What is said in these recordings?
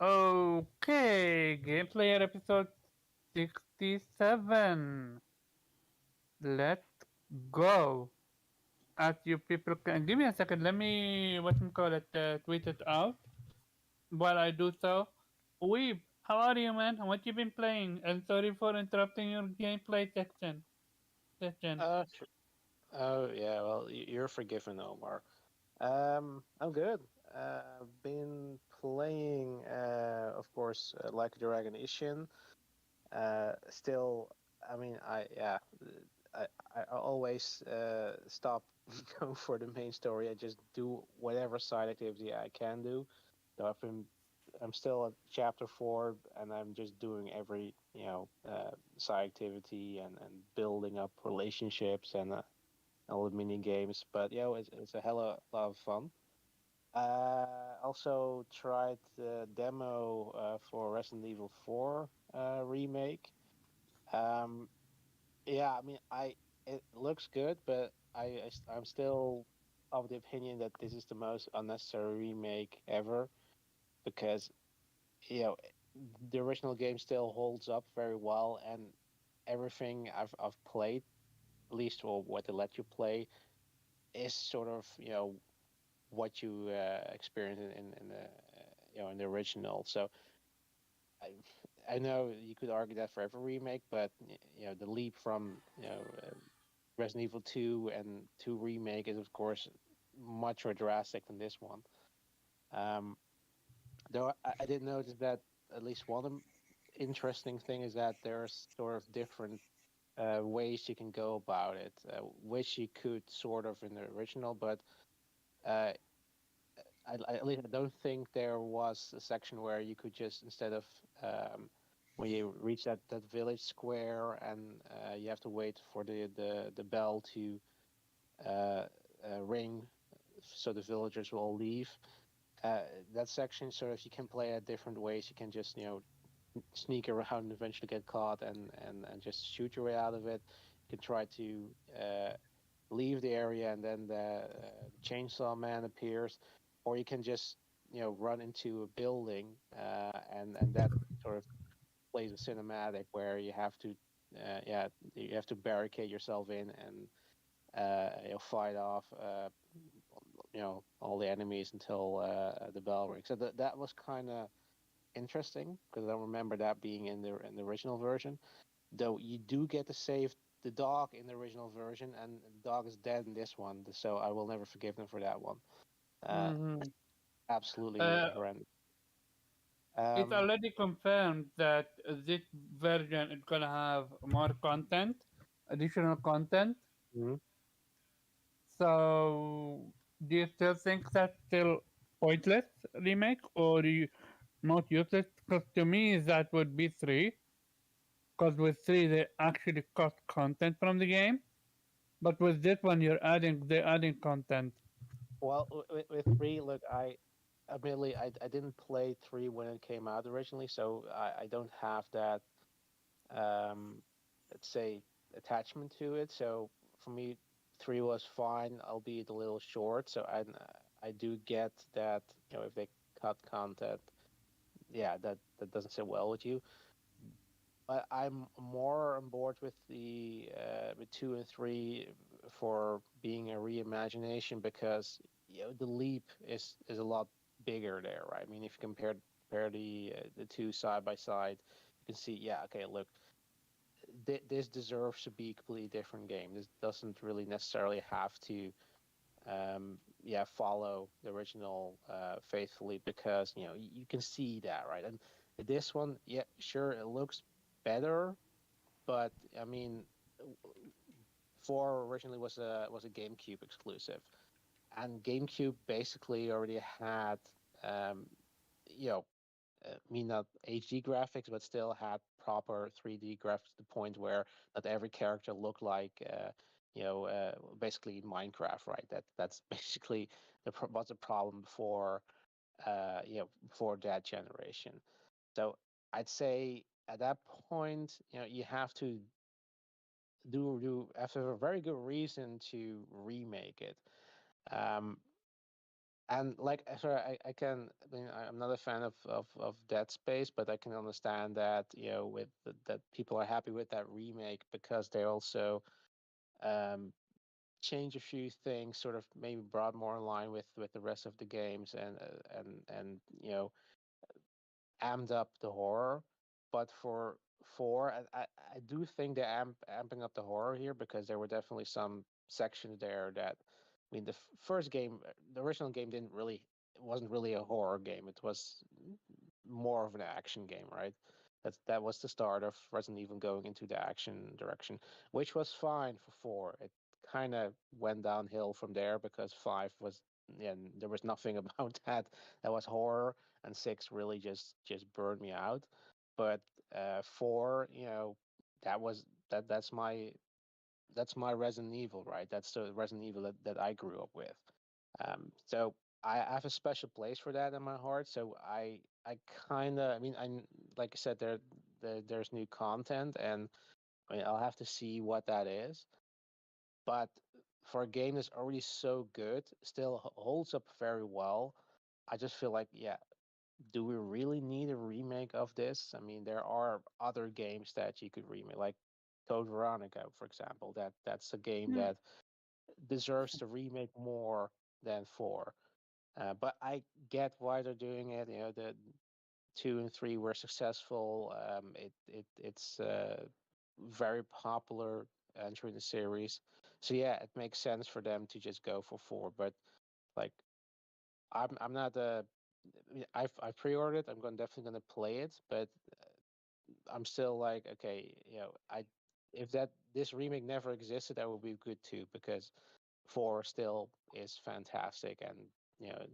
Okay, Gameplayer episode 67. Let's go. As you people can give me a second, let me tweet it out. While I do so, Weeb, how are you, man? What you been playing? And sorry for interrupting your gameplay section. Session. Sure. Oh, yeah. Well, you're forgiven, Omar. I'm good. Been playing, of course, Like a Dragon Ishin. Still, I mean, I, I always stop going for the main story. I just do whatever side activity I can do. So I'm still at chapter 4, and I'm just doing every, side activity and building up relationships and all the mini games. But yeah, it's a hella lot of fun. Also tried the demo for Resident Evil 4 remake. Um, yeah, I mean, I it looks good, but I'm still of the opinion that this is the most unnecessary remake ever because you know the original game still holds up very well, and everything I've played, at least or what they let you play, is sort of what you experience in the in the original. So I know you could argue that for every remake, but the leap from Resident Evil 2 and 2 remake is of course much more drastic than this one. Um, though I did notice that at least one interesting thing is that there's sort of different ways you can go about it, which you could sort of in the original, but uh, at least I don't think there was a section where you could just instead of when you reach that village square and you have to wait for the bell to uh, ring so the villagers will all leave. Uh, that section, so if you can play it different ways, you can just sneak around and eventually get caught and just shoot your way out of it. You can try to uh, leave the area and then the chainsaw man appears, or you can just run into a building and that sort of plays a cinematic where you have to you have to barricade yourself in and fight off all the enemies until the bell rings. So that was kind of interesting because I don't remember that being in the original version. Though you do get to save the dog in the original version, and the dog is dead in this one, so I will never forgive them for that one. Uh, Mm-hmm. Absolutely Uh, horrendous. it's Um, already confirmed that this version is gonna have more content, additional content. mhm. So, do you still think that's still pointless remake, or you not useless? Because to me, that would be three. Because with three, they actually cut content from the game, but with this one, they're adding content. well, with three, look, admittedly I didn't play three when it came out originally, so I don't have that let's say attachment to it. So for me, three was fine, albeit a little short. So I do get that if they cut content, yeah, that doesn't sit well with you. But I'm more on board with the with two and three for being a reimagination because the leap is a lot bigger there, right? I mean, if you compare the two side by side, you can see, yeah, okay, look, this deserves to be a completely different game. This doesn't really necessarily have to, follow the original faithfully because you can see that, right? And this one, yeah, sure, it looks better, but I mean, four originally was a GameCube exclusive, and GameCube basically already had, um, you know, not HD graphics, but still had proper 3D graphics to the point where not every character looked like, basically Minecraft, right? That's basically was a problem before that generation. So I'd say at that point, you have to do have to have a very good reason to remake it. Um, And like, sorry, I can. I mean, I'm not a fan of Dead Space, but I can understand that with that people are happy with that remake because they also um, change a few things, sort of maybe brought more in line with the rest of the games, and amped up the horror. But for four, I do think they're amping up the horror here because there were definitely some sections there that, I mean, the first game, the original game didn't really, it wasn't really a horror game. It was more of an action game, right? That was the start of Resident Evil going into the action direction, which was fine for four. It kind of went downhill from there because five was, yeah, there was nothing about that was horror, and six really just burned me out. But four, that was that's my Resident Evil, right? That's the Resident Evil that I grew up with. So I have a special place for that in my heart. So I kind of, I mean, like I said, there's new content, and I mean, I'll have to see what that is. But for a game that's already so good, still holds up very well. I just feel like, yeah, do we really need a remake of this? I mean, there are other games that you could remake, like Code Veronica, for example. That's a game Hmm. that deserves to remake more than four. But I get why they're doing it. The two and three were successful. It's very popular entry in the series. So yeah, it makes sense for them to just go for four. But like, I'm not a. I mean, I've pre-ordered it. I'm definitely gonna play it, but I'm still like, okay, I if that this remake never existed, that would be good too because four still is fantastic, and you know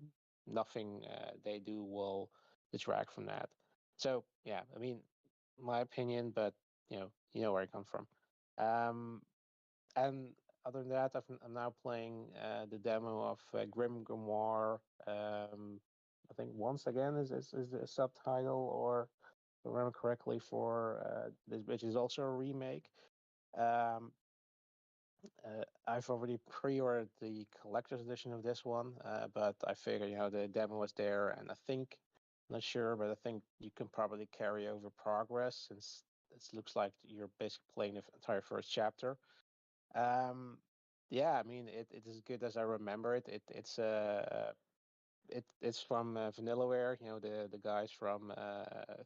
nothing they do will detract from that. So yeah, I mean, my opinion, but where I come from. And other than that, I'm now playing the demo of Grim Grimoire. I think once again is the subtitle, or if I remember correctly, for this, which is also a remake. Um, I've already pre-ordered the collector's edition of this one, but I figured the demo was there, and I think, not sure, but I think you can probably carry over progress since it looks like you're basically playing the entire first chapter. Um, yeah, I mean it is good as I remember it. It's from Vanillaware, the guys from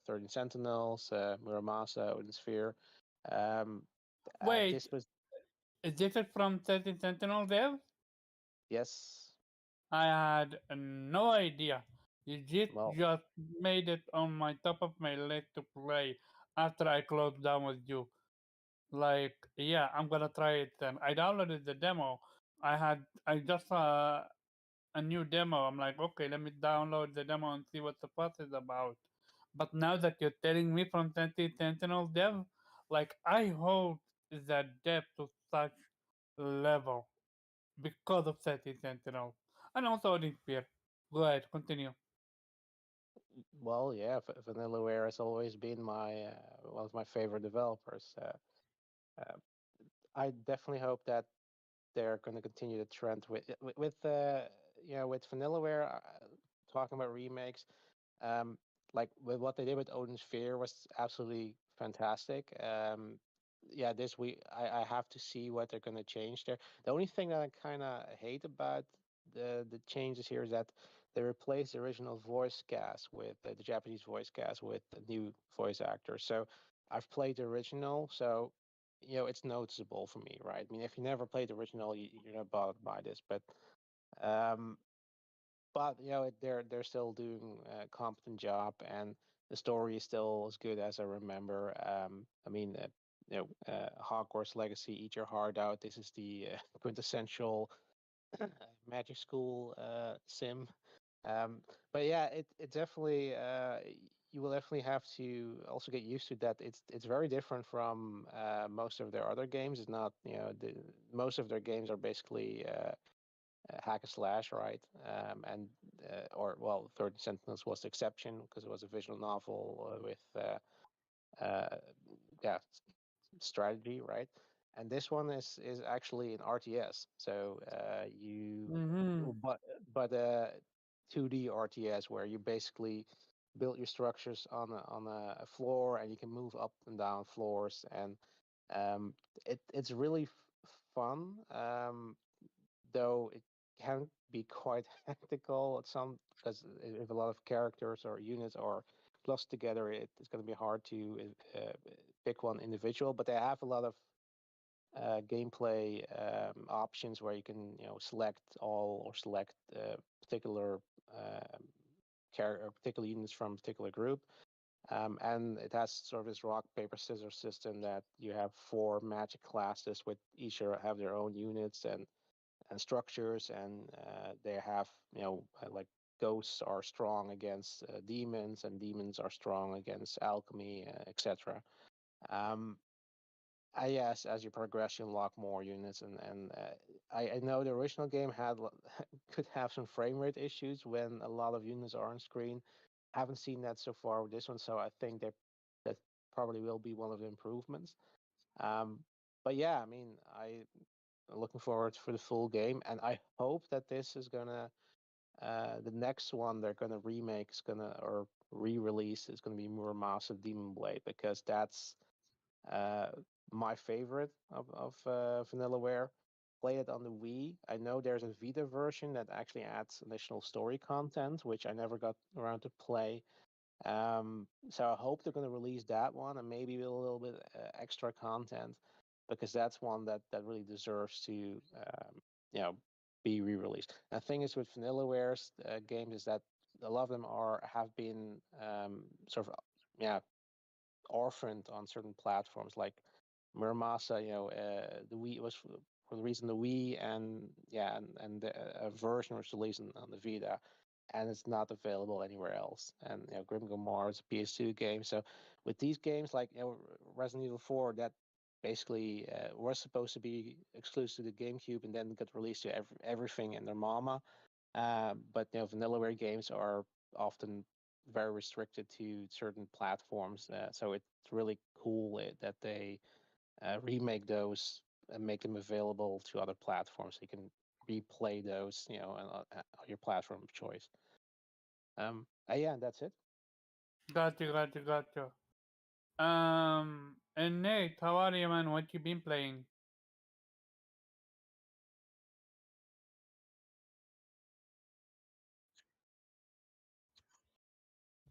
13 Sentinels, Muramasa, Odin Sphere. Um, Wait, this was is this it from 13 Sentinel Dev? yes, I had no idea. You well, just made it on my top of my list to play after I closed down with you. Like, yeah, I'm gonna try it then. I downloaded the demo. I just saw a new demo. I'm like, okay, let me download the demo and see what the fuss is about. But now that you're telling me from 20 Sentinel Dev, like, I hope that depth to such level because of 30 Sentinel. And also Odin Spear. Go ahead, continue. well, yeah, Vanillaware has always been one of my favorite developers. Uh, I definitely hope that they're going to continue the trend with Vanillaware. Talking about remakes, um, like with what they did with Odin Sphere was absolutely fantastic. Yeah, this week I have to see what they're going to change there. The only thing that I kind of hate about the changes here is that they replaced the original voice cast with the Japanese voice cast with a new voice actor. So I've played the original, so it's noticeable for me, right? I mean, if you never played the original, you're not bothered by this, um, but they're still doing a competent job, and the story is still as good as I remember. I mean, Hogwarts Legacy, eat your heart out. This is the quintessential magic school sim. Um, but yeah, it definitely you will definitely have to also get used to that. It's very different from most of their other games. It's not most of their games are basically hack and slash, right? And or well, 30 Sentinels was the exception because it was a visual novel with yeah strategy, right? And this one is actually an RTS. So you Mm-hmm. but but 2D RTS where you basically build your structures on a floor and you can move up and down floors, and um, it's really fun. Though it can be quite hectical at some, because if a lot of characters or units are close together, it's going to be hard to pick one individual. But they have a lot of gameplay options where you can select all or select particular particular units from a particular group. And it has sort of this rock paper scissors system that you have four magic classes with each have their own units and structures, and they have like ghosts are strong against demons, and demons are strong against alchemy, etc. Um, yes, as you progress, you unlock more units, and I know the original game had could have some frame rate issues when a lot of units are on screen. Haven't seen that so far with this one, so I think that probably will be one of the improvements. Um, but yeah, I mean, I'm looking forward for the full game, and I hope that this is gonna the next one they're gonna remake is gonna or re-release is gonna be Muramasa Demon Blade, because that's uh, my favorite of Vanillaware. Play it on the Wii. I know there's a Vita version that actually adds additional story content, which I never got around to play. So I hope they're going to release that one and maybe with a little bit extra content, because that's one that really deserves to you know be re-released. The thing is with Vanillaware's games is that a lot of them have been sort of yeah orphaned on certain platforms like Muramasa. The Wii was for the reason the Wii, and yeah, and a version was released on the Vita, and it's not available anywhere else. And Grim Gomar is a PS2 game. So with these games like Resident Evil 4, that basically was supposed to be exclusive to the GameCube and then got released to everything and their mama. But Vanillaware games are often very restricted to certain platforms. So it's really cool that they remake those and make them available to other platforms, so you can replay those, on your platform of choice. Yeah, and that's it. Gotcha, gotcha, gotcha. And Nate, how are you, man? What you been playing?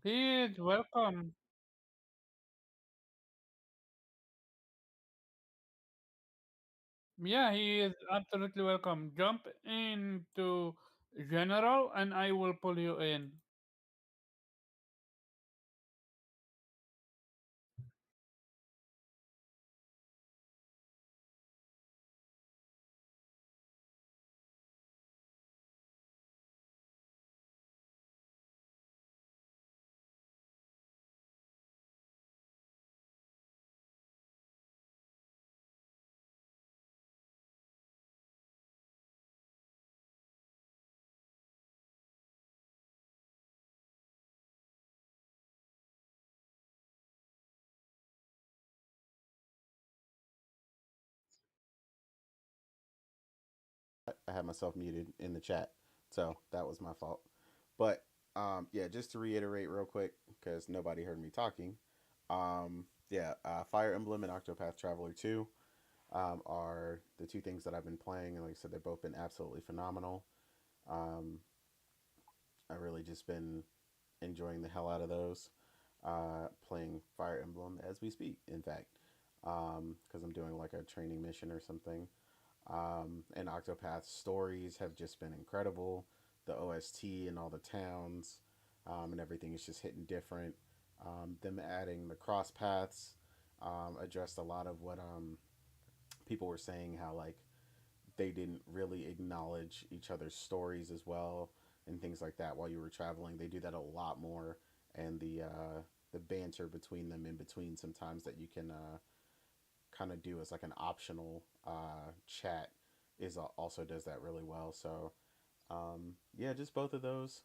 Please welcome. Yeah, he is absolutely welcome. Jump into general, and I will pull you in. I had myself muted in the chat, so that was my fault. But yeah, just to reiterate real quick, because nobody heard me talking. Yeah, Fire Emblem and Octopath Traveler 2 are the two things that I've been playing, and like I said, they've both been absolutely phenomenal. Um, I've really just been enjoying the hell out of those. Playing Fire Emblem as we speak, in fact, because I'm doing like a training mission or something. And Octopath's stories have just been incredible. The OST and all the towns and everything is just hitting different. Them adding the cross paths addressed a lot of what people were saying, how like they didn't really acknowledge each other's stories as well and things like that while you were traveling. They do that a lot more, and the banter between them in between sometimes that you can kind of do as like an optional chat is also does that really well. So yeah, just both of those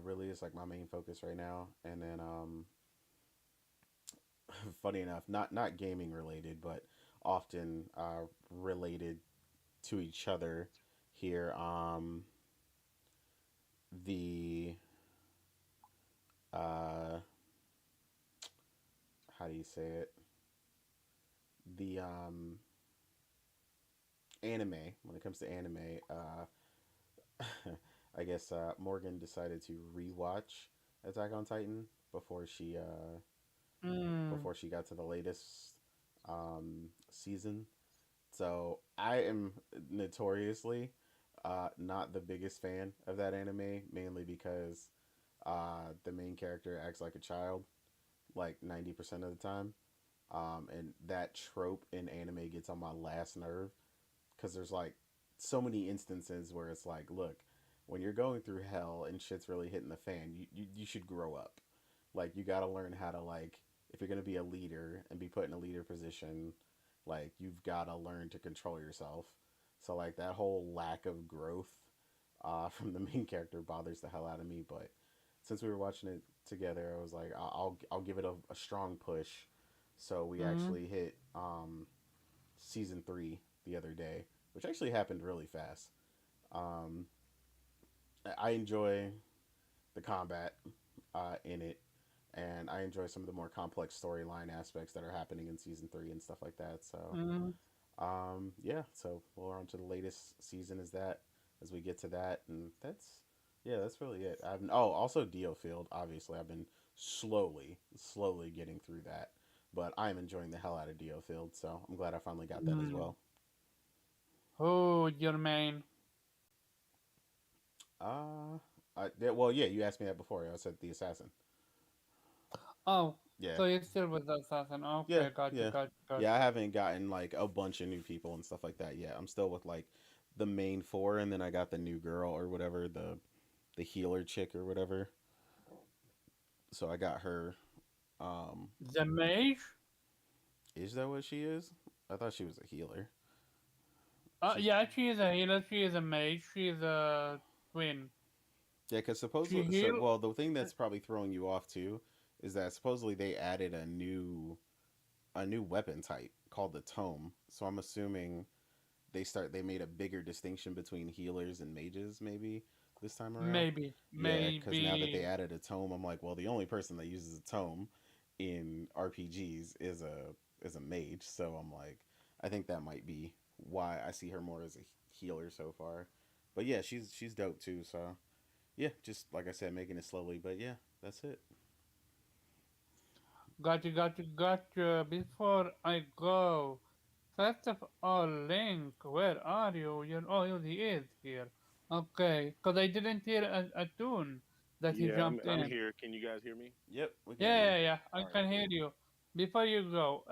really is like my main focus right now. And then funny enough, not gaming related, but often related to each other here. the uh how do you say it? The anime. When it comes to anime, I guess Morgan decided to rewatch Attack on Titan before Mm. she got to the latest season. So I am notoriously not the biggest fan of that anime, mainly because the main character acts like a child like 90% of the time. And that trope in anime gets on my last nerve because there's like so many instances where it's like, look, when you're going through hell and shit's really hitting the fan, you should grow up. Like, you got to learn how to, like, if you're going to be a leader and be put in a leader position, like, you've got to learn to control yourself. So, like, that whole lack of growth from the main character bothers the hell out of me. But since we were watching it together, I was like, I'll give it a strong push. So we Mm. actually hit season 3 the other day, which actually happened really fast. Um, I enjoy the combat in it, and I enjoy some of the more complex storyline aspects that are happening in season 3 and stuff like that. So, Mm. yeah, so we're on to the latest season. Is that as we get to that, and that's really it. Also Dio Field. Obviously, I've been slowly getting through that, but I'm enjoying the hell out of Dio Field. So I'm glad I finally got that as Mm. well. Oh, your main. Uh, well, yeah, you asked me that before. I said the assassin. Oh, Yeah, so you're still with the assassin. yeah, Okay, yeah, got yeah. I haven't gotten like a bunch of new people and stuff like that yet. I'm still with like the main four, and then I got the new girl or whatever, the healer chick or whatever. So I got her. Um, the mage. is that what she is? I thought she was a healer. She's Yeah, she is a healer. She is a mage. She is a twin. Yeah, because She supposedly, heal. well, the thing that's probably throwing you off too is that supposedly they added a new weapon type called the tome. So I'm assuming they made a bigger distinction between healers and mages maybe this time around. Maybe, Yeah, because now that they maybe. added a tome, I'm like, well, the only person that uses a tome in RPGs is a mage. So I'm like, I think that might be why I see her more as a healer so far. But yeah, she's dope too. So yeah, just like I said, making it slowly. But yeah, that's it. Gotcha. Before I go, first of all, Link, where are you? He is here. Okay, because I didn't hear a tune that he Yeah, jumped I'm in. here. Can you guys hear me? Yep, we can hear you. Yeah. I All right, can hear cool. you. Before you go,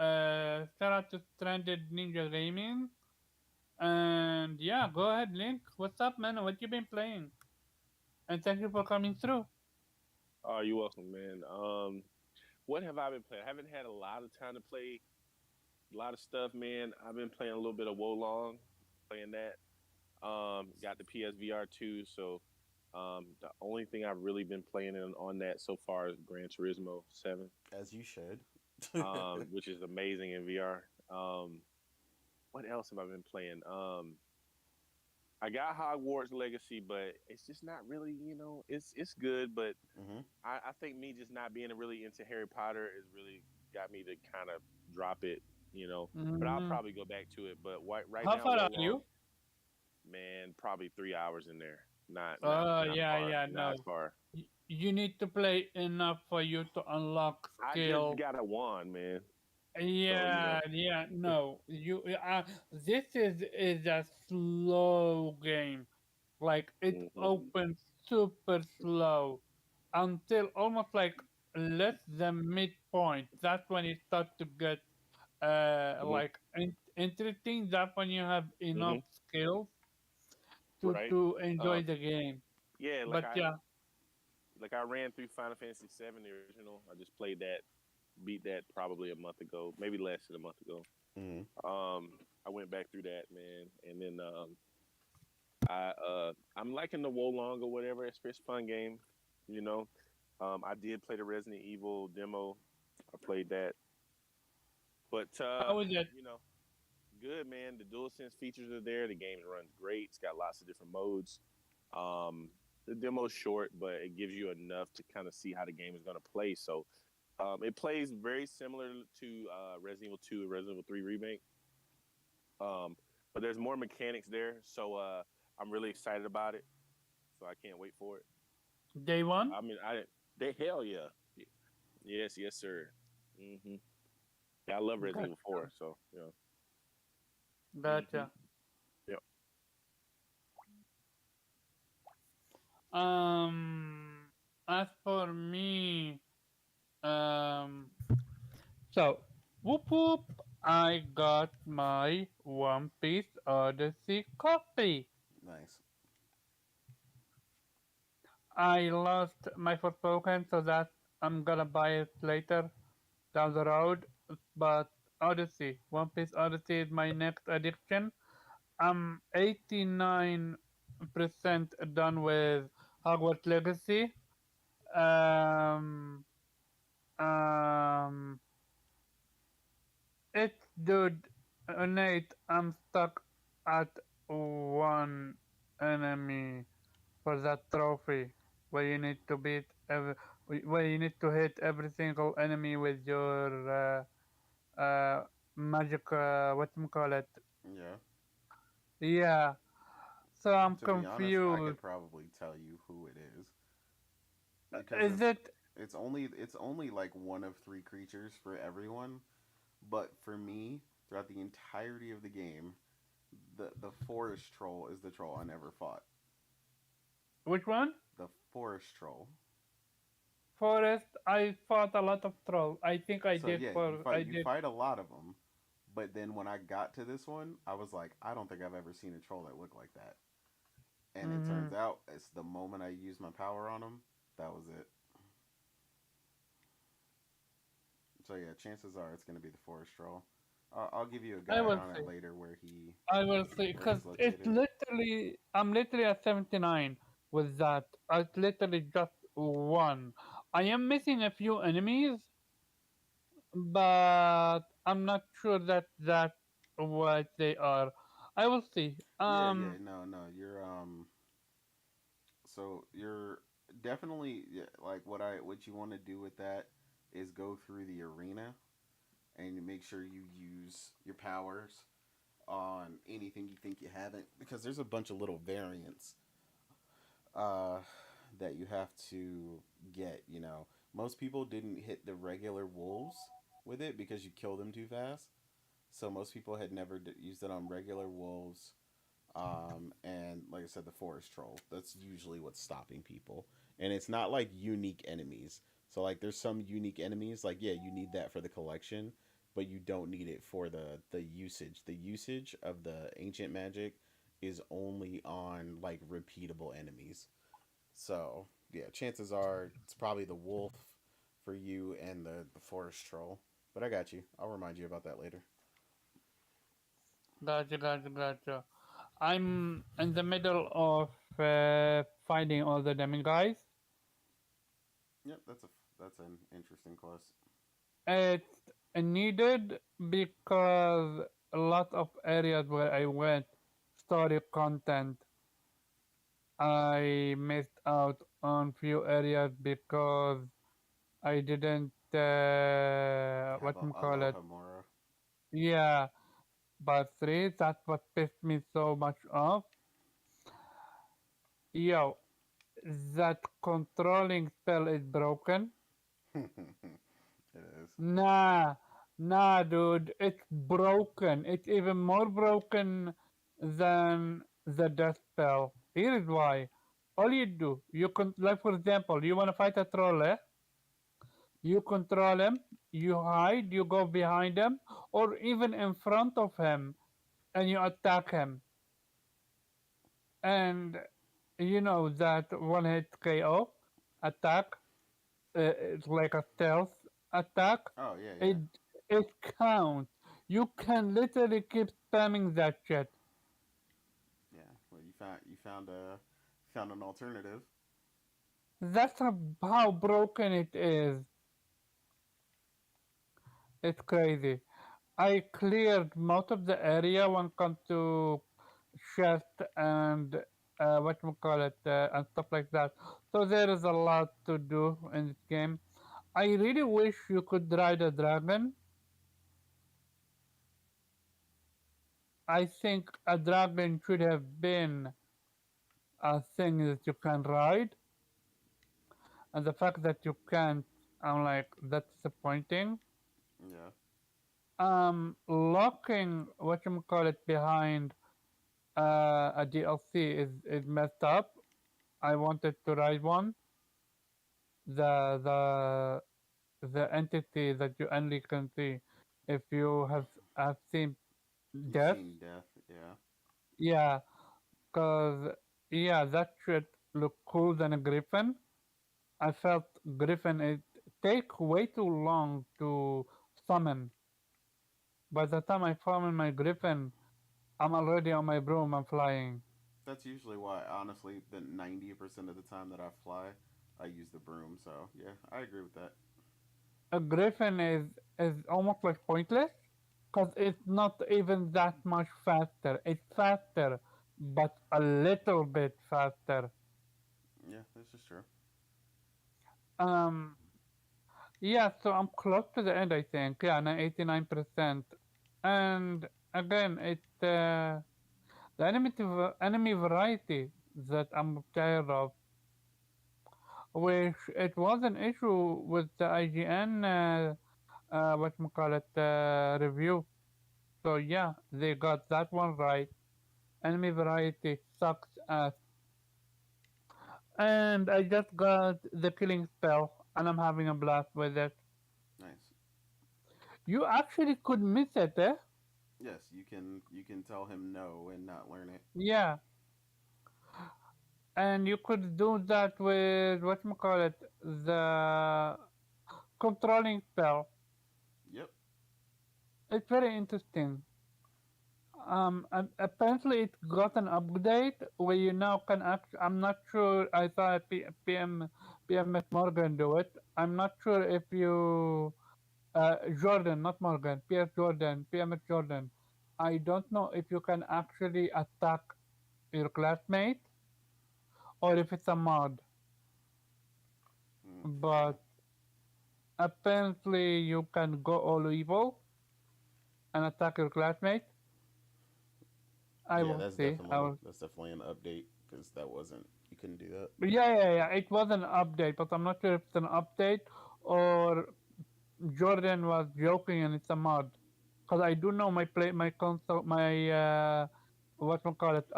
shout out to Stranded Ninja Gaming. And yeah, go ahead, Link. What's up, man? What you been playing? And thank you for coming through. Oh, you're welcome, man. What have I been playing? I haven't had a lot of time to play a lot of stuff, man. I've been playing a little bit of Wolong, playing that. Got the PSVR 2, so the only thing I've really been playing on that so far is Gran Turismo 7, As you should. which is amazing in VR. What else have I been playing? I got Hogwarts Legacy, but it's just not really, it's good, but hmm I think me just not being really into Harry Potter has really got me to kind of drop it. But I'll Mm. probably go back to it. But right How now, far are Wolong, you? man, probably 3 hours in there. Not far, Yeah, not no. far. You need to play enough for you to unlock I just skill. got a wand, man. So No. This is a slow game. Like it mhm, opens super slow until almost like less than midpoint. That's when it starts to get mhm, interesting. That's when you have enough mhm, skills right. to enjoy Uh, the game. yeah, But yeah, I ran through Final Fantasy 7, the original. I just played that, beat that probably a month ago, maybe less than a month ago. hmm I went back through that, man, and then I'm liking the Wolong or whatever. It's a fun game, you know. I did play the Resident Evil demo. I played that, but how is it? you know, good, man. The DualSense features are there. The game runs great. It's got lots of different modes. Um, The demo's short, but it gives you enough to kind of see how the game is going to play. So it plays very similar to Resident Evil 2 and Resident Evil 3 Remake. But there's more mechanics there. So I'm really excited about it. So I can't wait for it. Day one? I mean, they hell yeah. Yes, yes, sir. hmm Yeah, I love Resident Evil 4. So, you know. Gotcha. Yep. As for me, so whoop whoop, I got my One Piece Odyssey copy. Nice. I lost my Forspoken, so that I'm gonna buy it later down the road. But Odyssey, One Piece Odyssey is my next addiction. I'm 89% done with Hogwarts Legacy. Um, um, it's dude, Nate. I'm stuck at one enemy for that trophy, where you need to beat where you need to hit every single enemy with your magic. What you call it? Yeah. Yeah. So I'm To be honest, I could confused. probably tell you who it is because Is it? it's only like one of three creatures for everyone. But for me, throughout the entirety of the game, the forest troll is the troll I never fought. Which one? The forest troll. Forest. I fought a lot of troll. I think I So did yeah, for. I you did. fight a lot of them, but then when I got to this one, I was like, I don't think I've ever seen a troll that looked like that. And it Mm-hmm. turns out it's the moment I used my power on him, that was it. So yeah, chances are it's gonna be the forest troll. I'll give you a I guide will on see. it later I will see. where Cause he's it's located. literally. I'm literally at 79 with that. It's literally just one. I am missing a few enemies, but I'm not sure that what they are. I will see. Yeah, no, no, you're definitely, yeah, like what you want to do with that is go through the arena and make sure you use your powers on anything you think you haven't, because there's a bunch of little variants uh, that you have to get. Most people didn't hit the regular wolves with it because you kill them too fast. So most people had never used it on regular wolves. And like I said, the forest troll. That's usually what's stopping people. And it's not like unique enemies. So like there's some unique enemies, like yeah, you need that for the collection, but you don't need it for the usage. The usage of the ancient magic is only on like repeatable enemies. So yeah, chances are it's probably the wolf for you and the forest troll. But I got you. I'll remind you about that later. Gotcha, gotcha, gotcha. I'm in the middle of finding all the demi-guys. Yep, that's an interesting quest. It's needed because a lot of areas where I went, story content, I missed out on few areas because I didn't Have what you call it. Alohomora. Yeah, but three. That's what pissed me so much off. Yo, that controlling spell is broken. It is. Nah, nah, dude, it's broken. It's even more broken than the death spell. Here is why. All you do, like for example, you want to fight a troll, eh? You control him, you hide, you go behind him, or even in front of him, and you attack him. And you know that one hit KO attack, it's like a stealth attack. Oh yeah, It yeah, it counts. You can literally keep spamming that shit. yeah. Well, you found an alternative. That's how broken it is. It's crazy. I cleared most of the area when it comes to chest and and stuff like that. So there is a lot to do in this game. I really wish you could ride a dragon. I think a dragon should have been a thing that you can ride, and the fact that you can't, I'm like, that's disappointing. Yeah. Locking behind a DLC is messed up. I wanted to ride one. The the entity that you only can see if you have seen You've death. seen death. Yeah. Yeah, cause yeah, that should look cool than a griffin. I felt griffin it take way too long to summon. By the time I summon my griffin, I'm already on my broom and flying. That's usually why, honestly, the 90% of the time that I fly, I use the broom. So yeah, I agree with that. A griffin is almost like pointless because it's not even that much faster. It's faster, but a little bit faster. Yeah, this is true. Um, yeah, so I'm close to the end, I think. Yeah, 89%. And again, the enemy variety that I'm tired of, which it was an issue with the IGN, review. So yeah, they got that one right. Enemy variety sucks ass. And I just got the killing spell, and I'm having a blast with it. Nice. You actually could miss it, eh? Yes, you can tell him no and not learn it. Yeah, and you could do that with the controlling spell. Yep. It's very interesting. Apparently it got an update where you now can act. I'm not sure. I saw PMS Morgan do it. I'm not sure if you Jordan, not Morgan, PS Jordan, PMS Jordan. I don't know if you can actually attack your classmate or if it's a mod, Okay. but apparently you can go all evil and attack your classmate. I Yeah, will see. I will. that's definitely an update because that wasn't you couldn't do that. Yeah. It was an update, but I'm not sure if it's an update or Jordan was joking and it's a mod. Because I do know my console,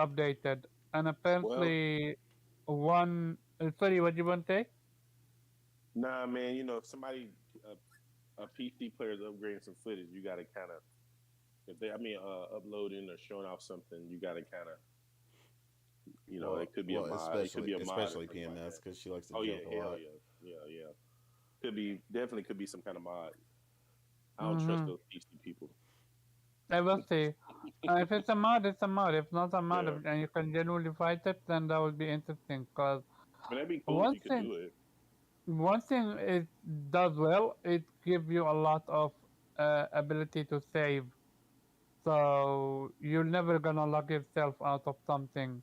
updated, and Well, apparently one. Sorry, what you want to say? nah, man. If somebody a PC player is upgrading some footage, you got to kind of if they, uploading or showing off something, you got to kind of, it could be a Well, mod, it could be a mod or especially something like PMS that. because she likes to Oh yeah, joke a hell lot. yeah. Could be definitely could be some kind of mod. I don't trust Mm-hmm. those PC people. I will see. If it's a mod, it's a mod. If not a mod, Yeah, and you can genuinely fight it, then that would be interesting. Because I mean that'd be cool if one you could thing, do it. one thing it does well, it gives you a lot of ability to save. So you're never gonna lock yourself out of something,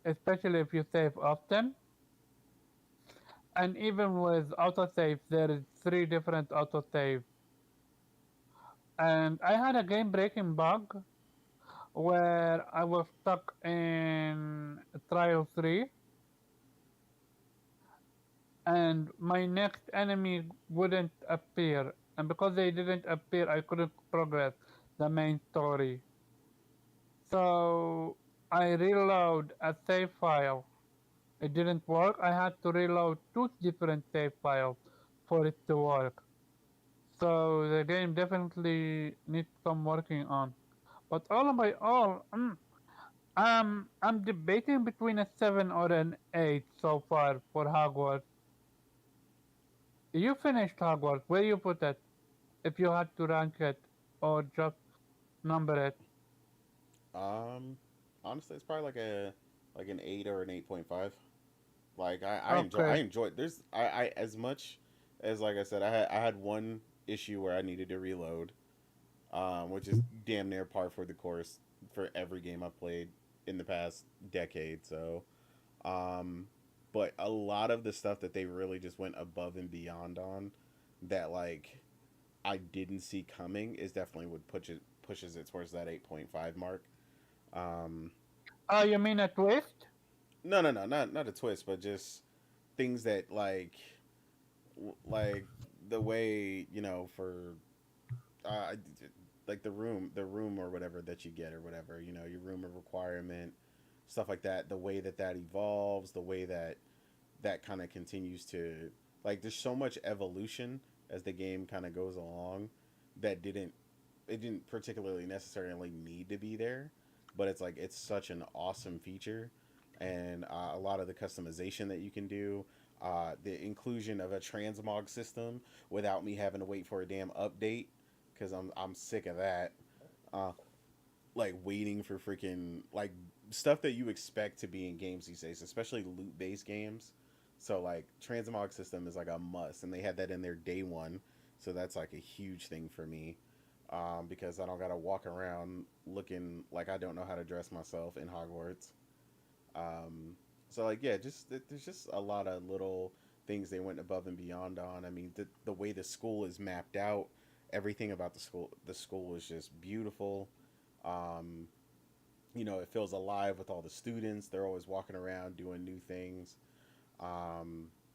especially if you save often. And even with autosave, there is three different autosave. And I had a game breaking bug where I was stuck in Trial 3 and my next enemy wouldn't appear. And because they didn't appear, I couldn't progress the main story. So I reload a save file. It didn't work. I had to reload two different save files for it to work. So the game definitely needs some working on. But all by all, I'm debating between a 7 or an 8 so far for Hogwarts. You finished Hogwarts. Where you put it? If you had to rank it or just number it. Um, Honestly, it's probably like an 8 or an 8.5. Like I Okay. enjoyed. I as much as like I said, I had one issue where I needed to reload, which is damn near par for the course for every game I played. in the past decade. So, um, but a lot of the stuff that they really just went above and beyond on, that like I didn't see coming, is definitely what pushes it towards that 8.5 mark. Um, Oh, you mean a twist? no, no, no, not a twist, but just things that like the way for uh, like the room or whatever that you get or whatever, your room of requirement, stuff like that. The way that that evolves, the way that that kind of continues to, like, there's so much evolution as the game kind of goes along that didn't particularly necessarily need to be there, but it's like it's such an awesome feature, and a lot of the customization that you can do, the inclusion of a transmog system without me having to wait for a damn update, because I'm sick of that. Uh, like waiting for freaking like stuff that you expect to be in games these days, especially loot based games. So like transmog system is like a must, and they had that in their day one, so that's like a huge thing for me, because I don't gotta walk around looking like I don't know how to dress myself in Hogwarts. Um, so like yeah, just there's just a lot of little things they went above and beyond on. I mean, the way the school is mapped out, everything about the school is just beautiful. Um, it feels alive with all the students. They're always walking around doing new things.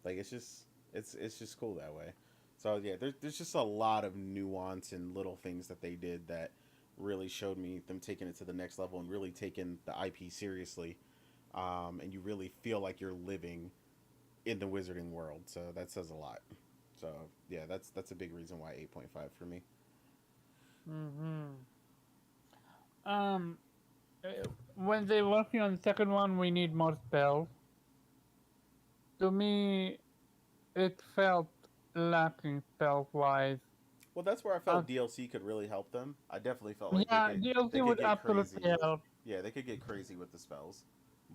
Like it's just cool that way. So yeah, there's just a lot of nuance and little things that they did that really showed me them taking it to the next level and really taking the IP seriously. And you really feel like you're living in the wizarding world. So that says a lot. So yeah, that's a big reason why 8.5 for me. Mm-hmm. Um, when they're working on the second one, we need more spells. To me, it felt lacking spell wise. Well, that's where I Uh, felt DLC could really help them. I definitely felt like they yeah, could DLC they could would get absolutely crazy. help. Yeah, they could get crazy with the spells.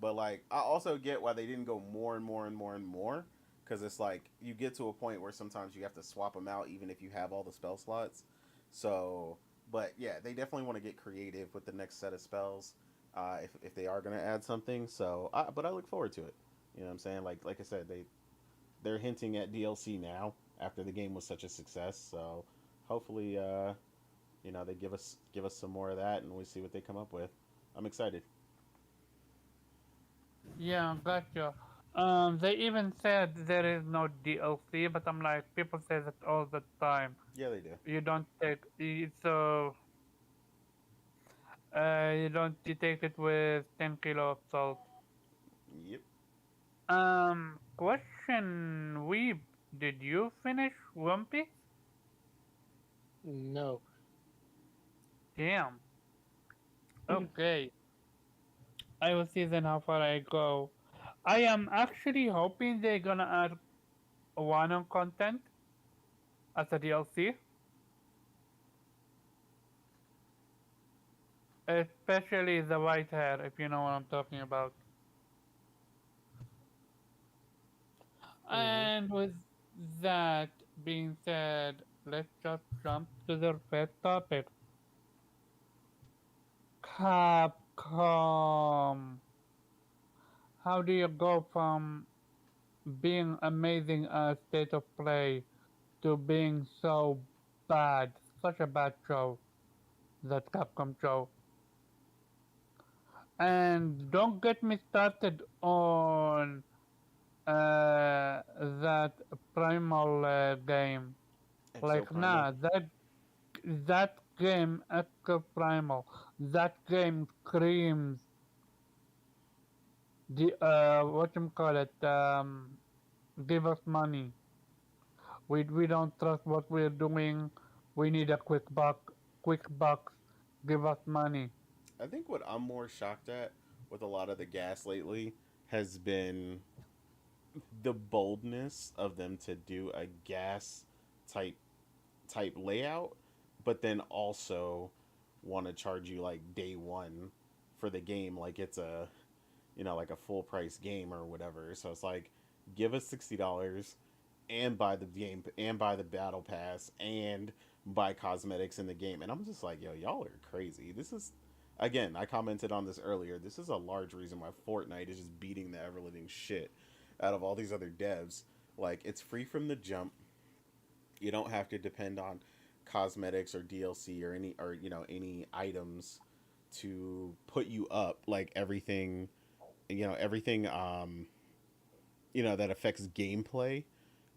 But like I also get why they didn't go more and more and more and more, cuz it's like you get to a point where sometimes you have to swap them out even if you have all the spell slots. So, but yeah, they definitely want to get creative with the next set of spells, if they are going to add something. So, but I look forward to it. You know what I'm saying? Like I said, they're hinting at DLC now after the game was such a success. So hopefully, they give us some more of that, and we see what they come up with. I'm excited. Yeah, gotcha. They even said there is no DLC, but I'm like, people say that all the time. Yeah, they do. You don't take it, so you take it with 10 kilo of salt. Yep. Question, Weeb, did you finish One Piece? No. Damn. Okay, I will see then how far I go. I am actually hoping they're gonna add Wano content as a DLC, especially the white hair, if you know what I'm talking about. Mm-hmm. And with that being said, let's just jump to the first topic. Capcom. How do you go from being amazing at state of play to being so bad? Such a bad show, that Capcom show. And don't get me started on that Primal game. Exo Like, Primal. nah, that game, Echo Primal, that game screams the what you call it, give us money. We don't trust what we're doing. We need a quick bucks. Give us money. I think what I'm more shocked at with a lot of the gas lately has been the boldness of them to do a gas type layout, but then also want to charge you like day one for the game, like it's a like a full price game or whatever. So it's like, give us $60 and buy the game and buy the battle pass and buy cosmetics in the game. And I'm just like, yo, y'all are crazy. again, I commented on this earlier. This is a large reason why Fortnite is just beating the ever living shit out of all these other devs. Like, it's free from the jump. You don't have to depend on cosmetics or DLC or any items to put you up. Like everything that affects gameplay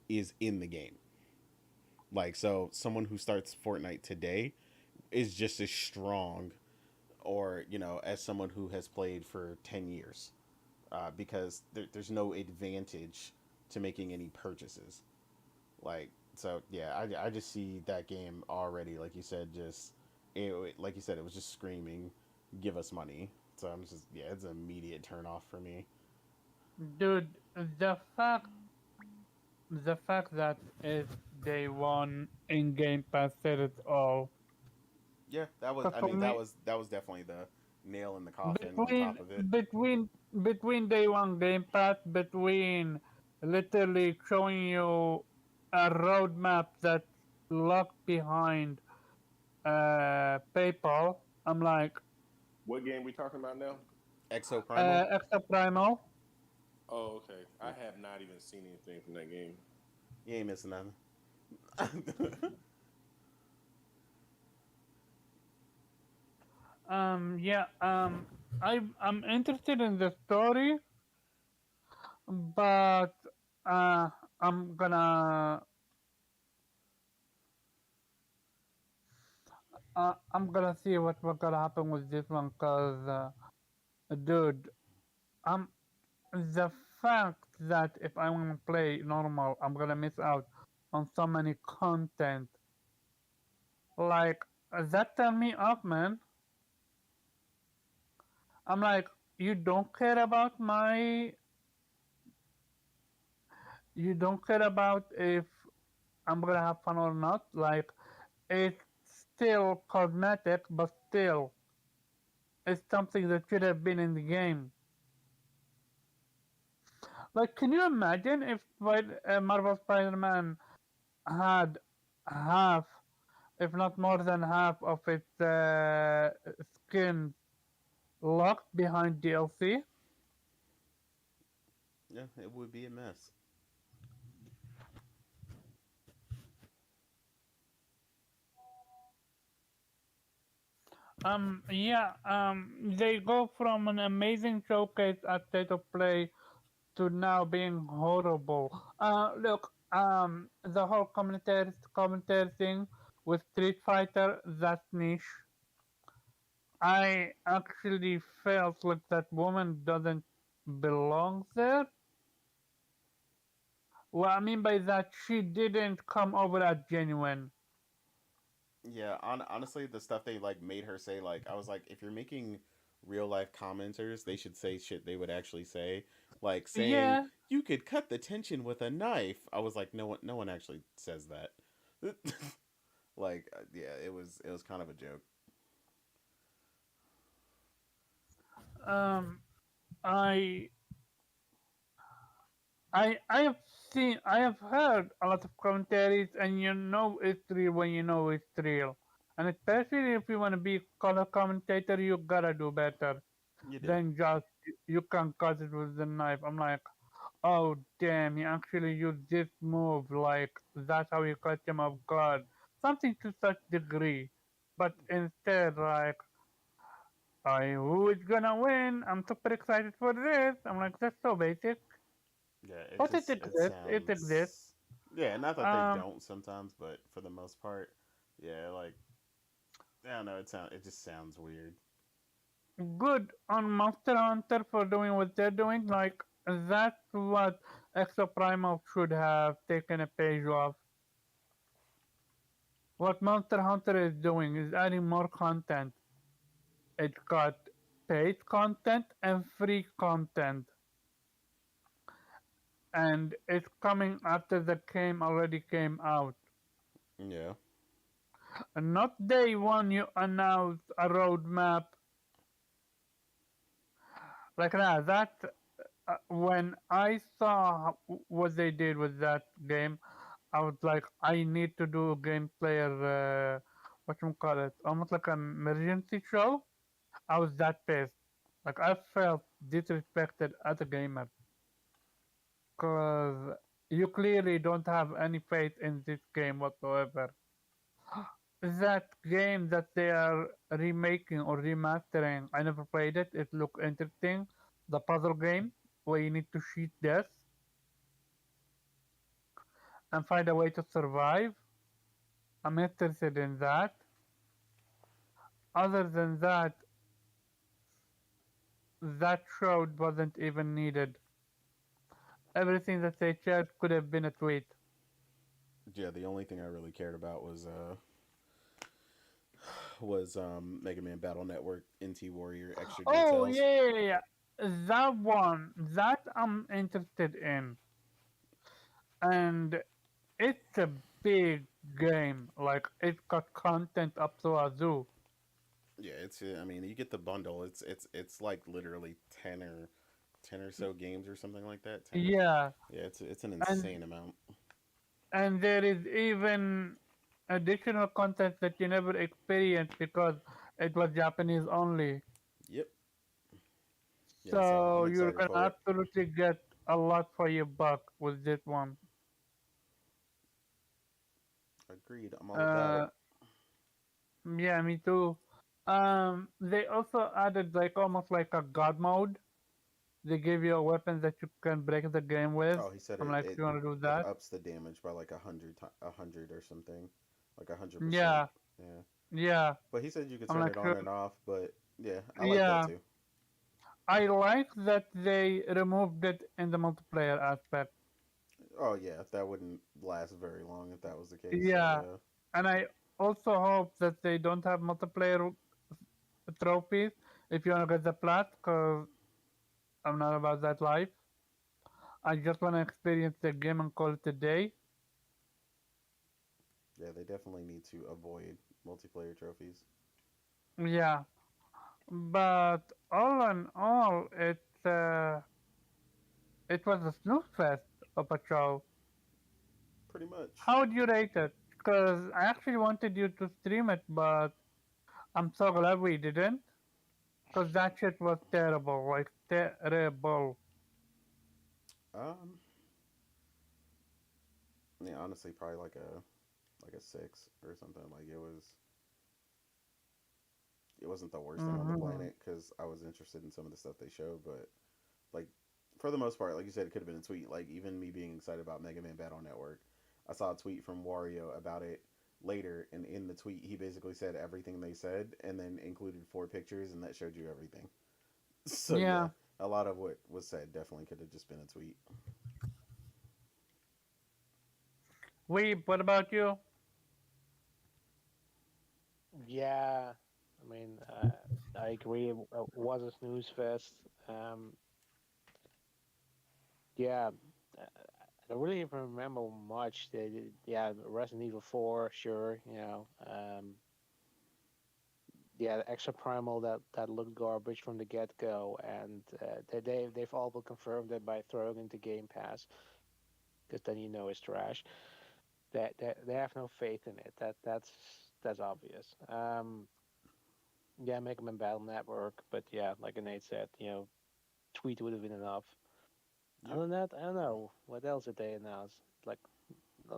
is in the game. Like, so someone who starts Fortnite today is just as strong, or as someone who has played for 10 years, because there's no advantage to making any purchases. Like, so yeah, I just see that game already, like you said, like you said, it was just screaming, give us money. So I'm just, yeah, it's an immediate turn off for me. Dude, the fact the fact that if they won in Game Pass said it all. Yeah, that was, 'Cause I for mean, me, that was definitely the nail in the coffin on between top of it. between between day one Game Pass, between literally showing you a roadmap that's locked behind PayPal, I'm like, What game we talking about now? Exo Primal. Extra Primal. Oh, okay. I have not even seen anything from that game. You ain't missing nothing. Yeah, I'm interested in the story, but uh, I'm gonna I'm gonna see what gonna happen with this one, cause dude, I'm the fact that if I want to play normal, I'm gonna miss out on so many content. Like that turn me off, man. I'm like, you don't care about you don't care about if I'm gonna have fun or not. Like, it's still cosmetic, but still, it's something that should have been in the game. Like, can you imagine if Marvel Spider-Man had half, if not more than half, of its skin locked behind DLC? Yeah, it would be a mess. Yeah, they go from an amazing showcase at State of Play to now being horrible. Look, the whole commentary thing with Street Fighter, that's niche. I actually felt like that woman doesn't belong there. What I mean by that, she didn't come over as genuine. Yeah, honestly, the stuff they like made her say, like, I was like, if you're making real life commenters, they should say shit they would actually say, like saying Yeah, you could cut the tension with a knife. I was like, no one actually says that. Like, yeah, it was kind of a joke. um, I I have I have heard a lot of commentaries, and you know it's real when you know it's real. And especially if you want to be color commentator, you gotta do better You do. than just you can cut it with the knife. I'm like, oh damn, he actually used this move, like that's how you cut him off guard. Something to such degree. But instead, like, who is gonna win? I'm super excited for this. I'm like, that's so basic. Yeah, But it it exists. It exists. sounds. Yeah, not that they Um, don't sometimes, but for the most part, yeah, like, I don't know. It just sounds weird. Good on Monster Hunter for doing what they're doing. Like, that's what Exoprimal should have taken a page off. What Monster Hunter is doing is adding more content. It got paid content and free content, and it's coming after the game already came out. Yeah. And not day one you announce a roadmap like that. That when I saw what they did with that game, I was like, I need to do a game player, what you call it, almost like an emergency show. I was that pissed. Like I felt disrespected as a gamer because you clearly don't have any faith in this game whatsoever. That game that they are remaking or remastering, I never played it. It looked interesting. The puzzle game where you need to cheat death and find a way to survive. I'm interested in that. Other than that, that show wasn't even needed. Everything that they shared could have been a tweet. Yeah, the only thing I really cared about was Mega Man Battle Network NT Warrior Extra Oh Details. yeah. That one, that I'm interested in. And it's a big game. Like it's got content up to a zoo. Yeah, it's I mean, you get the bundle. It's like literally 10 or so games or something like that. 10 or, Yeah. yeah, it's an And insane amount. and there is even additional content that you never experienced because it was Japanese only. Yep. Yeah, so So I'm you're excited gonna for it. absolutely get a lot for your buck with this one. Agreed. I'm all about it. Uh, yeah, me too. They also added like almost like a god mode. They give you a weapon that you can break the game with. Oh, he said I'm it like, it you wanna do it that? ups the damage by like 100 or something, like 100%. Yeah, Yeah, yeah. but he said you could I'm turn like, it on sure. and off. But yeah, I like that Yeah, too. I like that they removed it in the multiplayer aspect. Oh yeah, that wouldn't last very long if that was the case. So Yeah, yeah. and I also hope that they don't have multiplayer trophies if you wanna get the plat, cause I'm not about that life. I just wanna experience the game and call it a day. Yeah, they definitely need to avoid multiplayer trophies. Yeah, but all in all, it was a snooze fest of a show. Pretty much. How would you rate it? Because I actually wanted you to stream it, but I'm so glad we didn't. Because that shit was terrible, like terrible. Um, yeah, honestly, probably like a 6 or something. Like it wasn't the worst thing on the Hmm. planet because I was interested in some of the stuff they showed, but like for the most part, like you said, it could have been a tweet. Like even me being excited about Mega Man Battle Network, I saw a tweet from Wario about it later, and in the tweet, he basically said everything they said, and then included 4 pictures, and that showed you everything. So yeah, Yeah. a lot of what was said definitely could have just been a tweet. What about you? Yeah, I mean, I agree. It was a snooze fest. Um, yeah, I don't really even remember much. Yeah, Resident Evil 4, sure. Yeah, the extra primal that looked garbage from the get go, and they've all but confirmed it by throwing into Game Pass, because then you know it's trash. They have no faith in it. That's obvious. Yeah, Mega Man Battle Network, but yeah, like Nate said, tweet would have been enough. Yep. Other than that, I don't know what else did they announce. Like,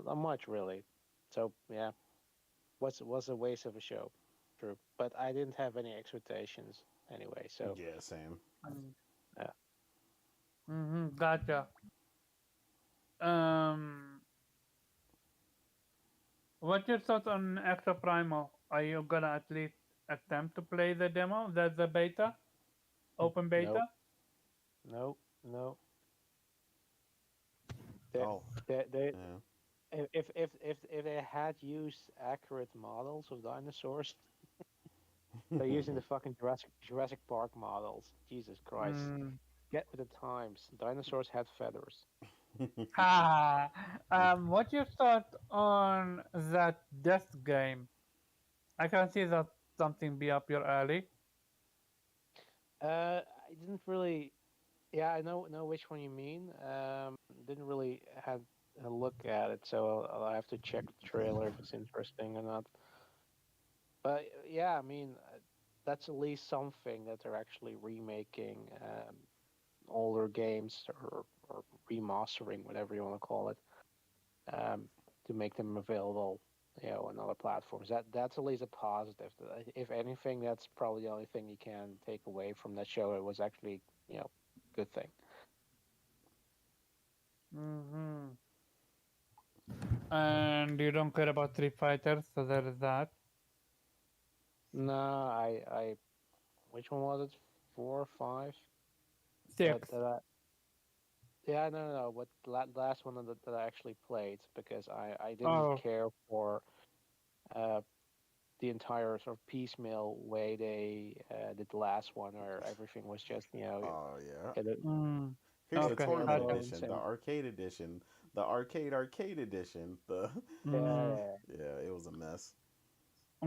not much really. So yeah, was a waste of a show. True, but I didn't have any expectations anyway. So Yeah, same. yeah. Gotcha. Um, what's your thoughts on Extra Primal? Are you gonna at least attempt to play the demo, the beta, open Nope, beta? nope, no. They, Oh, they, yeah. if they had used accurate models of dinosaurs, they're using the fucking Jurassic Park models. Jesus Christ, Mm. get with the times. Dinosaurs had feathers. Ha. What's your thought on that death game? I can see that something be up your alley. I didn't really. Yeah, I know which one you mean. Didn't really have a look at it, so I'll have to check the trailer if it's interesting or not. But yeah, I mean, that's at least something that they're actually remaking older games or remastering, whatever you want to call it, um, to make them available, on other platforms. That's at least a positive. If anything, that's probably the only thing you can take away from that show. It was actually, good thing. Hmm. And you don't care about Street Fighter, so there is that. No, which one was it? 4 or 5? That 6. that I, yeah, no. But the last one that I actually played because I didn't Oh, care for uh the entire sort of piecemeal way they did the last one, where everything was just Oh yeah. get it, mm, Here's the get okay, bare tournament gotcha. bones edition, the and arcade edition, the arcade edition. The Mm, yeah. yeah, it was a mess.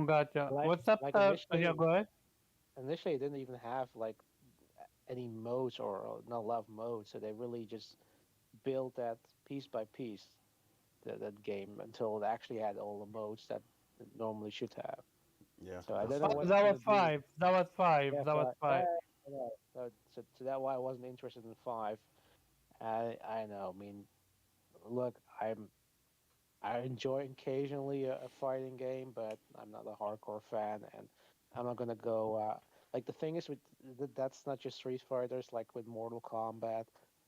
gotcha. Like What's up, like yeah, initially go ahead. initially it didn't even have like any modes or not a lot of modes, so they really just built that piece by piece, that game, until it actually had all the modes that it normally should have. Yeah, So I don't that's know Oh, what that they're was gonna do. 5. That was 5. Yeah, That was but 5. I know. So that's why I wasn't interested in 5. I know. I mean, look, I enjoy occasionally a fighting game, but I'm not a hardcore fan, and I'm not gonna go. Like the thing is with that's not just Street Fighters. Like with Mortal Kombat,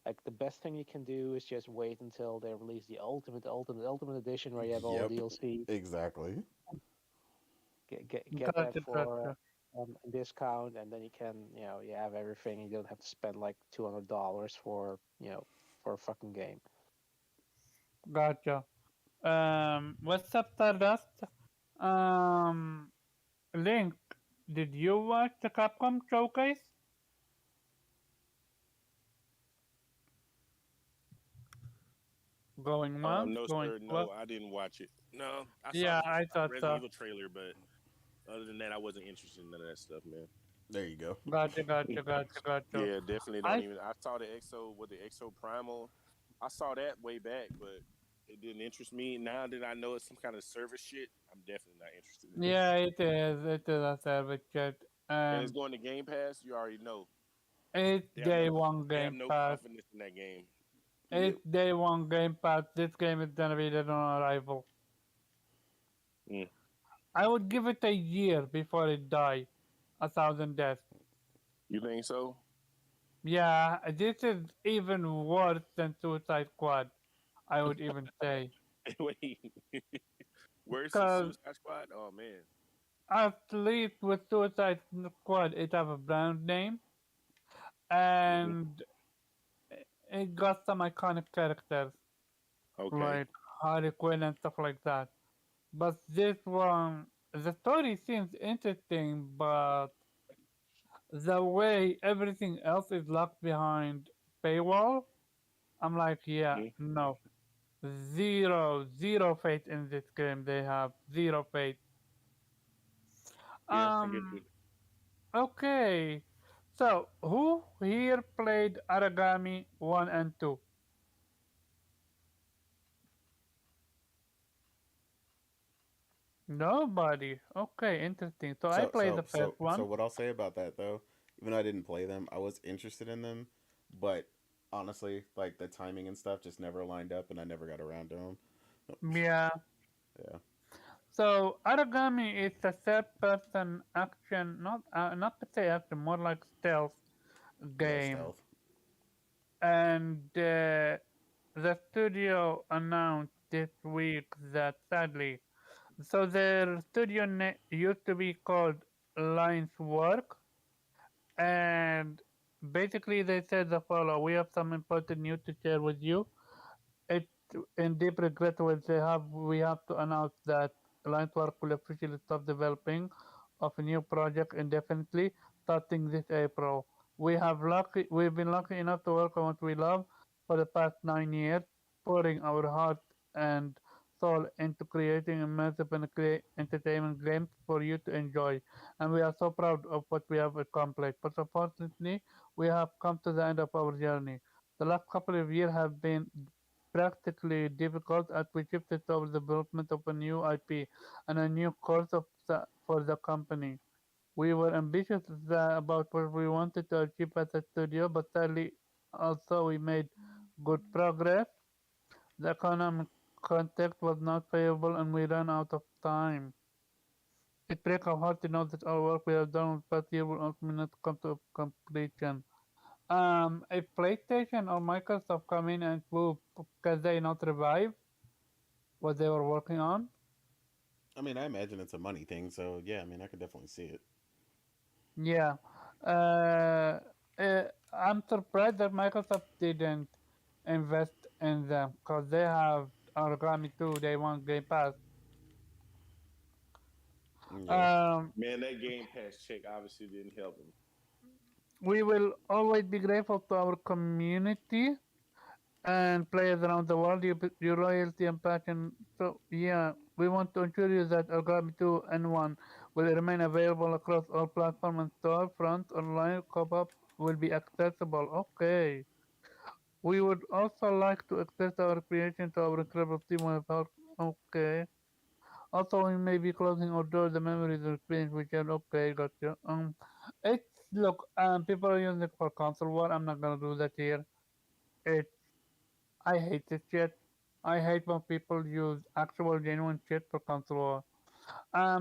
like the best thing you can do is just wait until they release the ultimate edition, where you have all the yep, DLC. exactly. Get that Gotcha, for gotcha. a discount, and then you can, you have everything. You don't have to spend like $200 for, for a fucking game. Gotcha. What's up, Stardust? Um, Link, did you watch the Capcom showcase? Going once, No, going sir. twice. No, I didn't watch it. No, I saw Yeah, the I thought Resident so. Evil trailer, but other than that, I wasn't interested in none of that stuff, man. There you go. Gotcha, gotcha, gotcha, gotcha. Yeah, definitely don't I even. I saw the EXO with the EXO Primal. I saw that way back, but it didn't interest me. Now that I know it's some kind of service shit, I'm definitely not interested in it. Yeah, it is. It is a service chat, And it's and going to Game Pass. You already know it's they have no day one they have Game no Pass. confidence in that game. Yep. It's day one Game Pass. This game is gonna be dead on arrival. Mm. I would give it a year before it die. 1,000 deaths. You think so? Yeah, this is even worse than Suicide Squad. I would even say, Wait, worse than because Suicide Squad? Oh man. at least with Suicide Squad, it have a brand name Hmm. and it got some iconic characters Okay. like Harley Quinn and stuff like that. But this one, the story seems interesting, but the way everything else is locked behind paywall, I'm like, yeah, Hmm. no, zero faith in this game. They have zero faith. Yeah, I get Um, you. okay. So, who here played Aragami 1 and 2? Nobody. Okay, interesting. So, I So played so the first so so one. what I'll say about that though, even though I didn't play them, I was interested in them, but honestly, like the timing and stuff just never lined up, and I never got around to them. Yeah. Yeah, So, Aragami is a third person action, not to say action, more like stealth yeah, game. stealth. And the studio announced this week that sadly, so their studio used to be called Lines Work, and basically they said the following: we have some important news to share with you. It in deep regret we have to announce that Lines Work will officially stop developing of a new project indefinitely starting this April. We've been lucky enough to work on what we love for the past 9 years, pouring our heart and soul into creating immersive and entertainment games for you to enjoy. And we are so proud of what we have accomplished. But unfortunately, we have come to the end of our journey. The last couple of years have been practically difficult as we shifted toward the development of a new IP and a new course for the company. We were ambitious about what we wanted to achieve as a studio, but sadly, also we made good progress. The economic context was not favorable, and we ran out of time. It breaks our heart to know that our work we have done with past year will ultimately not come to completion. If PlayStation or Microsoft come in and prove, can they not revive what they were working on? I mean, I imagine it's a money thing, so yeah, I mean, I could definitely see it. Yeah. Uh, I'm surprised that Microsoft didn't invest in them because they have Origami too. They want Game Pass. Yeah. Um, Man, that Game Pass check obviously didn't help him. we will always be grateful to our community and players around the world. Your loyalty and passion. So yeah, we want to ensure you that Origami 2 and 1 will remain available across all platforms and storefront. Online co-op will be accessible. Okay. We would also like to extend our appreciation to our incredible team of our okay. Also, we may be closing our doors the memories and experience we shared. Okay, gotcha. It's look, people are using it for console war. I'm not gonna do that here. It, I hate this shit. I hate when people use actual genuine shit for console war.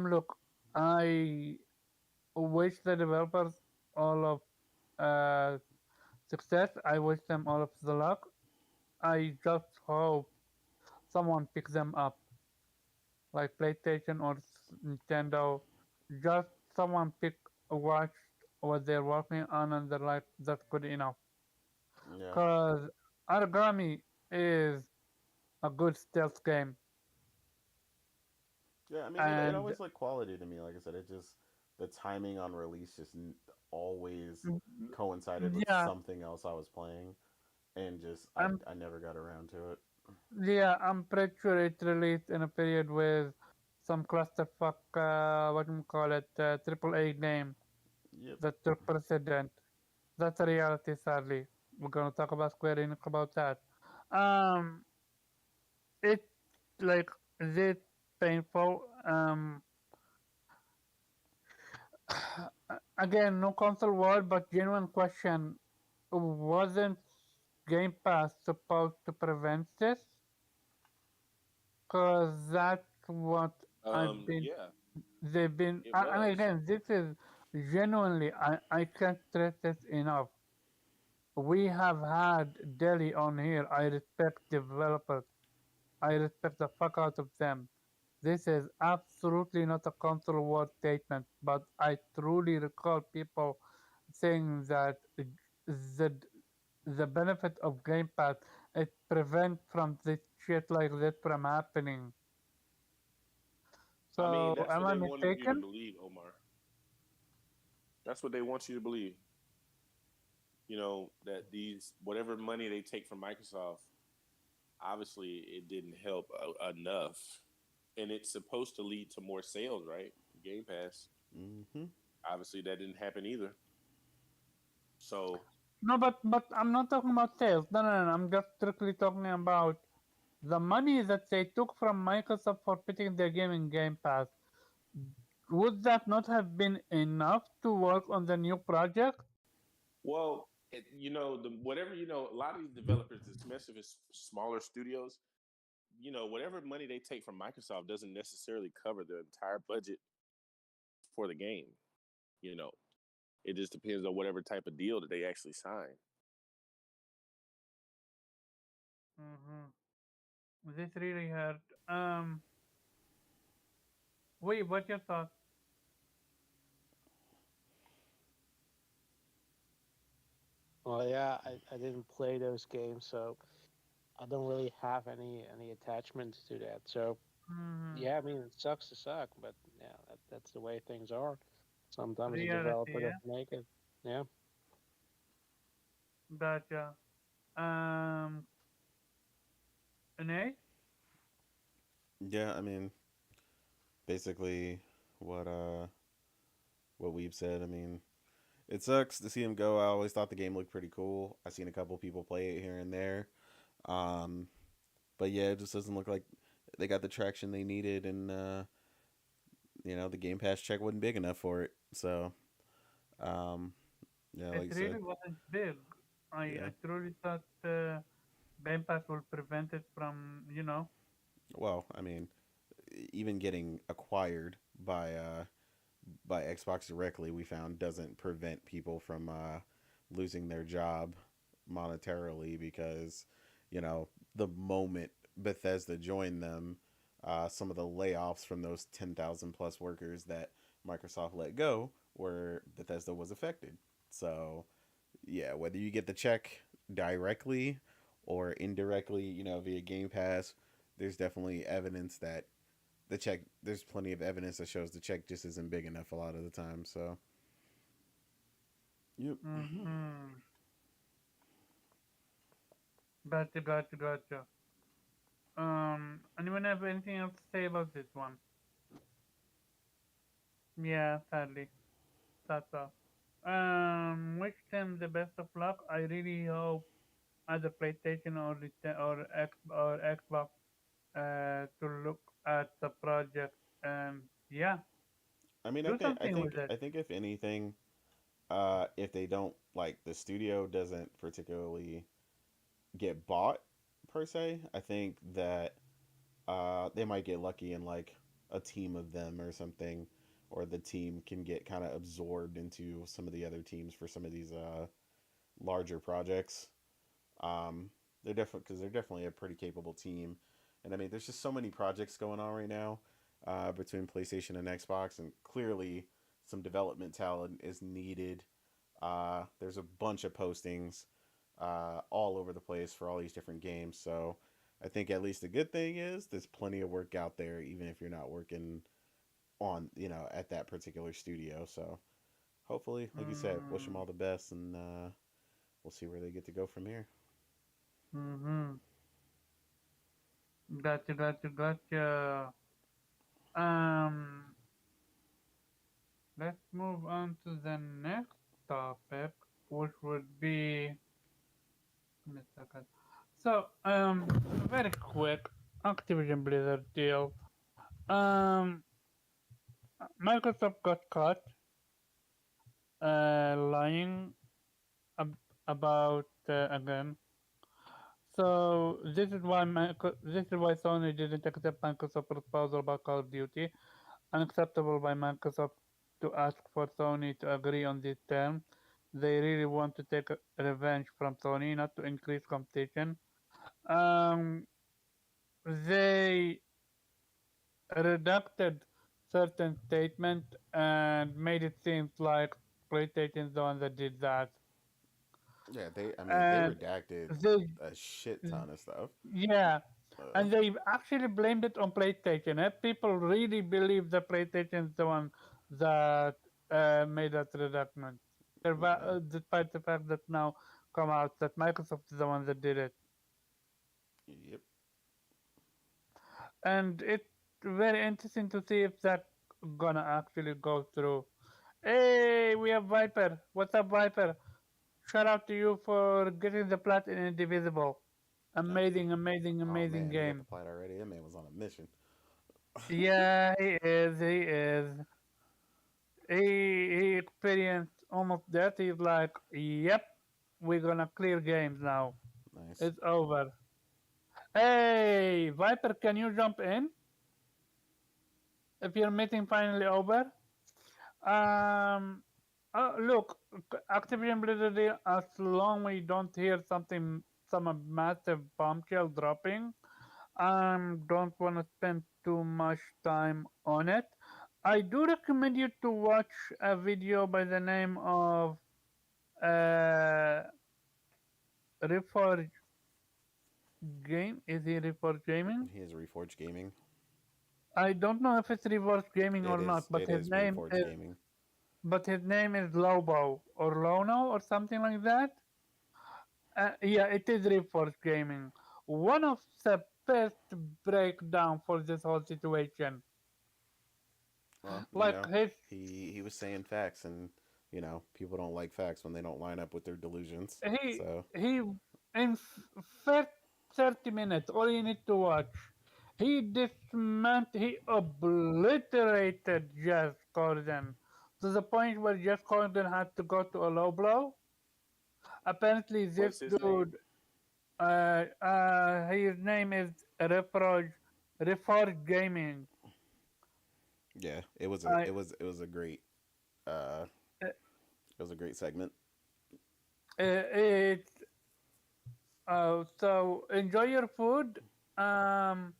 Look, I wish the developers all of success. I wish them all of the luck. I just hope someone picks them up, like PlayStation or Nintendo. Just someone watched what they're working on and they're like, that's good enough. Yeah. Because Origami is a good stealth game. Yeah, I mean, it And always looked quality to me. Like I said, it just the timing on release just always mm, coincided with yeah, something else I was playing, and just I'm I never got around to it. I'm pretty sure it released in a period with some clusterfuck, what do you call it, triple A name Yep. that took precedent. That's a reality, sadly. We're gonna talk about Square Enix about that. Um, it's like this painful. Again, no console war, but genuine question: wasn't Game Pass supposed to prevent this? Cause that's what I've been. Yeah, They've been. it And was. again, this is genuinely. I can't stress this enough. We have had Delhi on here. I respect developers. I respect the fuck out of them. This is absolutely not a console war statement, but I truly recall people saying that the the benefit of Game Pass it prevent from this shit like this from happening. I mean, So that's am what I they wanted you to mistaken? believe, Omar. That's what they want you to believe. You know, that these, whatever money they take from Microsoft, obviously it didn't help enough. And it's supposed to lead to more sales, right? Game Pass. Mm-hmm. Obviously, that didn't happen either. So, No, but I'm not talking about sales. No. I'm just strictly talking about the money that they took from Microsoft for putting their game in Game Pass. Would that not have been enough to work on the new project? well, you know, whatever, you know, a lot of these developers, especially if it's smaller studios, you know, whatever money they take from Microsoft doesn't necessarily cover the entire budget for the game. You know, it just depends on whatever type of deal that they actually sign. Mm-hmm. This really hurt. Wait, what's your thought? Well, yeah, I didn't play those games, so I don't really have any attachment to that. So Mm-hmm. yeah, I mean, it sucks to suck, but yeah, that's the way things are. Sometimes a Reality, developer yeah. doesn't make it. Yeah. Gotcha. Um, Nay? Yeah, I mean, basically what what we've said. I mean, it sucks to see him go. I always thought the game looked pretty cool. I've seen a couple people play it here and there. Um, but yeah, it just doesn't look like they got the traction they needed, and the Game Pass check wasn't big enough for it. So, um, like It you said, really wasn't big. yeah. I truly thought Game Pass will prevent it from, Well, I mean, even getting acquired by Xbox directly, we found doesn't prevent people from losing their job monetarily because, you know, the moment Bethesda joined them, some of the layoffs from those 10,000 plus workers that Microsoft let go were Bethesda was affected. So, yeah, whether you get the check directly or indirectly, via Game Pass, there's definitely evidence that there's plenty of evidence that shows the check just isn't big enough a lot of the time. So, yep. hmm Gotcha. Anyone have anything else to say about this one? Yeah, sadly, that's all. Wish them the best of luck. I really hope either PlayStation or Xbox to look at the project and yeah, I mean, do something with it. I think if anything, if they don't like the studio doesn't particularly get bought per se, I think that they might get lucky in like a team of them or something, or the team can get kind of absorbed into some of the other teams for some of these larger projects. Um, they're definitely because they're definitely a pretty capable team, and I mean, there's just so many projects going on right now between PlayStation and Xbox, and clearly some development talent is needed. There's a bunch of postings all over the place for all these different games, so I think at least the good thing is there's plenty of work out there, even if you're not working on at that particular studio. So hopefully, like you said, wish them Mm, all the best, and we'll see where they get to go from here. mm-hmm. Gotcha. Um, let's move on to the next topic, which would be. Give me a second. So, very quick, Activision Blizzard deal. Um, Microsoft got caught lying ab- about again. So this is why Sony didn't accept Microsoft's proposal about Call of Duty. Unacceptable by Microsoft to ask for Sony to agree on these terms. They really want to take revenge from Sony, not to increase competition. Um, they redacted certain statement and made it seem like PlayStation is the one that did that. Yeah, I mean, they And redacted they, a shit ton of stuff. yeah, Uh, and they actually blamed it on PlayStation. People really believe that PlayStation is the one that made that redaction, yeah, despite the fact that now come out that Microsoft is the one that did it. yep. And it's very interesting to see if that gonna actually go through. Hey, we have Viper. What's up, Viper? Shout out to you for getting the plat in Indivisible. Uh, oh Amazing man, he got the game. plat already. That man was on a mission. Yeah, he is. He is. He experienced almost that. He's like, yep, we're gonna clear games now. Nice. It's over. Hey, Viper, can you jump in if your meeting finally over? Um, look, Activision Blizzard, as long we don't hear some massive bombshell dropping, don't want to spend too much time on it. I do recommend you to watch a video by the name of uh, Reforge Game. Is he Reforge Gaming? He is Reforged Gaming. I don't know if it's Reforge Gaming or not, It is Reforged Gaming. but his name is Lobo or Lono or something like that. Yeah, it is Reforge Gaming. One of the best breakdown for this whole situation. Well, Like his he was saying facts, and people don't like facts when they don't line up with their delusions. he So he in first 30 minutes, all you need to watch. He obliterated eviscerated Jazz Corden to the point where Jazz Corden had to go to a low blow. Apparently, this What's his name? dude, his name is Reforge Gaming. Yeah, it was I, a great uh uh, it was a great segment. it's so enjoy your food. Um,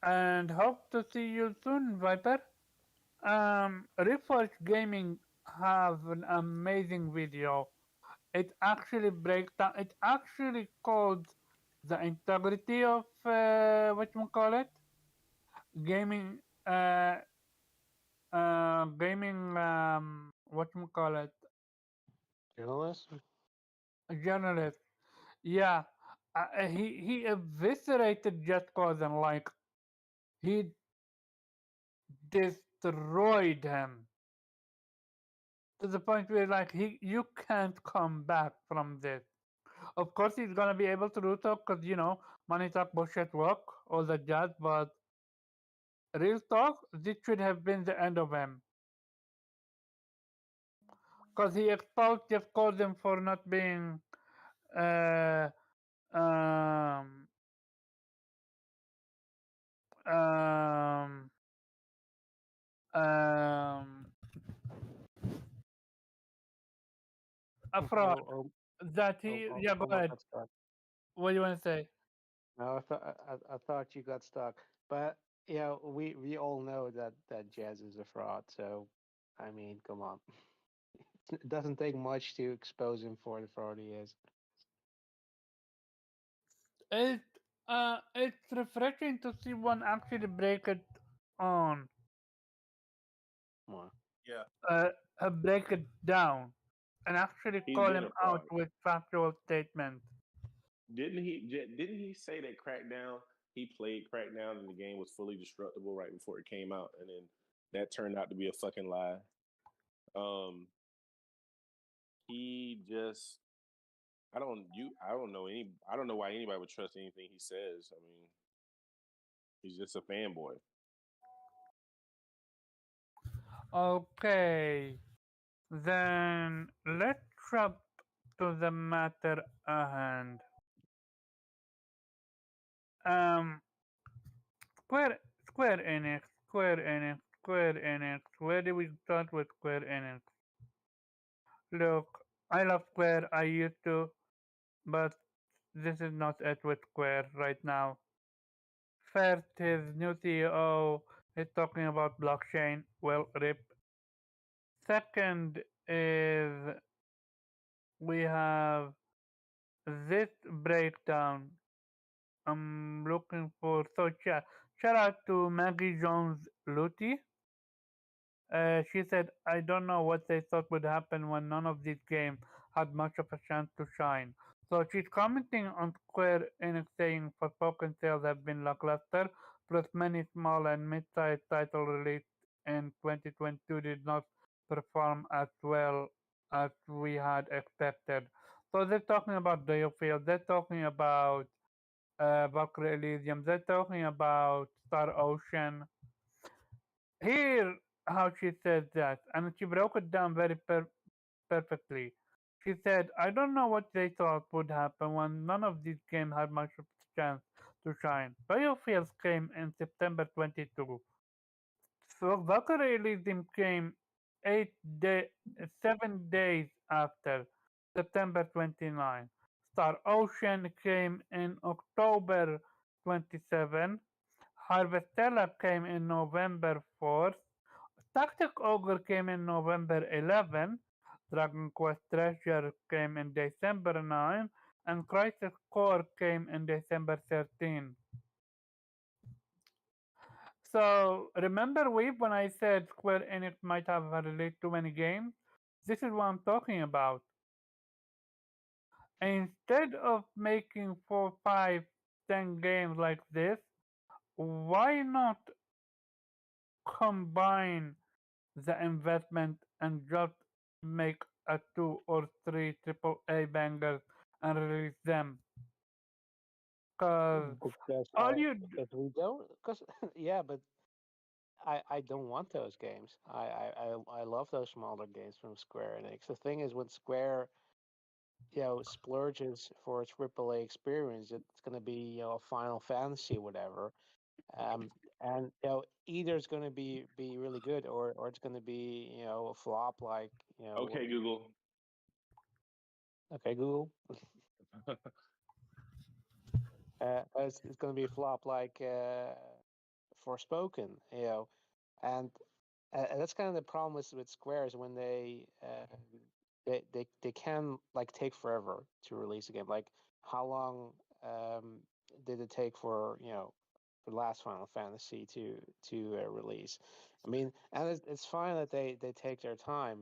and hope to see you soon, Viper. Reforge Gaming have an amazing video. It actually breaks down. It actually codes the integrity of what you call it, gaming. Gaming. What you call it, Journalist? journalist. Yeah. He eviscerated Jet Cousin, like he destroyed him to the point where like you can't come back from this. Of course, he's gonna be able to do so because money talk, bullshit work, all that jazz. But real talk, this should have been the end of him because he exposed Jeff Gordon for not being uh, um, um, um, a fraud. That he, yeah, go Almost ahead. got stuck. What do you want to say? No, I thought you got stuck. But we all know that Jazz is a fraud. So, I mean, come on. It doesn't take much to expose him for the fraud he is. It it's refreshing to see one actually break it on, Come Yeah, break it down, and actually he's call been him a out fraud. with factual statements. Didn't he say that Crackdown? He played Crackdown and the game was fully destructible right before it came out, and then that turned out to be a fucking lie. Um, he just I don't know I don't know why anybody would trust anything he says. I mean, he's just a fanboy. Okay, then let's jump to the matter at hand. Um, Square, Square Enix, Square Enix, Square Enix. Where do we start with Square Enix? Look, I love Square. I used to, but this is not it with Square right now. First, his new CEO is talking about blockchain. Well, rip. Second is we have this breakdown. I'm looking for shout out to Maggie Jones Luty. She said, I don't know what they thought would happen when none of these games had much of a chance to shine. So she's commenting on Square Enix saying Forspoken sales have been lackluster, plus many small and mid-sized titles released in 2022 did not perform as well as we had expected. So they're talking about Diofield, they're talking about Valkyrie Elysium, they're talking about Star Ocean. Here, how she said that, and she broke it down very perfectly. She said, I don't know what they thought would happen when none of these games had much of a chance to shine. Biofields came in September 22. So Valkyrie Elysium came 7 days after, September 29. Star Ocean came in October 27. Harvestella came in November 4th. Tactic Ogre came in November 11. Dragon Quest Treasure came in December 9. And Crisis Core came in December 13. So remember Weave when I said Square Enix might have released too many games? This is what I'm talking about. Instead of making 4, 5, 10 games like this, why not combine the investment and just make a 2 or 3 AAA bangers and release them? Cause Because all you because we don't, because yeah, but I don't want those games. I love those smaller games from Square Enix. The thing is, when Square splurges for a AAA experience, it's gonna be a Final Fantasy, whatever. Um, and either it's gonna be really good, or it's gonna be a flop like Okay, Google. okay, Google. It's gonna be a flop like Forspoken, and that's kind of the problem with Square is when they can like take forever to release a game. Like how long did it take for for the last Final Fantasy to release? I mean, and it's fine that they take their time,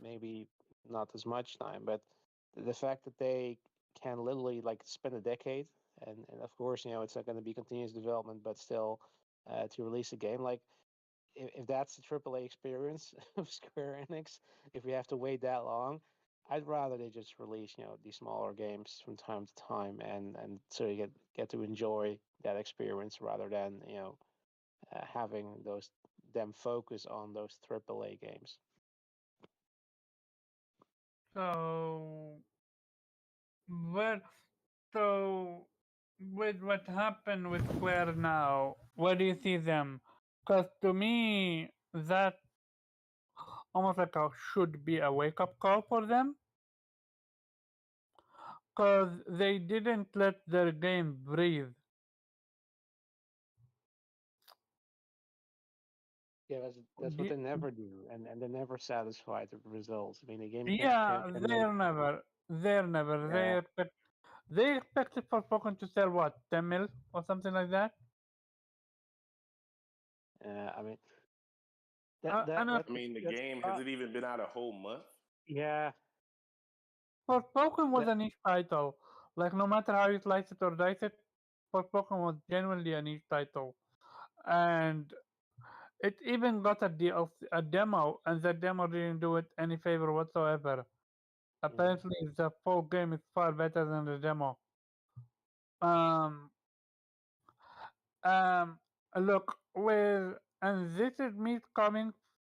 maybe not as much time, but the fact that they can literally like spend a decade, and of course it's not going to be continuous development, but still to release a game like if that's the AAA experience of Square Enix, if we have to wait that long, I'd rather they just release, these smaller games from time to time, and so you get to enjoy that experience rather than having them focus on those AAA games. so well so with what happened with Square now, where do you see them? Cause to me that almost like a should be a wake up call for them. Cause they didn't let their game breathe. Yeah, that's what Y- they never do, and they never satisfy the results. I mean, the game Yeah, can make they're never. yeah, They expected Forspoken to sell what, 10 mil or something like that. I mean that And that that's I mean, the that's game has it even been out a whole month? yeah Forspoken was that a niche title. Like no matter how you slice it or dice it, Forspoken was genuinely a niche title, and it even got a DLC, a demo, and the demo didn't do it any favor whatsoever. mm, Apparently, the full game is far better than the demo. Um, um, look, and this is me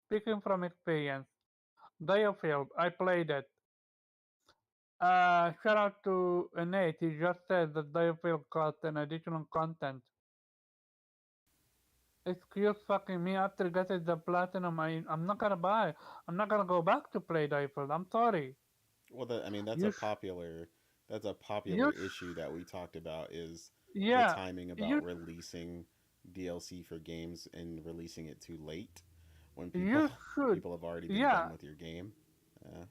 speaking from experience. Diofield, I played it. Shout out to Nate. He just said that Diofield got an additional content. Excuse fucking me. After getting the platinum, I'm not gonna buy. I'm not gonna go back to play Diofield. I'm sorry. Well, I mean, You, sh- that's a popular you, issue that we talked about is the yeah, timing about you, releasing DLC for games and releasing it too late when you should, people have already been yeah, done with your game. Uh,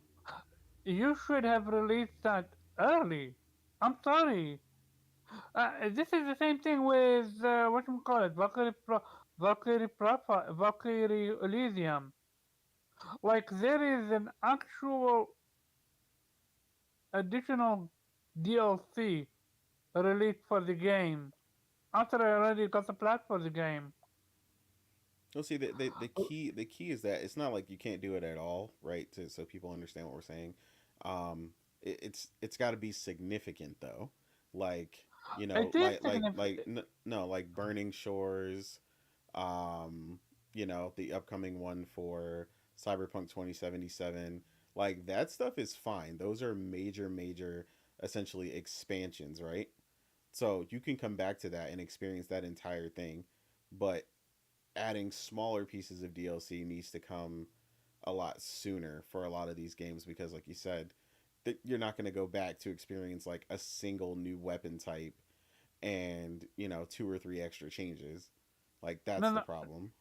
you should have released that early. I'm sorry. This is the same thing with what you call it, Valkyrie Elysium. Like there is an actual additional DLC released for the game after I already got the plat for the game. Well, see, the key is that it's not like you can't do it at all, right? So people understand what we're saying. It's got to be significant though, like It is significant. no, like Burning Shores, um, the upcoming one for Cyberpunk 2077. Like that stuff is fine. Those are major, essentially expansions, right? So you can come back to that and experience that entire thing, but adding smaller pieces of DLC needs to come a lot sooner for a lot of these games because, like you said, that you're not going to go back to experience like a single new weapon type and two or three extra changes. Like No, that's the no, problem.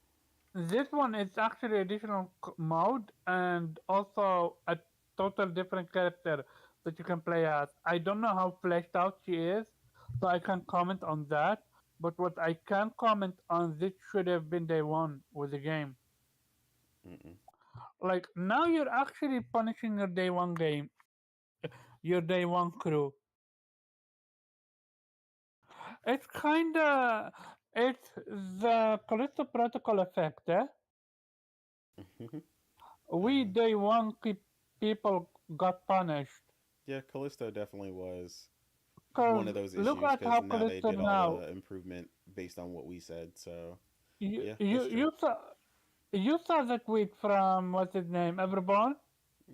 this one is actually additional mode and also a total different character that you can play as. I don't know how fleshed out she is, so I can't comment on that. But what I can comment on, this should have been day one with the game. Mm-mm. Like now you're actually punishing your day one crew. It's kinda, it's the Callisto Protocol effect, eh? We uh, day one people got punished. yeah, Callisto definitely was. one Cause of those look issues at because how now they Callisto did all now. the improvement based on what we said. So You yeah, you that's true. you saw the tweet from what's his name, Everborn?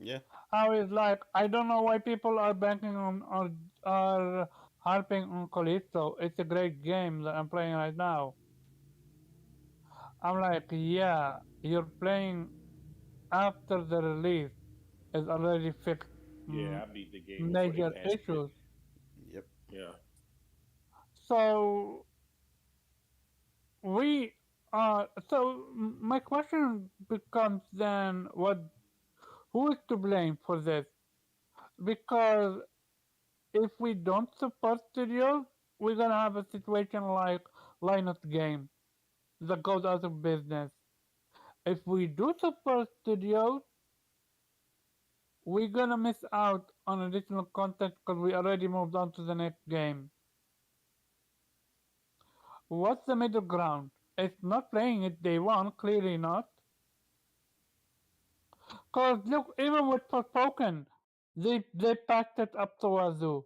Yeah, How he's like, I don't know why people are banking on or are harping on Callisto. It's a great game that I'm playing right now. I'm like, yeah, you're playing after the release is already fixed Yeah, I beat the game before they major patched it. issues. yep. Yeah. So we my question becomes then who is to blame for this? Because if we don't support studios, we're gonna have a situation like Linux Game that goes out of business. If we do support studios, we're gonna miss out on additional content because we already moved on to the next game. What's the middle ground? It's not playing it day one, clearly not. Cause look, even with Forspoken, they packed it up to wazoo.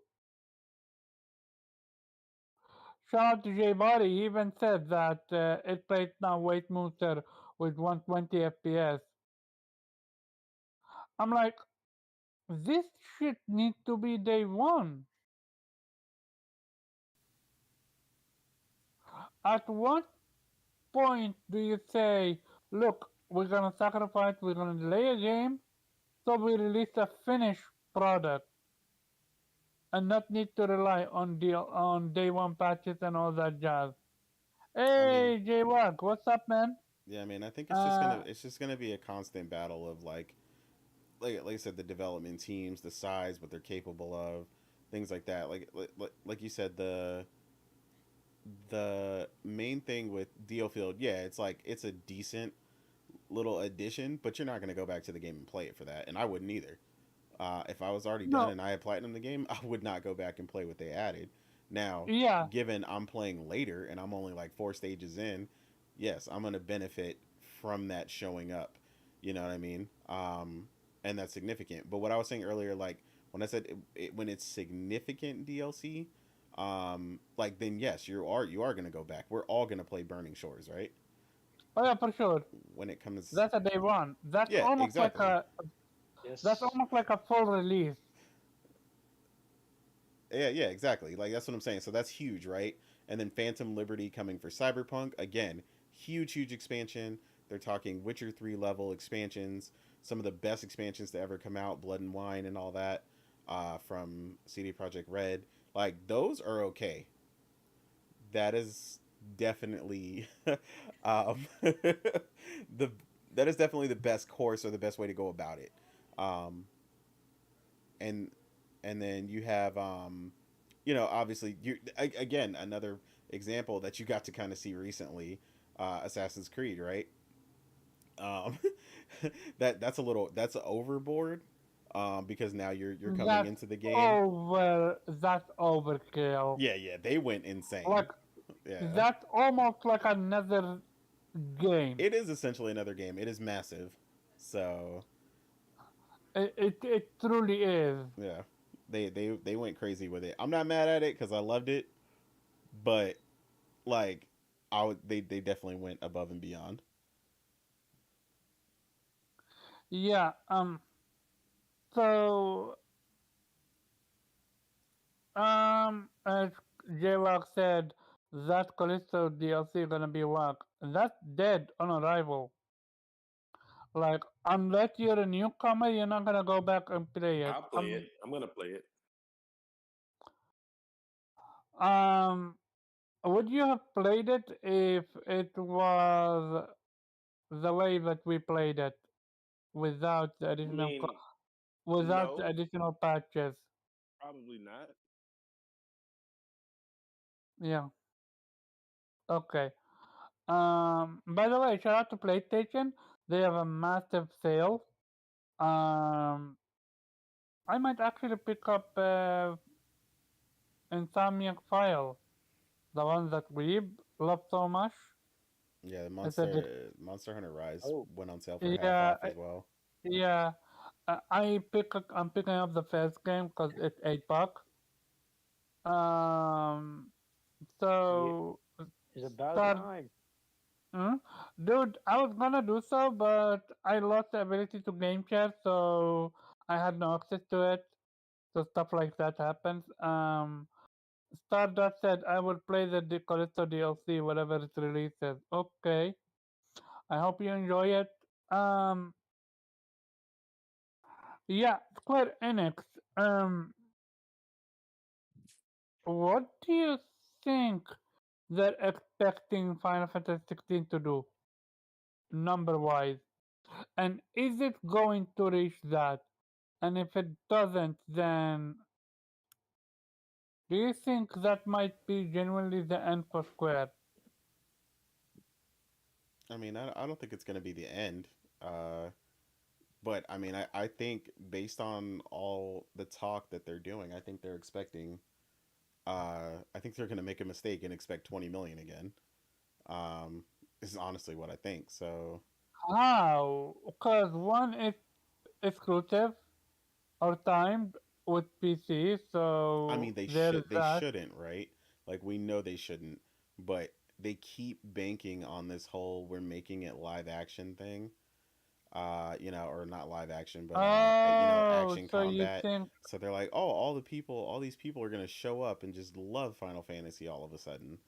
Shout out to Jay Body, he even said that it plays now way smoother with 120 FPS. I'm like, this shit needs to be day one. At what point do you say, look, we're gonna sacrifice, we're gonna delay a game, so we release a finished product and not need to rely on day one patches and all that jazz. I mean, Hey, J-Wag, what's up, man? yeah, I mean, I think Uh, it's just gonna be a constant battle of like I said, the development teams, the size, what they're capable of, things like that. Like you said, the main thing with DioField, yeah, it's like it's a decent little addition, but you're not gonna go back to the game and play it for that, and I wouldn't either. If I was already done no, and I had platinum the game, I would not go back and play what they added. Now, yeah, given I'm playing later and I'm only like 4 stages in, yes, I'm gonna benefit from that showing up. You know what I mean? And that's significant. But what I was saying earlier, like when I said when it's significant DLC, like then yes, you are gonna go back. We're all gonna play Burning Shores, right? oh yeah, for sure. When it comes, That's a day one. yeah, exactly. That's Yes. almost like a full release. Yeah, yeah, exactly. Like that's what I'm saying. So that's huge, right? And then Phantom Liberty coming for Cyberpunk again, huge, huge expansion. They're talking Witcher 3 level expansions, some of the best expansions to ever come out, Blood and Wine and all that, from CD Projekt Red. Like those are okay. That is definitely the that is definitely the best course or the best way to go about it. Um, and and then you have obviously again another example that you got to kind of see recently, Assassin's Creed, right? um that's overboard, because now you're coming That's into the game. that's overkill. Yeah, yeah, they went insane. Like Yeah, that's almost like another game. it is essentially another game. It is massive. So It truly is. yeah, they went crazy with it. I'm not mad at it because I loved it, but like they definitely went above and beyond. Yeah. So as J-Rock said, that Callisto DLC gonna be whack. That's dead on arrival. Like unless you're a newcomer, you're not gonna go back and play it. I'll play it. I'm gonna play it. Um, would you have played it if it was the way that we played it without the I additional mean, without the no, additional patches? probably not. Yeah. Okay. By the way, shout out to PlayStation. They have a massive sale. Um, I might actually pick up Insomniac File, the one that we love so much. Yeah, the It's a Monster Hunter Rise Oh, went on sale for half yeah, off as well. yeah. I'm picking up the first game because it's $8. Um, so It's about start. time. Hmm? Dude, I was gonna do so, but I lost the ability to game share, so I had no access to it. So stuff like that happens. Stardust said I will play the Callisto DLC whenever it releases. Okay. I hope you enjoy it. Um, yeah, Square Enix. What do you think they're expecting Final Fantasy 16 to do, number wise? And is it going to reach that? And if it doesn't, then do you think that might be genuinely the end for Square? I mean, I don't think it's going to be the end. Uh, but I mean, I think based on all the talk that they're doing, I think they're expecting. I think they're going to make a mistake and expect 20 million again. Is honestly what I think. So How? Because one is exclusive or timed with PC, I mean, so there's they that. shouldn't, right? Like we know they shouldn't, but they keep banking on this whole we're making it live action thing. Or not live action, but Oh, action so you combat. think So they're like, oh, all these people are gonna show up and just love Final Fantasy all of a sudden.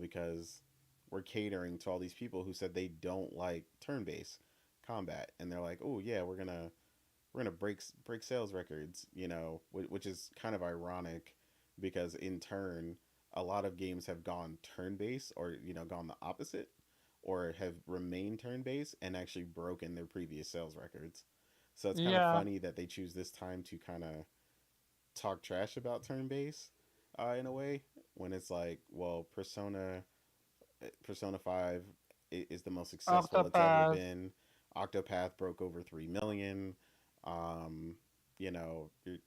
Because we're catering to all these people who said they don't like turn-based combat, and they're like, oh yeah, we're gonna break sales records, which is kind of ironic because in turn, a lot of games have gone turn-based or gone the opposite or have remained turn-based and actually broken their previous sales records. So it's kind of yeah. funny that they choose this time to kind of talk trash about turn-based in a way when it's like, well, Persona 5 is the most successful it's ever Octopath. been. Octopath broke over 3 million. Um, you're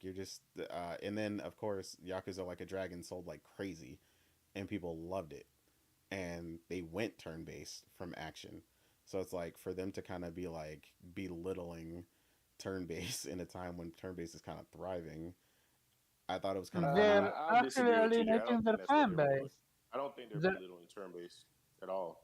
you're just and then of course Yakuza Like a Dragon sold like crazy and people loved it and they went turn based from action. So it's like for them to kind of be like belittling turn based in a time when turn based is kind of thriving, I thought it was kind of funny. They're I'll actually disagree with TJ. I alienating don't their think that's what fan they were doing. base. I don't think they're The, belittling turn based at all.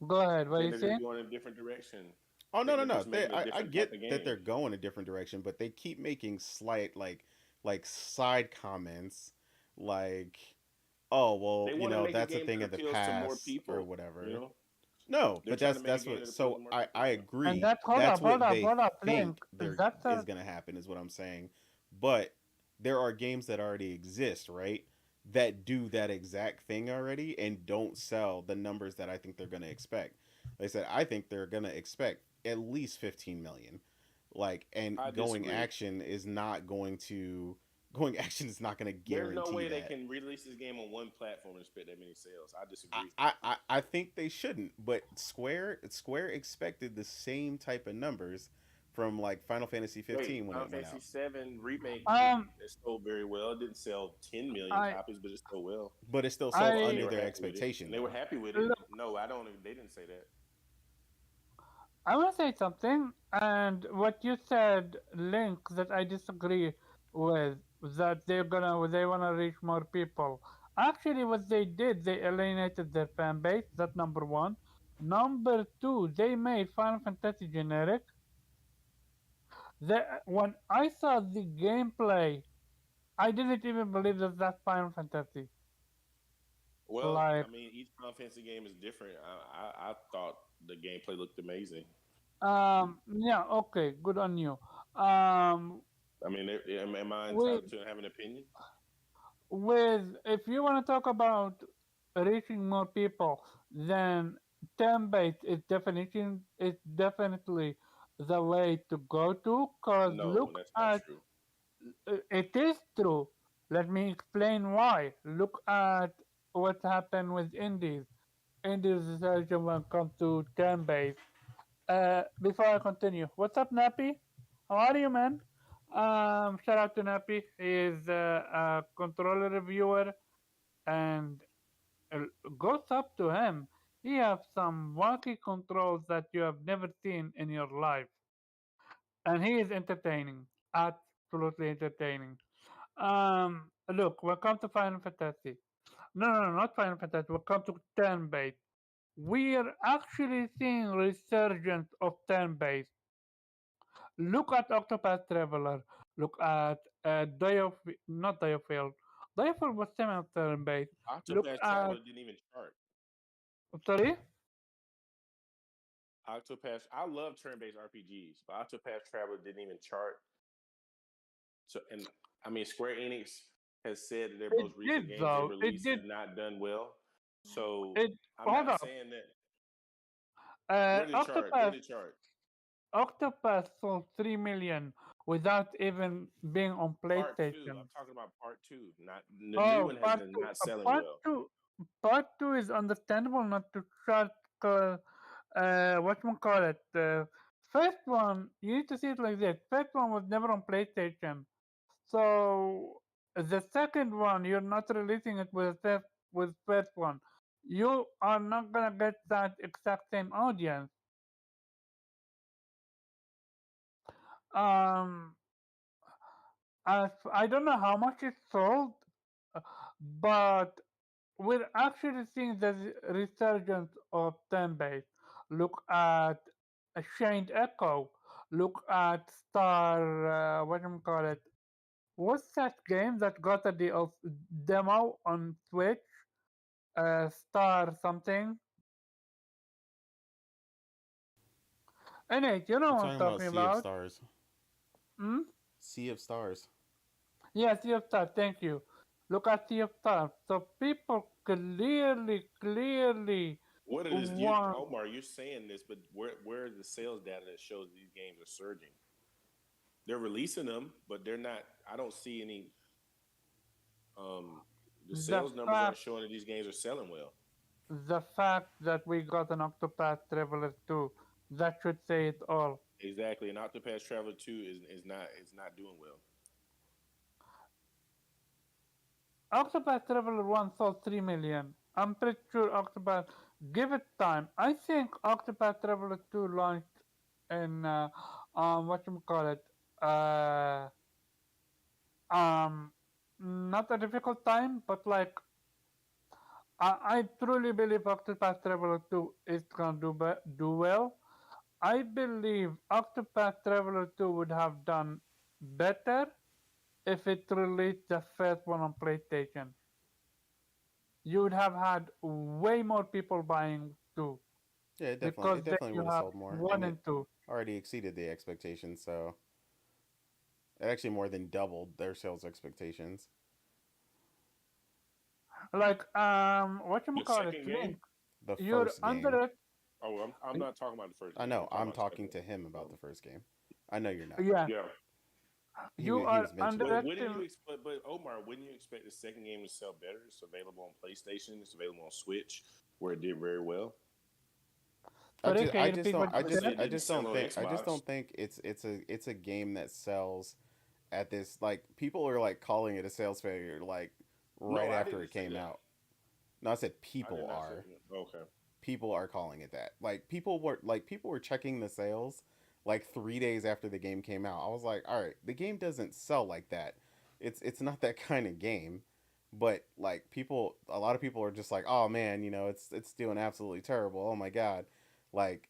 go ahead, I what think you they're just saying? going in a different direction. Oh I no think no they're no! just making a I different type get of that game. they're going a different direction, but they keep making slight like side comments, like oh well They want to make a that's a game thing that of the appeals to more past or people. You whatever. know, No, they're but trying to make a that's game what. that appeals to So more people. I And agree. that That's what they hold up, Link. think there That's is a gonna happen. Is what I'm saying. But there are games that already exist, right? That do that exact thing already and don't sell the numbers that I think they're gonna expect. Like I said, I think they're gonna expect at least 15 million. Like, and I disagree. going action is not gonna There's no guarantee way they that. can release this game on one platform and expect that many sales. I I, disagree. I, I I think they shouldn't, but Square expected the same type of numbers from like Final Fantasy Wait, 15 when Final it went Fantasy out. VII remake um it sold very well. It didn't sell 10 million I copies, but it sold well, But it still sold and they I under were their happy with it. expectation And they were though. happy with it. look, No, I don't. They didn't say that. I want to say something, and what you said, Link, that I disagree with, that they wanna reach more people. Actually, what they did, they alienated their fan base. That's number one. Number two, they made Final Fantasy generic. When I saw the gameplay, I didn't even believe that that's Final Fantasy. Well, Like, I mean, each Final Fantasy game is different. I thought the gameplay looked amazing. yeah, okay, good on you. Um, I mean, am I with entitled to have an opinion? if you want to talk about reaching more people, then turn-based is definitely the way to go to. Cause No, look that's not at true. it is true. Let me explain why. Look at what happened with indies. Indies research when it comes to turn-based. Before I continue, what's up, Nappy? How are you, man? Shout out to Nappy. He is a controller reviewer, and uh, goes up to him. He has some wacky controls that you have never seen in your life, and he is entertaining, absolutely entertaining. Look, welcome to Final Fantasy. No, not Final Fantasy. Welcome to turn-based. We're actually seeing resurgence of turn-based. Look at Octopath Traveler. Look at not Diofield. Diofield was semi-turn-based. Look Octopath at Traveler didn't even chart. sorry. Octopath, I love turn-based RPGs, but Octopath Traveler didn't even chart. So, and I mean, Square Enix has said that their It most recent did games they though. It released did. have not done well. So It I'm hold not up. saying that. Where did it chart? Where Octopath did it chart? Octopath sold 3 million without even being on Part two. PlayStation. I'm talking about part two. Not the new Oh, one has part been two. not selling well. Part two is understandable not to chart. What you call it? First one, you need to see it like this. First one was never on PlayStation, so the second one you're not releasing it with first one. You are not gonna get that exact same audience. Um, I don't know how much it sold, but we're actually seeing the resurgence of turn-based. Look at Shamed Echo. Look at Star. What do you call it? What's that game that got a demo on Switch? Star something. Anyway, you know You're what I'm talking about talking Sea of about? Stars. Hmm? Sea of Stars. Yeah, Sea of Stars. Thank you. Look at Sea of Stars. So people clearly What it is, you want Omar, you're saying this, but where is the sales data that shows these games are surging? They're releasing them, but they're not. I don't see any. Um, the the sales numbers aren't fact showing that these games are selling well. the fact that we got an Octopath Traveler 2. That should say it all. Exactly, and Octopath Traveler 2 is not doing well. Octopath Traveler 1 sold 3 million. I'm pretty sure Octopath. Give it time. I think Octopath Traveler 2 launched in what you call it, uh, um, not a difficult time, but like I truly believe Octopath Traveler 2 is gonna do well. I believe Octopath Traveler 2 would have done better if it released the first one on PlayStation. You would have had way more people buying 2 Yeah, because it then definitely you would have have sold more, 1 and it and 2. already exceeded the expectations. So it actually more than doubled their sales expectations. Like what you The call it, second Link. game. The You're first game. under it. Oh, I'm not talking about the first I game. I'm know. talking I'm about the talking second to him one. about the first game. I know you're not. Yeah, Yeah. you He are was mentioning But it. wouldn't you underestimating. expect? But Omar, wouldn't you expect the second game to sell better? It's available on PlayStation. It's available on Switch, where it did very well. Sorry, can you repeat what you Obviously, said? it didn't sell on I just Xbox. don't think it's a game that sells at this, like, people are like calling it a sales failure like No, right I after didn't it say came that. out. No, I said I did people not say are. that. Okay. People are calling it that. People were checking the sales like 3 days after the game came out. I was like, all right, the game doesn't sell like that. It's not that kind of game. But like a lot of people are just like, oh man, it's doing absolutely terrible. Oh my god, like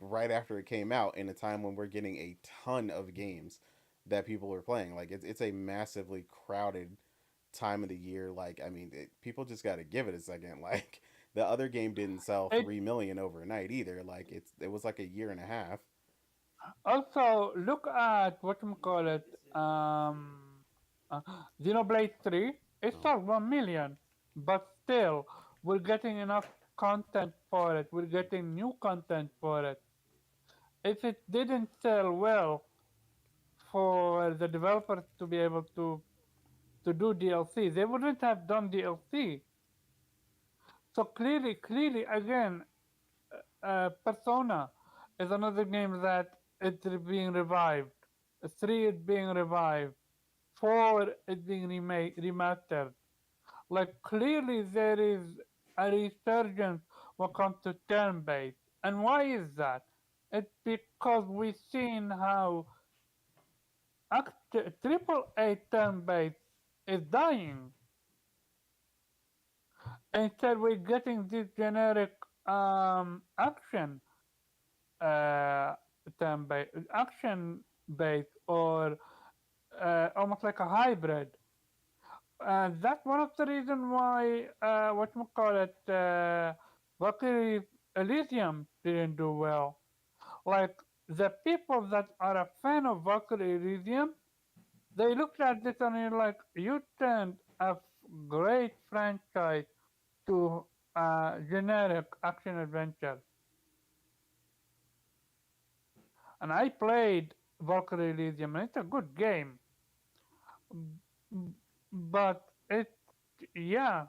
right after it came out, in a time when we're getting a ton of games that people are playing. Like it's a massively crowded time of the year. Like, I mean, people just got to give it a second. Like, the other game didn't sell It 3 million overnight either. Like, it was like a year and a half. also look at what you call it. Uh, Xenoblade 3. It No. sold 1 million, but still, we're getting enough content for it. We're getting new content for it. If it didn't sell well for the developers to be able to do DLC, they wouldn't have done DLC. So clearly, again, Persona is another game that it's being revived. 3 is being revived. 4 is being remastered. Like clearly there is a resurgence when it comes to turn-based. And why is that? It's because we've seen how triple A turn-based is dying. Instead, we're getting this generic action uh, action based or almost like a hybrid. And that's one of the reasons why Valkyrie Elysium didn't do well. Like the people that are a fan of Valkyrie Elysium, they looked at this and they're like, you turned a great franchise to a generic action adventure. And I played Valkyrie Elysium, and it's a good game. But yeah,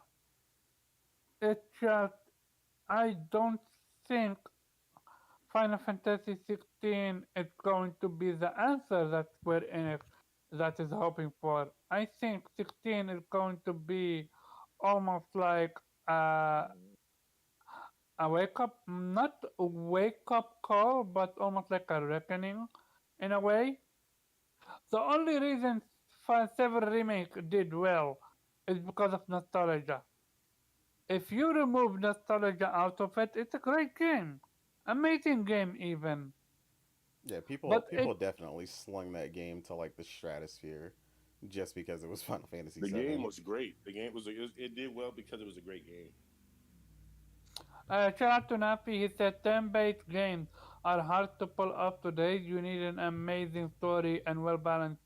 it just, I don't think Final Fantasy 16 is going to be the answer that Square Enix that is hoping for. I think 16 is going to be almost like a, a wake up, not a wake up call, but almost like a reckoning in a way. The only reason Final 7 Remake did well is because of nostalgia. If you remove nostalgia out of it, it's a great game. Amazing game even. Yeah, people But people definitely slung that game to like the stratosphere just because it was Final Fantasy The game 7. was great. The game was it did well because it was a great game. shout out to Nafi, he said 10-based games are hard to pull off today. You need an amazing story and well balanced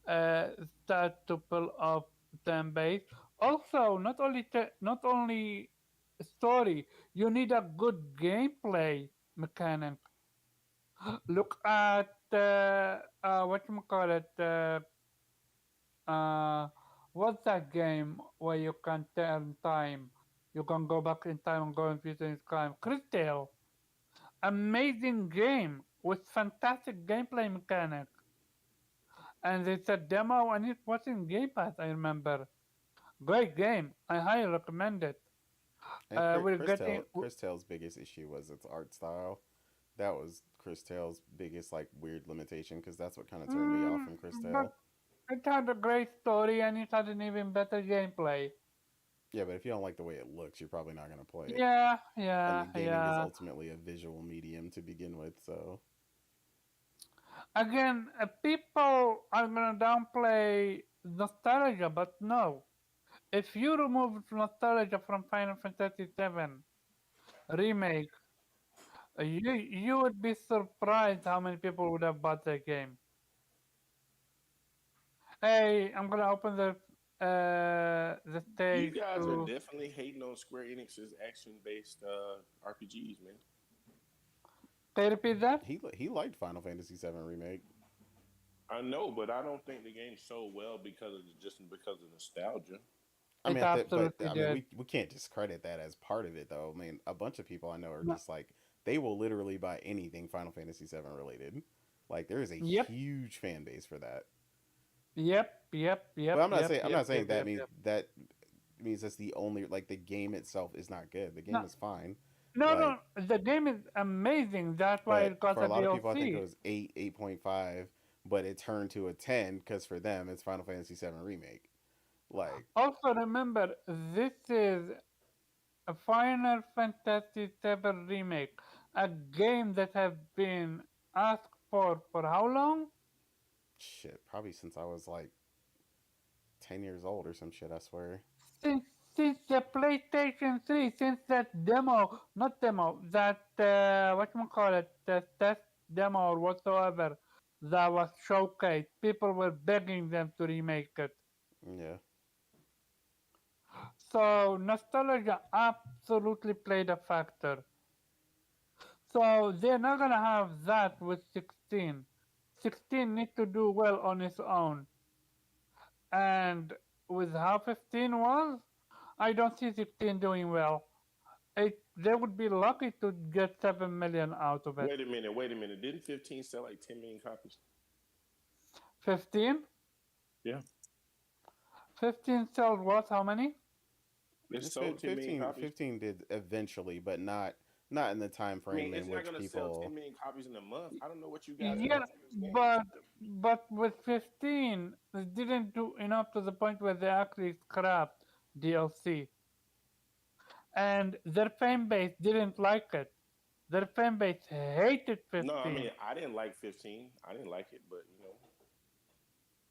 uh, start to pull off 10-base. Also, not only story, you need a good gameplay mechanic. Look at what you call it. Uh, what's that game where you can turn time? You can go back in time and go in future in time. Crystal, amazing game with fantastic gameplay mechanic. And it's a demo and it was in Game Pass. I remember. Great game. I highly recommend it. And We're getting. Chris Tail's biggest issue was its art style. That was Chris Tail's biggest like weird limitation because that's what kind of turned me off from Chris Tail. But it had a great story and it had an even better gameplay. Yeah, but if you don't like the way it looks, you're probably not gonna play it. Yeah, And gaming is yeah. ultimately a visual medium to begin with, so Again, people are gonna downplay nostalgia, but no. If you remove nostalgia from Final Fantasy VII remake, you would be surprised how many people would have bought the game. Hey, I'm gonna open the You stage guys are to. definitely hating on Square Enix's action-based RPGs, man. Can you repeat that? he liked Final Fantasy VII remake. I know, but I don't think the game sold well because of just because of nostalgia. I It mean, absolutely I mean, did. we can't discredit that as part of it, though. I mean, a bunch of people I know are No. just like they will literally buy anything Final Fantasy VII related. Like there is a Yep, huge fan base for that. yep, But I'm not saying that yep, means yep. that means that's the only like the game itself is not good. The game No, is fine. no, Like, no. The game is amazing. That's why but it got for a a lot of people, I think it DLC. was 8.5, but it turned to a 10 because for them it's Final Fantasy VII remake. Like, Also, remember, this is a Final Fantasy VII remake, a game that has been asked for how long? shit, probably since I was like 10 years old or some shit. I swear. Since since the PlayStation 3, since that demo, not demo, that what you call it, the test demo or whatsoever that was showcased, people were begging them to remake it. Yeah. So nostalgia absolutely played a factor. So they're not gonna have that with 16. 16 need to do well on its own. And with how 15 was, I don't see 16 doing well. They would be lucky to get 7 million out of it. Wait a minute, wait a minute. Didn't 15 sell like 10 million copies? 15? Yeah. 15 sold what? How many? It sold 10 million copies. 15 did eventually, but not not in the time I mean, frame it's in not which gonna sell 10 people. million copies in a month. I don't know what you guys are Yeah, doing for this game. but with 15, they didn't do enough to the point where they actually scrapped DLC, and their fan base didn't like it. Their fan base hated No, I 15. mean, I didn't like 15. I didn't like it, but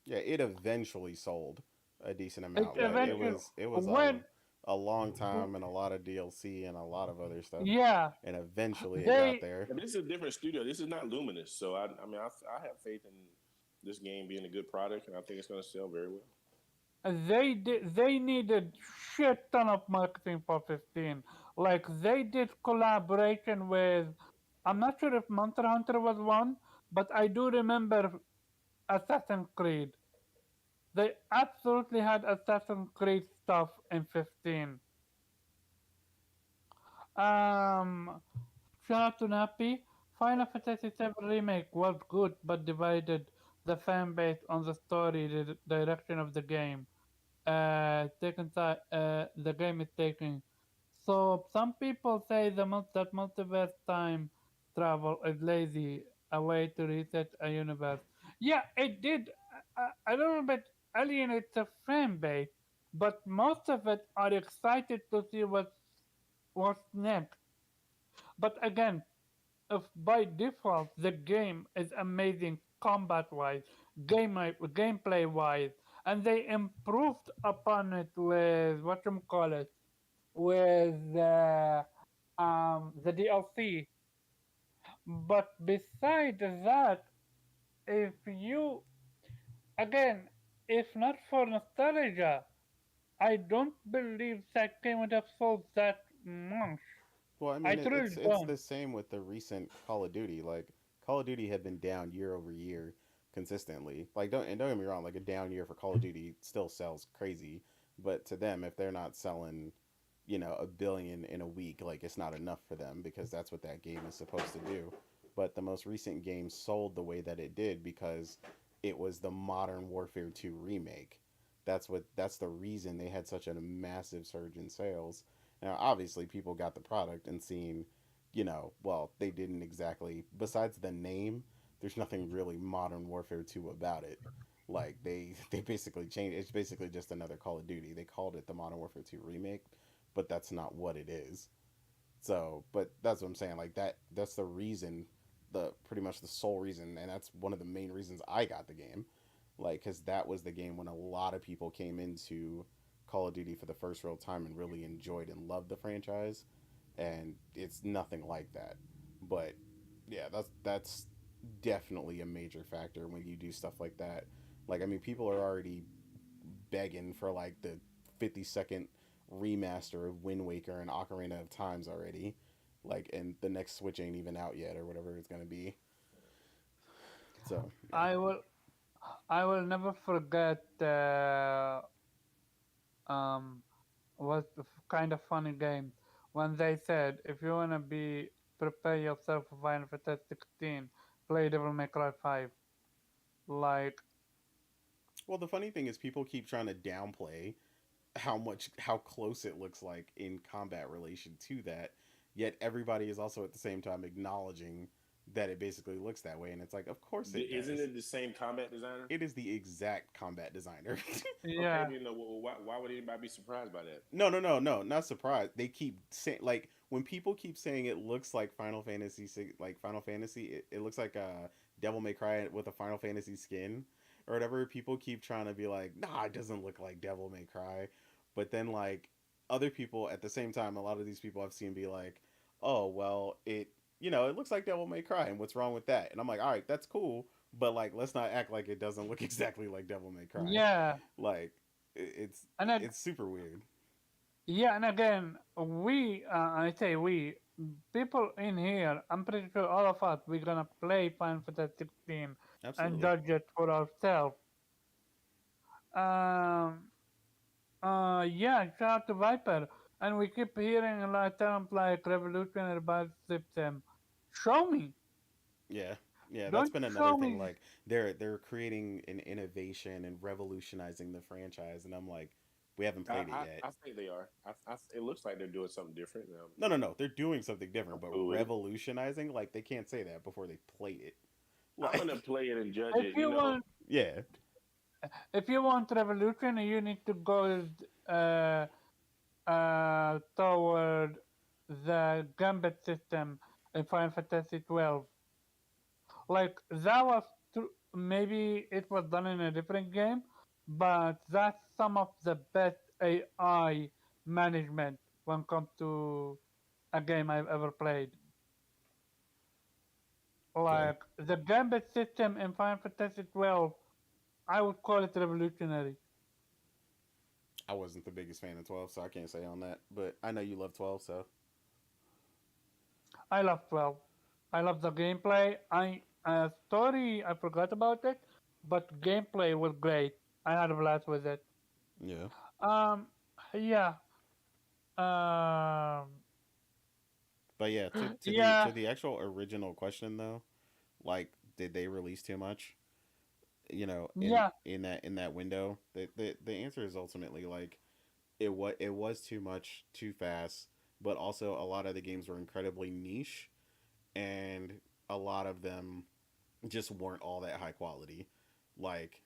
Yeah, it eventually sold a decent It amount, but it eventually was it was when a long time and a lot of DLC and a lot of other stuff, yeah and eventually it got they there. this is a different studio. This is not Luminous, so I mean, I have faith in this game being a good product, and I think it's gonna sell very well. they needed shit ton of marketing for 15. Like they did collaboration with, I'm not sure if Monster Hunter was one, but I do remember Assassin's Creed. They absolutely had Assassin's Creed stuff in 15. Um, Shout out to Nappy. Final Fantasy VII Remake was good but divided the fan base on the story direction of the game. The game is taking. So some people say that multiverse time travel is lazy, a way to reset a universe. Yeah, it did a little bit alienate the fan base, but most of it are excited to see what's next. But again, if by default the game is amazing combat wise, gameplay wise, and they improved upon it with what you call it, with the DLC. But besides that, if you again, if not for nostalgia, I don't believe that game would have sold that much. Well, I I mean, truly it's don't. the same with the recent Call of Duty. Like Call of Duty had been down year over year consistently. Like don't get me wrong, like a down year for Call of Duty still sells crazy, but to them, if they're not selling, a billion in a week, like it's not enough for them because that's what that game is supposed to do. But the most recent game sold the way that it did because it was the Modern Warfare 2 remake. That's the reason they had such a massive surge in sales. Now, obviously, people got the product and seen, well, they didn't exactly. Besides the name, there's nothing really Modern Warfare 2 about it. Like they basically changed. It's basically just another Call of Duty. They called it the Modern Warfare 2 remake, but that's not what it is. So, but that's what I'm saying. Like that's the reason, the pretty much the sole reason, and that's one of the main reasons I got the game. Like, because that was the game when a lot of people came into Call of Duty for the first real time and really enjoyed and loved the franchise, and it's nothing like that. But yeah, that's definitely a major factor when you do stuff like that. Like, I mean, people are already begging for like the 50-second remaster of Wind Waker and Ocarina of Times already. Like, and the next Switch ain't even out yet or whatever it's gonna be. So yeah. I will I will never forget um was the kind of funny game when they said if you wanna be prepare yourself for Final Fantasy 16, play Devil May Cry 5. Like Well, the funny thing is, people keep trying to downplay how close it looks like in combat relation to that. Yet everybody is also at the same time acknowledging that it basically looks that way, and it's like, of course it isn't does. it the same combat designer? It is the exact combat designer. Okay, yeah, then why would anybody be surprised by that? No, no, no, no, not surprised. They keep saying, like, when people keep saying it looks like Final Fantasy, like Final Fantasy, it looks like Devil May Cry with a Final Fantasy skin or whatever. People keep trying to be like, nah, it doesn't look like Devil May Cry, but then like other people at the same time, a lot of these people I've seen be like, oh well, it looks like Devil May Cry, and what's wrong with that? And I'm like, all right, that's cool, but like, let's not act like it doesn't look exactly like Devil May Cry. yeah, Like, it's and I, it's super weird. yeah, and again, I say we, people in here, I'm pretty sure all of us, we're gonna play Final Fantasy 16 and Absolutely. judge it for ourselves. Um, yeah, shout out to Viper. And we keep hearing a lot of terms like revolutionary bad system. Show me. Yeah. Yeah, that's Don't been another show thing. me. Like they're creating an innovation and revolutionizing the franchise, and I'm like, We haven't played it I, yet. I think they are. It looks like they're doing something different. No. They're doing something I'm different, but cool with it. revolutionizing, like they can't say that before they play it. I'm gonna Like, play it and judge If it. you want, yeah, if you want revolution, you need to go uh, toward the gambit system in Final Fantasy 12. Like that was maybe it was done in a different game, but that's some of the best AI management when it comes to a game I've ever played. okay. Like the gambit system in Final Fantasy 12, I would call it revolutionary. I wasn't the biggest fan of 12, so I can't say on that. But I know you love 12, so I love 12. I love the gameplay. Story I forgot about it, but gameplay was great. I had a blast with it. yeah. Um, yeah. Um, But yeah, yeah. to the actual original question though, like, did they release too much? You know, Yeah. in that window, the answer is ultimately like it was too much, too fast, but also a lot of the games were incredibly niche, and a lot of them just weren't all that high quality. Like,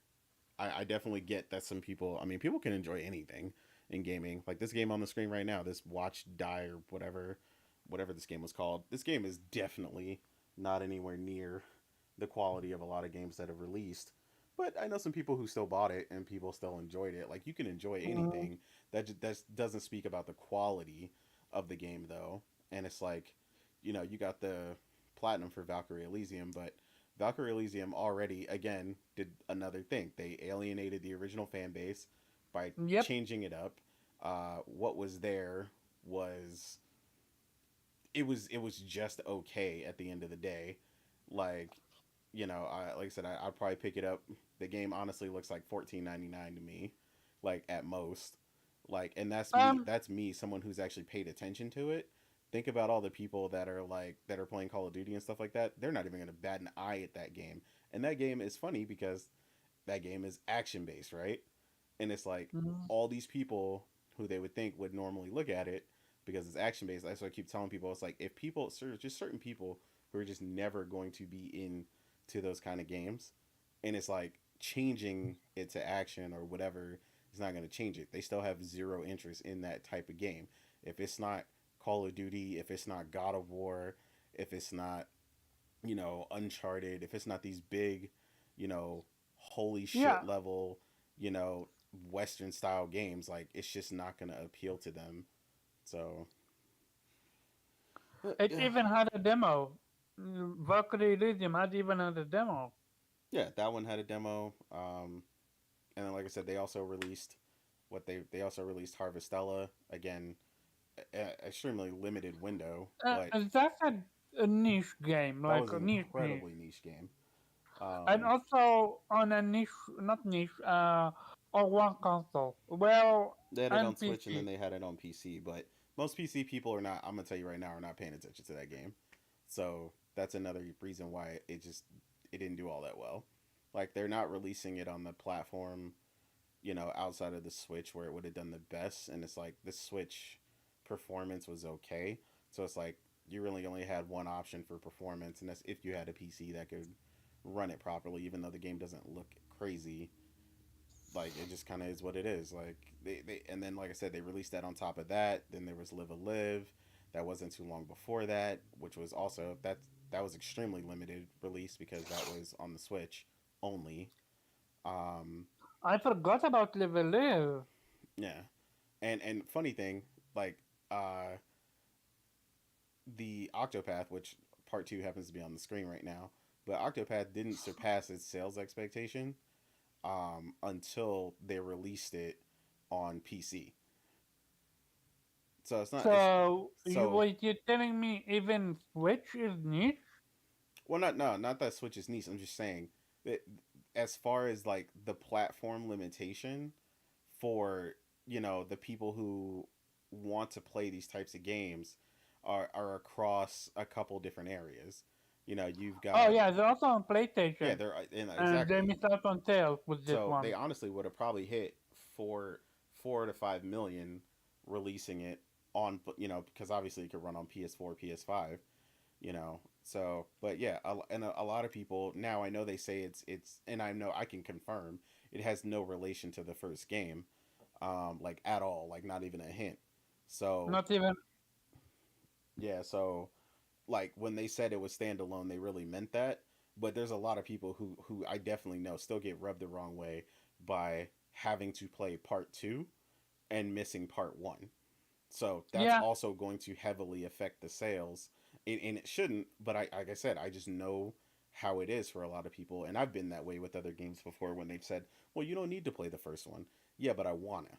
I definitely get that some people, I mean, people can enjoy anything in gaming. Like this game on the screen right now, this Watch Die or whatever this game was called. This game is definitely not anywhere near the quality of a lot of games that have released. But I know some people who still bought it and people still enjoyed it. Like you can enjoy Mm, anything. That doesn't speak about the quality of the game though. And it's like, you got the platinum for Valkyrie Elysium, but Valkyrie Elysium already again did another thing. They alienated the original fan base by yep. changing it up. What was there was it was just okay at the end of the day. Like, like I said, I'd probably pick it up. The game honestly looks like 14.99 to me, like at most. Like, and that's me. Um, That's me, someone who's actually paid attention to it. Think about all the people that are playing Call of Duty and stuff like that. They're not even gonna bat an eye at that game. And that game is funny because that game is action based, right? And it's like mm, all these people who they would think would normally look at it because it's action based. That's what I keep telling people. It's like if people, just certain people who are just never going to be into those kind of games, and it's like changing it to action or whatever is not going to change it. They still have zero interest in that type of game. If it's not Call of Duty, if it's not God of War, if it's not Uncharted, if it's not these big, holy yeah. shit level, you know, Western style games, like it's just not gonna appeal to them. So It yeah, even had a demo. Valkyrie Elysium had even had a demo. yeah, that one had a demo. And then like I said, they also released they also released Harvestella again, extremely limited window, but That's a niche game, that like was a an niche. incredibly niche game. And Um, also on a niche, not niche, on one console. Well, They had it on and Switch and then PC. they had it on PC, but most PC people are not. I'm gonna tell you right now, are not paying attention to that game. So that's another reason why it didn't do all that well. Like they're not releasing it on the platform, outside of the Switch where it would have done the best. And it's like the Switch performance was okay. So it's like you really only had one option for performance, and that's if you had a PC that could run it properly, even though the game doesn't look crazy. Like it just kind of is what it is. Like they and then like I said, they released that on top of that. Then there was Live a Live, that wasn't too long before that, which was also that was extremely limited release because that was on the Switch only. Um, I forgot about Level Live. yeah, and funny thing, like uh, the Octopath, which part two happens to be on the screen right now, but Octopath didn't surpass its sales expectation until they released it on PC. So it's not. It's So so wait, you're telling me even Switch is niche? well. Not no, not that Switch is niche. I'm just saying that as far as like the platform limitation for the people who want to play these types of games are across a couple different areas. You've Oh got yeah, they're also on yeah, PlayStation, they're and they exactly. missed out on sales with this So they one. honestly would have probably hit for 4 to 5 million releasing it on, because obviously it could run on PS4, PS5, So, but yeah, and a lot of people now, I know they say it's, and I know I can confirm it has no relation to the first game, like at all, like not even a hint. So Not even. yeah, so like when they said it was standalone, they really meant that. But there's a lot of people who I definitely know still get rubbed the wrong way by having to play part two and missing part one. So that's Yeah. also going to heavily affect the sales, and it shouldn't. But like I said, I just know how it is for a lot of people, and I've been that way with other games before when they've said, "Well, you don't need to play the first one." Yeah, but I wanna.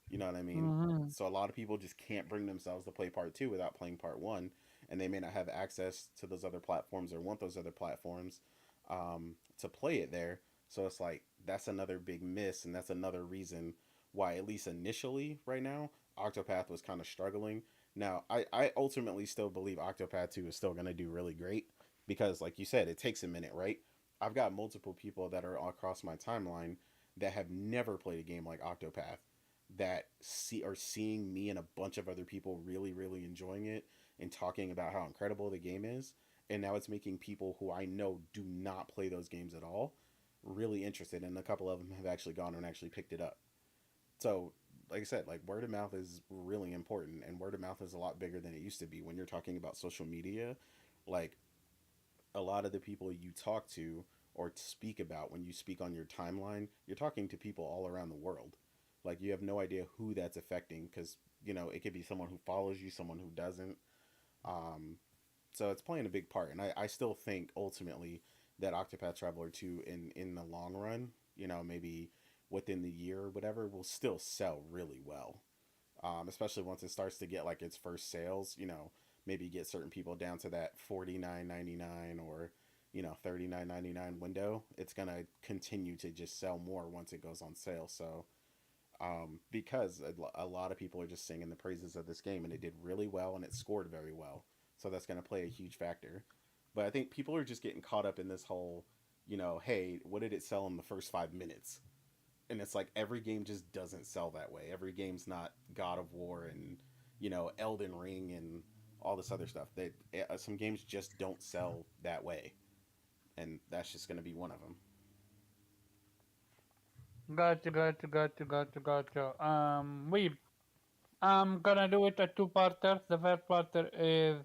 You know what I mean? Hmm. So a lot of people just can't bring themselves to play part two without playing part one, and they may not have access to those other platforms or want those other platforms to play it there. So it's like that's another big miss, and that's another reason why, at least initially, right now, Octopath was kind of struggling. Now, I ultimately still believe Octopath 2 is still going to do really great because, like you said, it takes a minute, right? I've got multiple people that are across my timeline that have never played a game like Octopath that are seeing me and a bunch of other people really enjoying it and talking about how incredible the game is, and now it's making people who I know do not play those games at all really interested, and a couple of them have actually gone and actually picked it up. So like I said, like word of mouth is really important, and word of mouth is a lot bigger than it used to be when you're talking about social media. Like a lot of the people you talk to or speak about when you speak on your timeline, you're talking to people all around the world. Like you have no idea who that's affecting because it could be someone who follows you, someone who doesn't. Um, so it's playing a big part, and I still think ultimately that Octopath Traveler 2 in the long run, maybe within the year or whatever, will still sell really well. Especially once it starts to get like its first sales, maybe get certain people down to that $49.99 or $39.99 window. It's gonna continue to just sell more once it goes on sale. So because a lot of people are just singing the praises of this game, and it did really well and it scored very well. So that's going to play a huge factor. But I think people are just getting caught up in this whole, hey, what did it sell in the first 5 minutes? And it's like every game just doesn't sell that way. Every game's not God of War and Elden Ring and all this other stuff. Some games just don't sell that way, and that's just going to be one of them. Gotcha. I'm gonna do it at two parters. The first parter is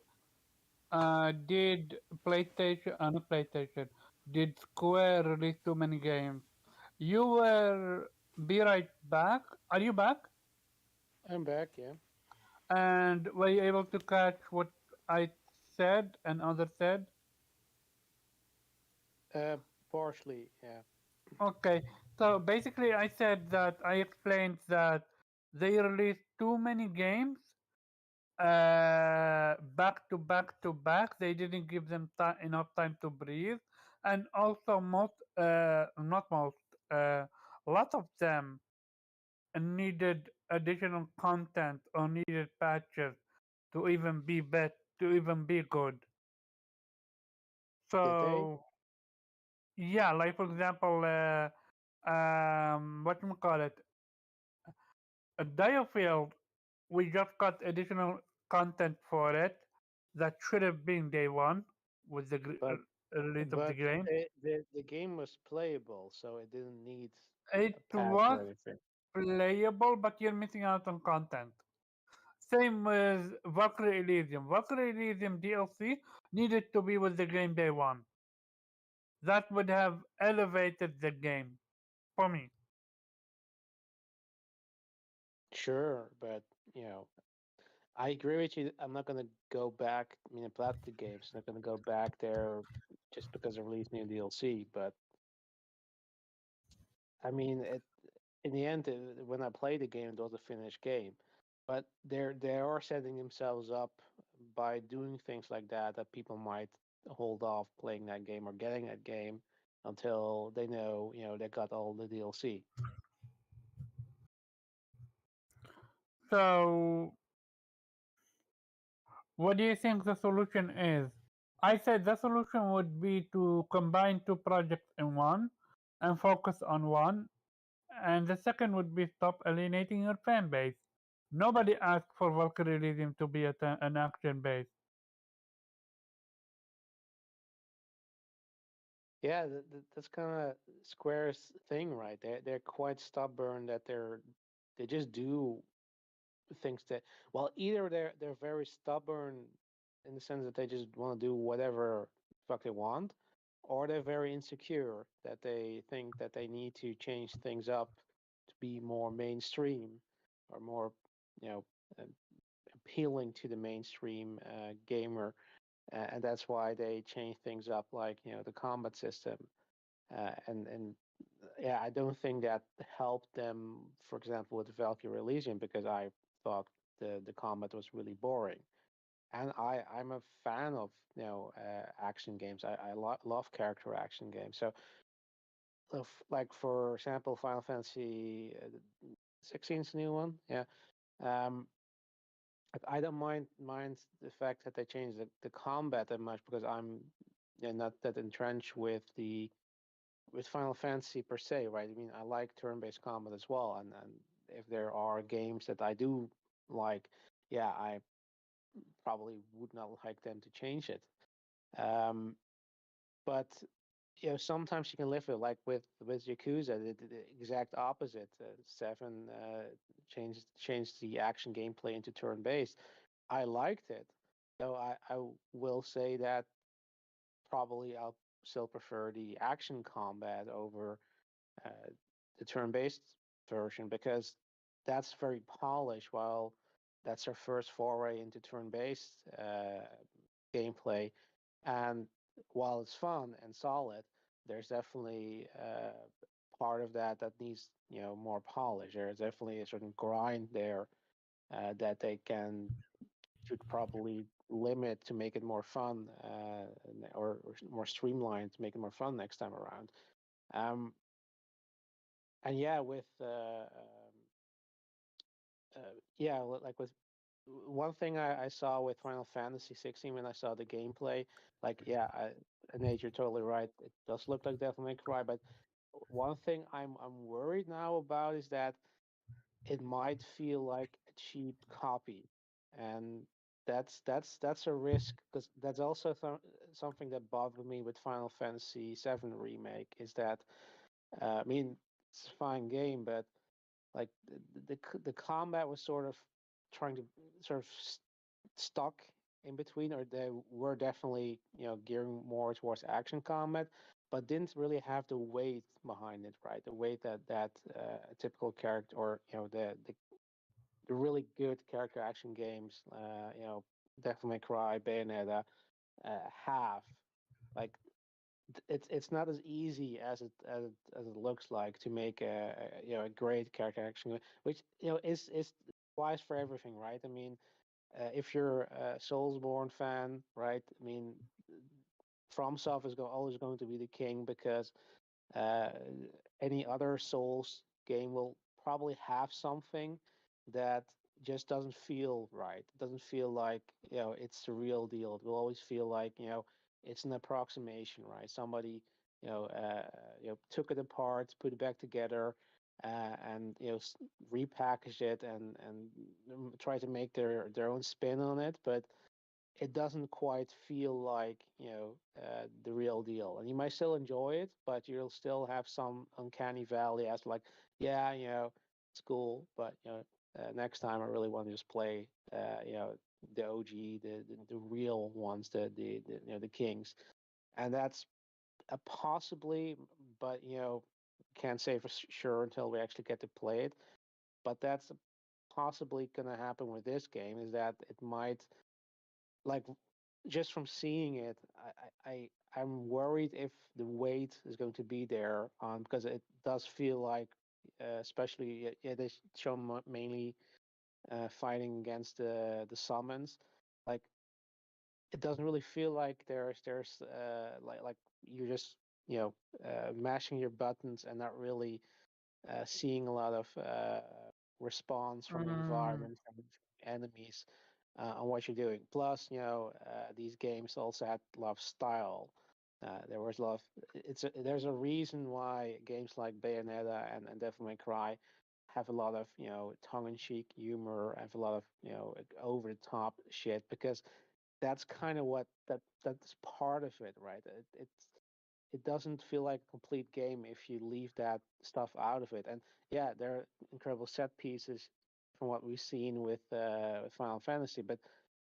did not PlayStation, did Square release too many games? You were be right back. Are you back? I'm back, yeah. And were you able to catch what I said and others said? Partially, yeah. Okay, so basically, I said that I explained that they released too many games back to back to back. They didn't give them enough time to breathe, and also not most, a lot of them needed additional content or needed patches to even be to even be good. Did they? So yeah, like for example, what you call it, a Diofield, we just got additional content for it that should have been day one with the But release of the but game. the game was playable, so it didn't need a It patch was or anything. playable, but you're missing out on content. Same with Valkyrie Elysium. Valkyrie Elysium DLC needed to be with the game day one. That would have elevated the game for me. Sure, but you know, I agree with you. I'm not gonna go back. I mean, Platinum Games not gonna go back there just because they released new DLC. But I mean, in the end, when I played the game, it was a finished game. But they are setting themselves up by doing things like that people might hold off playing that game or getting that game until they know they got all the DLC. So, what do you think the solution is? I said the solution would be to combine two projects in one and focus on one And the second would be stop alienating your fan base. Nobody asked for Valkyrie Elysium to be an action base. Yeah, that's kind of Square's thing, right? They're quite stubborn that they just do things that, well, either they're very stubborn in the sense that they just want to do whatever fuck they want, or they're very insecure that they think that they need to change things up to be more mainstream or more, you know, uh, appealing to the mainstream gamer, and that's why they change things up, like the combat system, and yeah, I don't think that helped them, for example, with Valkyrie Elysium, because I thought the combat was really boring. And I'm a fan of action games. I love character action games. So, like for example, Final Fantasy 16's new one. Yeah. Um, I don't mind the fact that they changed the combat that much, because I'm not that entrenched with Final Fantasy per se, right? I mean, I like turn-based combat as well, and if there are games that I do like, yeah, I probably would not like them to change it. Um, but sometimes you can live with, like with Yakuza, the exact opposite. Seven changed the action gameplay into turn-based. I liked it, though. I will say that probably I'll still prefer the action combat over uh, the turn-based version, because that's very polished. While that's our first foray into turn-based gameplay, and while it's fun and solid, there's definitely part of that needs more polish. There's definitely a certain grind there that they should probably limit to make it more fun, or more streamlined to make it more fun next time around. And yeah, with yeah, like with one thing I saw with Final Fantasy 16 when I saw the gameplay, like yeah, Nate, you're totally right. It does look like Devil May Cry, but one thing I'm worried now about is that it might feel like a cheap copy, and that's a risk, because that's also something that bothered me with Final Fantasy 7 remake, is that I mean, it's a fine game, but like the combat was sort of trying to sort of stuck in between, or they were definitely gearing more towards action combat, but didn't really have the weight behind it, right? The weight that a typical character, or the really good character action games, Devil May Cry, Bayonetta, have. Like it's not as easy as it looks like to make a great character action game, which is wise for everything, right? I mean, if you're a Soulsborne fan, right? I mean, FromSoft is always going to be the king, because uh, any other Souls game will probably have something that just doesn't feel right. It doesn't feel like it's the real deal. It will always feel like it's an approximation, right? Somebody took it apart, put it back together, and repackaged it, and try to make their own spin on it, but it doesn't quite feel like the real deal. And you might still enjoy it, but you'll still have some uncanny valley as like, yeah, it's cool, but next time I really want to just play the OG, the real ones, the kings. And that's a possibly, but can't say for sure until we actually get to play it. But that's possibly going to happen with this game, is that it might, like, just from seeing it, I'm worried if the weight is going to be there, because it does feel like, especially they show mainly fighting against the summons, like it doesn't really feel like there's like you're just mashing your buttons and not really seeing a lot of response from the Mm, environment, from enemies, on what you're doing. Plus, these games also had a lot of style. There was a lot of there's a reason why games like Bayonetta and Devil May Cry have a lot of tongue-in-cheek humor, have a lot of over-the-top shit, because that's kind of that's part of it, right? It doesn't feel like a complete game if you leave that stuff out of it. And yeah, there are incredible set pieces from what we've seen with Final Fantasy, but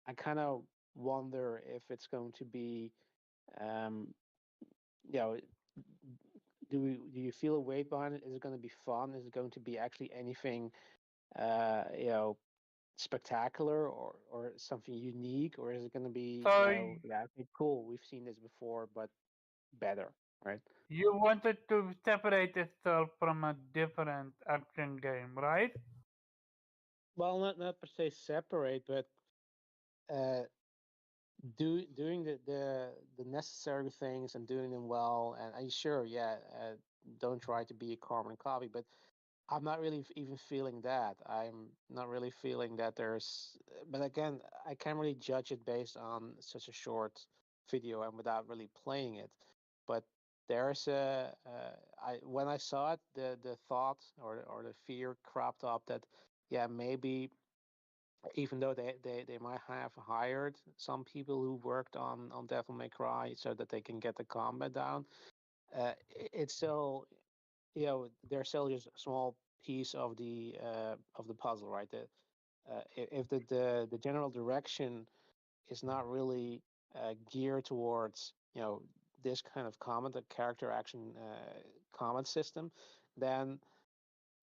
I kind of wonder if it's going to be, um, you know, do you feel a weight behind it? Is it going to be fun? Is it going to be actually anything, you know, spectacular or something unique, or is it going to be, So yeah, okay, cool, we've seen this before, but better, right? you wanted to separate itself from a different action game, right? Well, not per se separate, but uh, doing the necessary things and doing them well. And sure, yeah, don't try to be a carbon copy, but I'm not really even feeling that. I'm not really feeling that there's. But again, I can't really judge it based on such a short video and without really playing it. But there's I when I saw it, the thought or the fear cropped up that yeah, maybe even though they might have hired some people who worked on Devil May Cry so that they can get the combat down, it's still, they're still just a small piece of the puzzle, right? If the general direction is not really geared towards this kind of combat, the character action combat system, then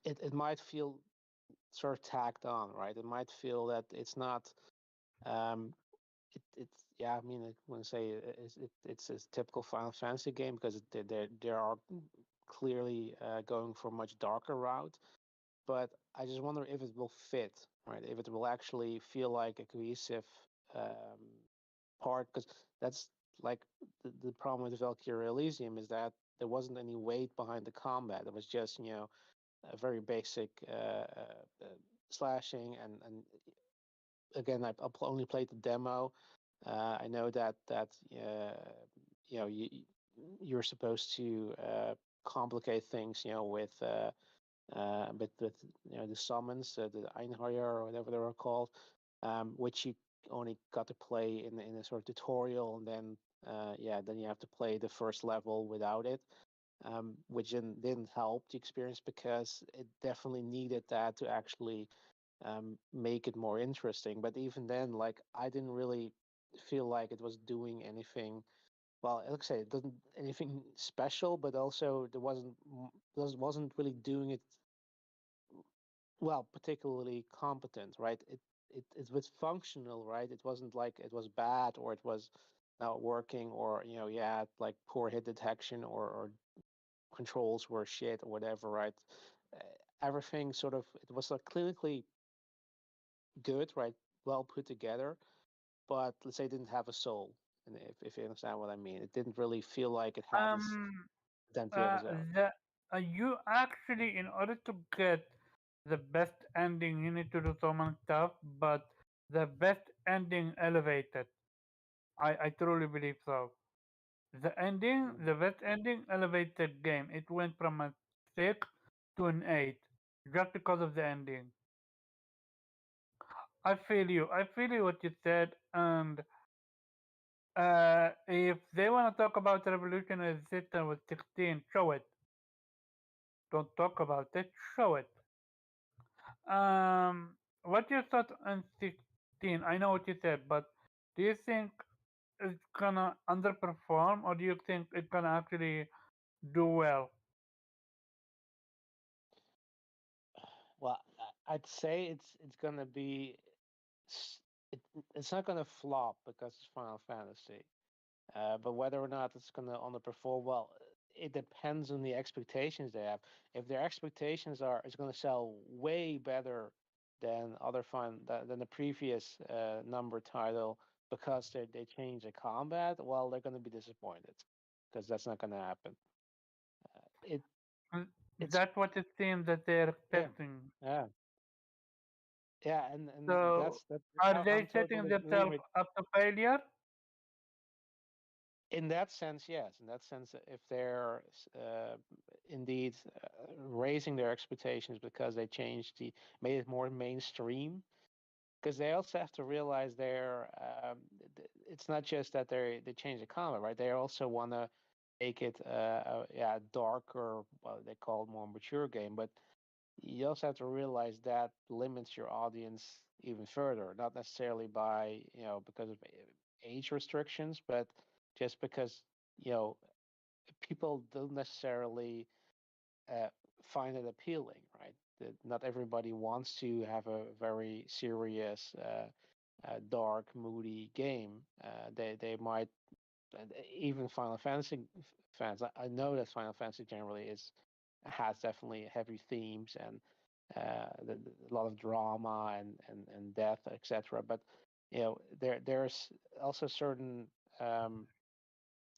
it might feel sort of tacked on, right? It might feel that it's not. Um, it's yeah. I mean, I want to say it's a typical Final Fantasy game because there are clearly going for a much darker route. But I just wonder if it will fit, right? If it will actually feel like a cohesive um, part, because that's like the problem with Valkyrie Elysium is that there wasn't any weight behind the combat. It was just a very basic slashing, and again, only played the demo. I know that you're supposed to complicate things, with the summons, the Einherjar or whatever they were called, which you only got to play in a sort of tutorial, and then then you have to play the first level without it, which didn't help the experience because it definitely needed that to actually make it more interesting. But even then, like I didn't really feel like it was doing anything. Well, like I say, it doesn't anything special, but also there wasn't really doing it well, particularly competent, right? It was functional, right? It wasn't like it was bad or it was not working or like poor hit detection or controls were shit or whatever, right? Uh, Everything sort of it was like clinically good, right? Well put together, but let's say it didn't have a soul. And if you understand what I mean, it didn't really feel like it had this Um, identity of its own. the you actually, in order to get the best ending, you need to do so many stuff, but the best ending elevated. I truly believe so. The Mhm. best ending elevated game. It went from a 6 to an 8 just because of the ending. I feel you. I feel you what you said. And if they want to talk about revolutionary system with 16, show it. Don't talk about it. Show it. Um, what you thought on 16? I know what you said, but do you think it's gonna underperform, or do you think it's gonna actually do well? Well, I'd say it's gonna be s- it, it's not gonna flop because it's Final Fantasy. But whether or not it's gonna underperform, well, it depends on the expectations they have. If their expectations are it's gonna sell way better than than the previous number title because they changed the combat, well, they're gonna be disappointed because that's not gonna happen. It Mm, it's That's what it seems that they're yeah expecting. yeah yeah, and So, that are I'm they setting totally agreeing themselves with. up to failure? In that sense, yes. In that sense, if they're indeed raising their expectations because they made it more mainstream, because they also have to realize it's not just that they change the combat, right? They also want to make it a darker, well, they call it more mature game, but you also have to realize that limits your audience even further, not necessarily by, because of age restrictions, but just because, you know, people don't necessarily uh, find it appealing, right? That not everybody wants to have a very serious, dark, moody game. They might, and even Final Fantasy fans. I know that Final Fantasy generally has definitely heavy themes and a lot of drama and death, etc. But there's also certain, um,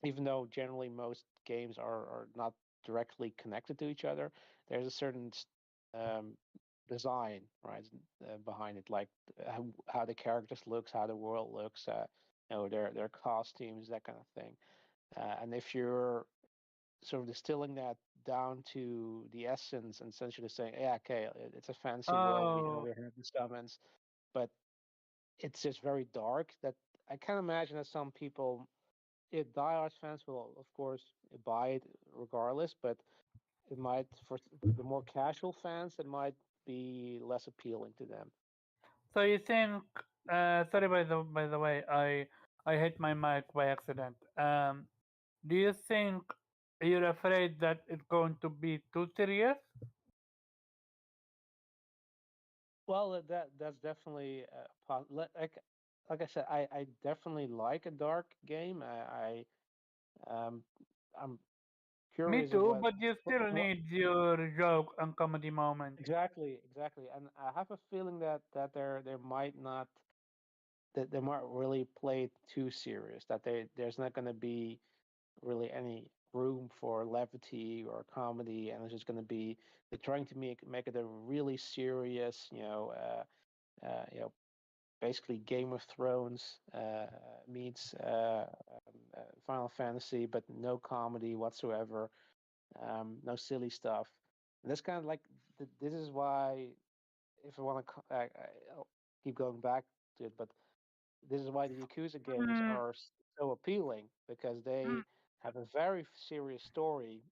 even though generally most games are not directly connected to each other, there's a certain um, design, right, behind it, like how the characters looks, how the world looks, their costumes, that kind of thing. And if you're sort of distilling that down to the essence and essentially saying, yeah, okay, it's a fantasy world, Oh, we have the summons, but it's just very dark. That I can imagine that some people, diehard fans will of course buy it regardless, but it might, for the more casual fans, it might be less appealing to them. so you think? Sorry, by the way, I hit my mic by accident. Do you think you're afraid that it's going to be too serious? Well, that's definitely like I said, I definitely like a dark game. Um, I'm Me curious of too, but you still what need your joke and comedy moment. exactly, and I have a feeling that there might not, that they might really play it too serious. That there's not going to be really any room for levity or comedy, and it's just going to be, they're trying to make it a really serious, basically Game of Thrones meets Final Fantasy, but no comedy whatsoever, no silly stuff. And that's kind of like, this is why, if I want to, I'll keep going back to it, but this is why the Yakuza games Mm, are so appealing, because mm, they have a very serious story.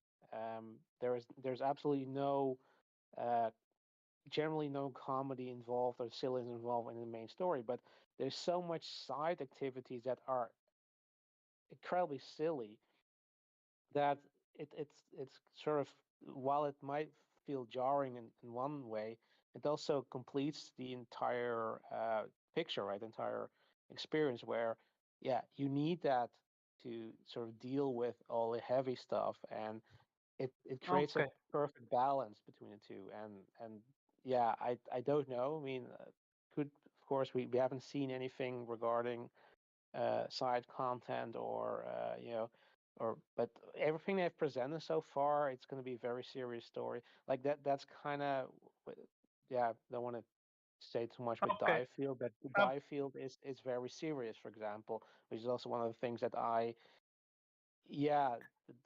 There's absolutely no, uh, generally no comedy involved or silliness involved in the main story, but there's so much side activities that are incredibly silly that it's sort of, while it might feel jarring in one way, it also completes the entire picture, right? The entire experience, where yeah, you need that to sort of deal with all the heavy stuff, and it creates a okay. perfect balance between the two. And yeah, I don't know. I mean, could, of course, we haven't seen anything regarding side content or but everything they've presented so far, it's going to be a very serious story. Like that's kind of, yeah. Don't want to say too much with Okay. Diefield, but Um, Diefield is very serious, for example, which is also one of the things that I, yeah,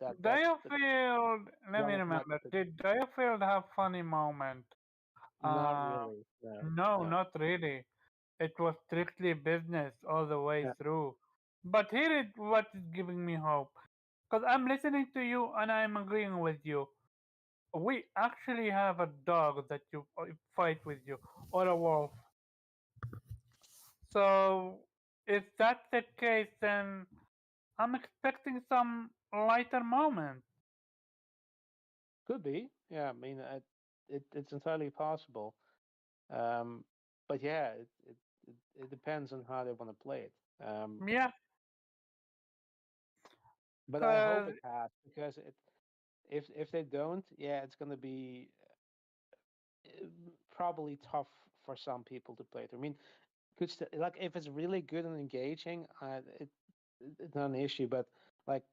that Diofield, let one me of my, remember. Did Diofield have funny moment? not Uh, really, no, no, no, not really. It was strictly business all the way yeah, through. But here is what is giving me hope. Because I'm listening to you and I'm agreeing with you. We actually have a dog that you fight with you, or a wolf. So if that's the case, then I'm expecting some lighter moment. could be, yeah. I mean, it's entirely possible. Um, but yeah, it depends on how they want to play it. Yeah, But I hope because it has, because if they don't, yeah, it's gonna be uh, probably tough for some people to play it. I mean, like if it's really good and engaging, it's not an issue. But like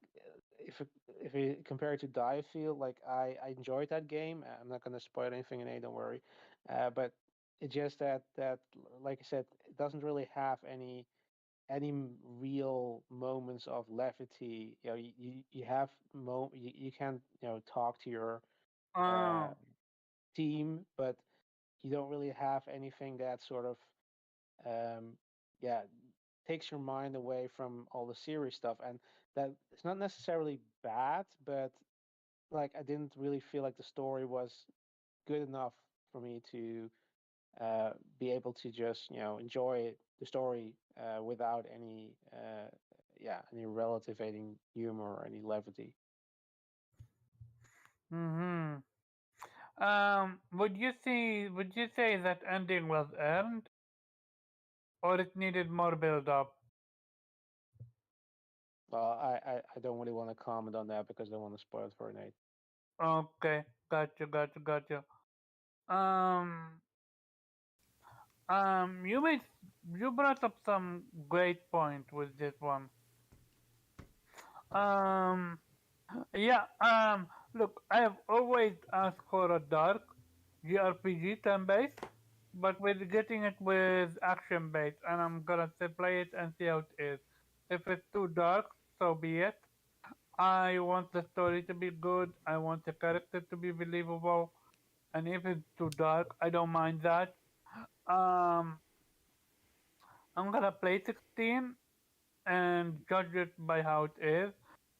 if you compare it to Diefield, like I enjoyed that game. I'm not gonna spoil anything in A, don't worry. But it's just that like I said, it doesn't really have any any real moments of levity. You know, you have you can talk to your uh, Um, team, but you don't really have anything that sort of um, yeah takes your mind away from all the serious stuff. And that it's not necessarily bad, but like I didn't really feel like the story was good enough for me to be able to just enjoy the story without any any relativating humor or any levity. mhm. Would you say that ending was earned, or it needed more build up? Well, I don't really want to comment on that because I don't want to spoil it for Nate. Okay, gotcha. Um, you made you brought up some great point with this one. Um, yeah. Look, I have always asked for a dark JRPG turn based, but with getting it with action based, and I'm gonna play it and see how it is. If it's too dark, so be it. I want the story to be good. I want the character to be believable. And if it's too dark, I don't mind that. Um, I'm gonna play 16 and judge it by how it is.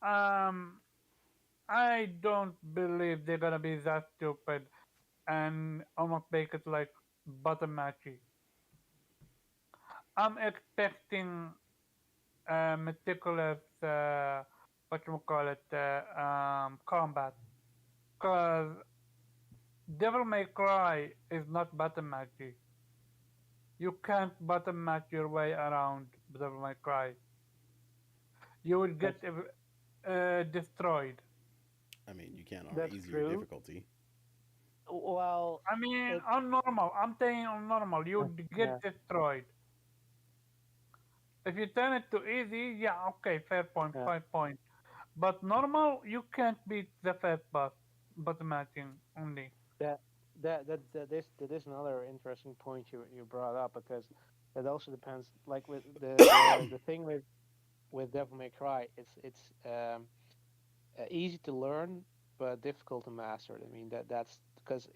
Um, I don't believe they're gonna be that stupid and almost make it like bottom matchy. I'm expecting meticulous, what you call it, combat. Cause Devil May Cry is not bottom matchy. You can't bottom match your way around Devil May Cry. You will get That's destroyed. I mean, you can on that's easier true. difficulty. Well, I mean, it on normal. I'm saying on normal. You would yeah get destroyed. If you turn it to easy, yeah, okay, fair point, yeah 5 points. But normal, you can't beat the first boss. Bottom matching only. that that is another interesting point you brought up because that also depends. Like with the thing with Devil May Cry, it's easy to learn but difficult to master. I mean that's because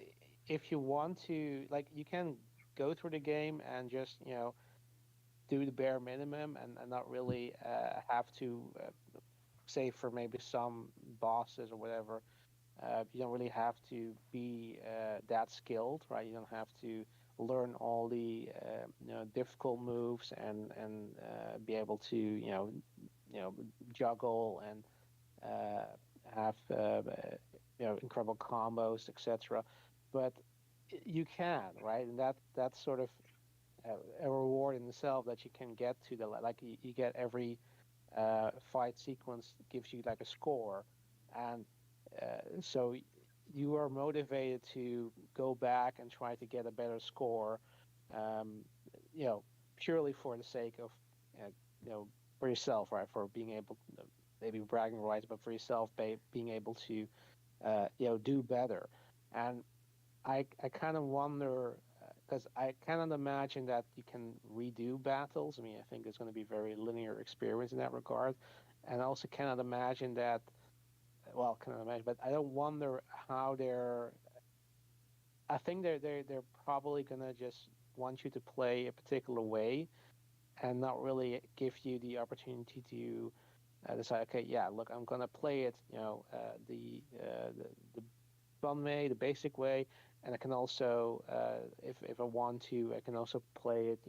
if you want to, like, you can go through the game and just do the bare minimum and not really have to save for maybe some bosses or whatever. You don't really have to be that skilled, right? You don't have to learn all the difficult moves and be able to juggle and uh, have incredible combos, etc. But you can, right? And that's sort of a reward in itself that you can get to the like you get every fight sequence gives you like a score, and so you are motivated to go back and try to get a better score, um, you know, purely for the sake of, uh, you know, for yourself, right? For being able, maybe bragging rights, but for yourself, being able to, do better. And I kind of wonder because I cannot imagine that you can redo battles. I mean, I think it's going to be a very linear experience in that regard, and I also cannot imagine that. Well, cannot imagine, but I don't wonder how they're. I think they're probably gonna just want you to play a particular way and not really give you the opportunity to decide. Okay, yeah, look, I'm gonna play it. The fun way, the basic way, and I can also, if I want to, I can also play it,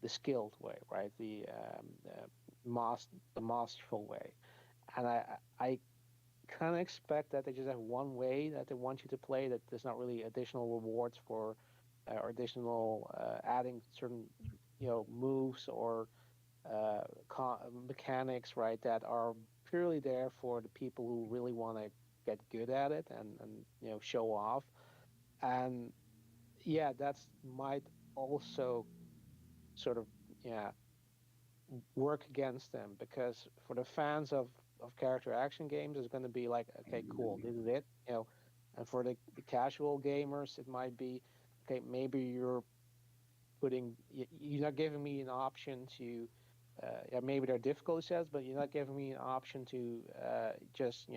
the skilled way, right? The masterful way. And I kind of expect that they just have one way that they want you to play. That there's not really additional rewards for, or additional adding certain, moves or mechanics, right? That are purely there for the people who really want to get good at it and show off. And yeah, that's might also sort of yeah work against them because for the fans of character action games, it's going to be like, okay, cool, this is it, and for the casual gamers, it might be, okay, maybe you're not giving me an option to yeah, maybe there are difficulty sets, but you're not giving me an option to just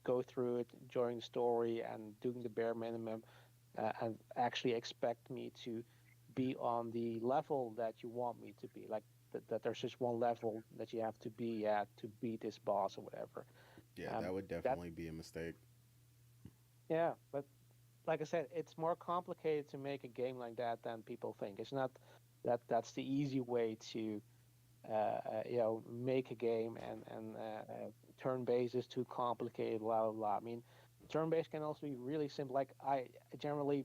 go through it, enjoying the story, and doing the bare minimum, and actually expect me to be on the level that you want me to be. Like that there's just one level that you have to be at to beat this boss or whatever. Yeah, that Um, would that definitely be a mistake. yeah, but like I said, it's more complicated to make a game like that than people think. It's not that's the easy way to make a game, and turn-based is too complicated, blah blah blah. I mean, turn-based can also be really simple. Like I generally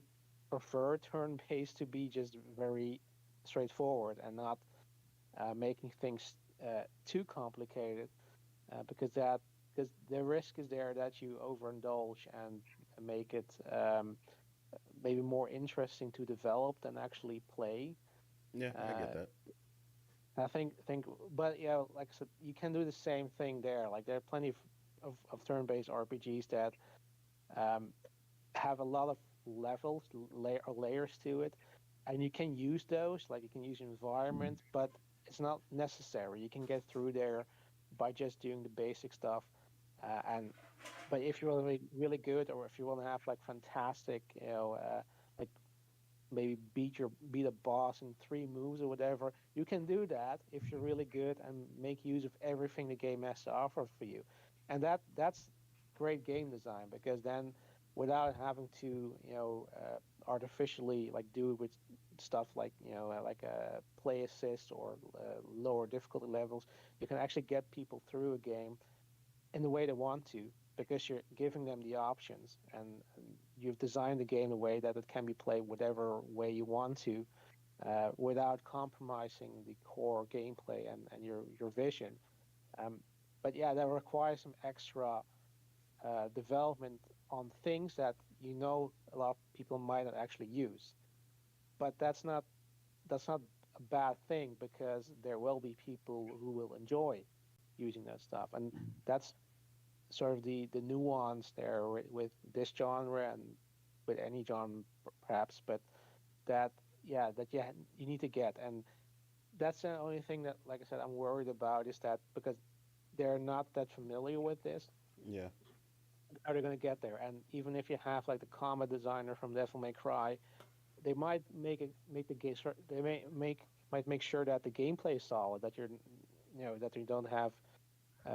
prefer turn-based to be just very straightforward and not making things too complicated, because the risk is there that you overindulge and make it maybe more interesting to develop than actually play. Yeah, I get Uh, that. I think, but yeah, like I said, you can do the same thing there. Like there are plenty of turn-based RPGs that um, have a lot of levels, layers to it, and you can use those. Like you can use environment, but it's not necessary. You can get through there by just doing the basic stuff, and but if you're really really good, or if you want to have like fantastic, like maybe beat a boss in 3 moves or whatever, you can do that if you're really good and make use of everything the game has to offer for you, and that's great game design, because then without having to artificially like do it with stuff like like a play assist or lower difficulty levels, you can actually get people through a game in the way they want to, because you're giving them the options, and you've designed the game in a way that it can be played whatever way you want to, without compromising the core gameplay and your vision. Um, but yeah, that requires some extra development on things that a lot of people might not actually use. But that's not a bad thing, because there will be people who will enjoy using that stuff, and that's sort of the nuance there with this genre and with any genre perhaps, but that yeah that you need to get, and that's the only thing that, like I said, I'm worried about, is that because they're not that familiar with this, Yeah, are they going to get there? And even if you have like the combat designer from Devil May Cry, they might make the game, might make sure that the gameplay is solid, that that you don't have uh,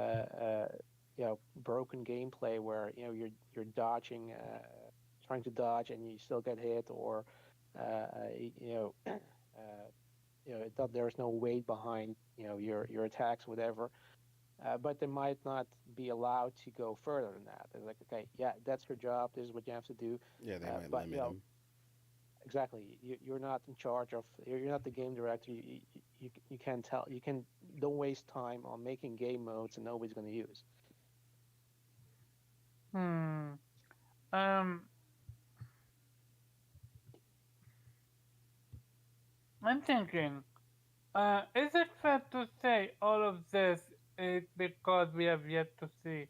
uh, broken gameplay where you're dodging, trying to dodge, and you still get hit, or that there's no weight behind your attacks, whatever. But they might not be allowed to go further than that. They're like, okay, yeah, that's your job. This is what you have to do. yeah, they might But limit them. exactly, you're not in charge of. You're not the game director. You can't tell. You can don't waste time on making game modes and nobody's going to use. Hmm. Um. I'm thinking. Is it fair to say all of this is because we have yet to see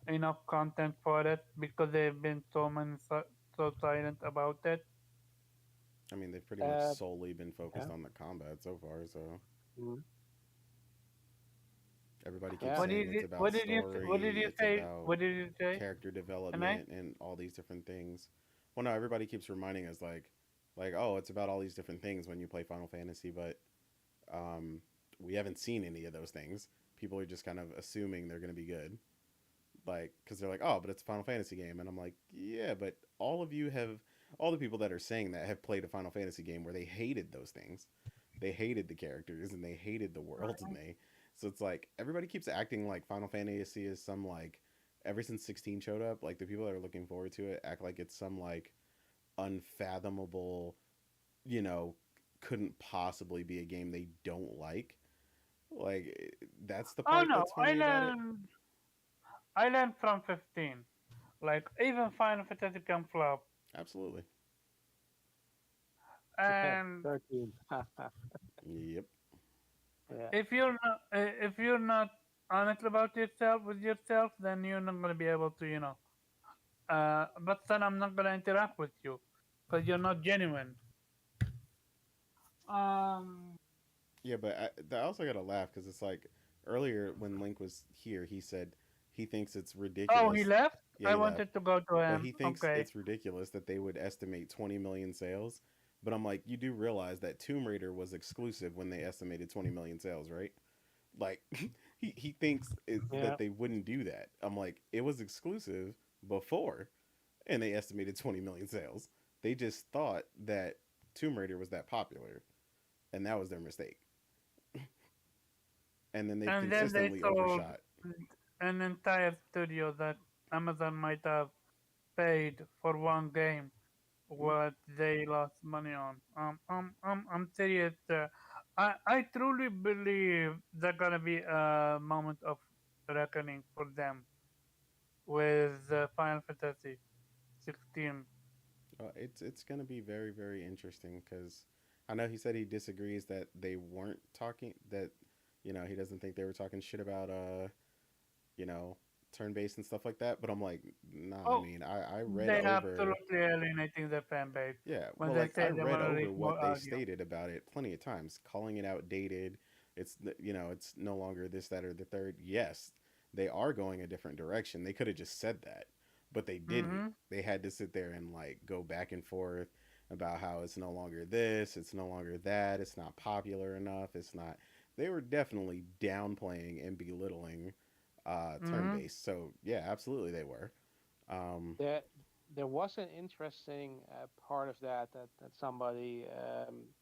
enough content for it because they've been so silent about it? I mean, they've pretty much Uh, solely been yeah. focused on the combat so far, so Mhm. everybody keeps Yeah. saying it's about What did story, you it's say? about What did you say? character Can I? development and all these different things. Well, no, everybody keeps reminding us like oh, it's about all these different things when you play Final Fantasy, but um, we haven't seen any of those things. People are just kind of assuming they're going to be good, like because they're like, oh, but it's a Final Fantasy game, and I'm like, yeah, but all the people that are saying that have played a Final Fantasy game where they hated those things, they hated the characters and they hated the worlds, and they so it's like everybody keeps acting like Final Fantasy is some like ever since 16 showed up, like the people that are looking forward to it act like it's some like unfathomable, you know, couldn't possibly be a game they don't like. Like that's the Oh part no, that's funny about it. I learned from 15. Like even Final Fantasy can flop, Absolutely. Yeah, and 13. Yep. Yeah. if you're not honest about yourself with yourself, then you're not gonna be able to but then I'm not gonna interact with you because you're not genuine. Um, Yeah, but I also gotta laugh because it's like earlier when Link was here, he said he thinks it's Oh, he ridiculous. left? Yeah, I he left, wanted to go to but him. he thinks Okay. it's ridiculous that they would estimate 20 million sales. But I'm like, you do realize that Tomb Raider was exclusive when they estimated 20 million sales, right? Like, he thinks Yeah. that they wouldn't do that. I'm like, it was exclusive before, and they estimated 20 million sales. They just thought that Tomb Raider was that popular, and that was their mistake. And then they've And then they consistently told overshot. an entire studio that Amazon might have paid for one game what they lost money on. I'm serious. I truly believe there's gonna be a moment of reckoning for them with Final Fantasy 16. It's gonna be very very interesting because I know he said he disagrees that they weren't talking that he doesn't think they were talking shit about you know turn based and stuff like that. But I'm like, nah. I Oh, mean, I read they over. absolutely alienating the fan base Yeah, when well, they like I say they read want to over release what more they audio. stated about it plenty of times, calling it outdated. It's no longer this, that, or the third. Yes, they are going a different direction. They could have just said that, but they didn't. Mm-hmm. They had to sit there and like go back and forth about how it's no longer this, it's no longer that, it's not popular enough, it's not. They were definitely downplaying and belittling turn Mm-hmm. based. So yeah, absolutely they were. Um, There, there was an interesting part of that somebody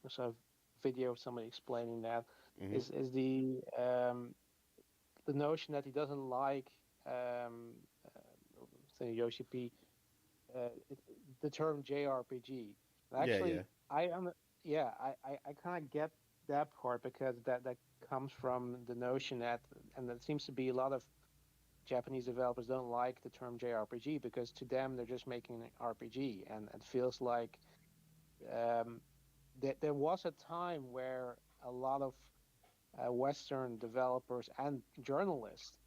sort of video of somebody explaining that mhm. is the notion that he doesn't like um, say Yoshi P it, the term JRPG. And Yeah, actually, yeah, I am yeah I kind of get that part because that comes from the notion that and there seems to be a lot of Japanese developers don't like the term JRPG because to them they're just making an RPG, and it feels like um, there was a time where a lot of Western developers and journalists,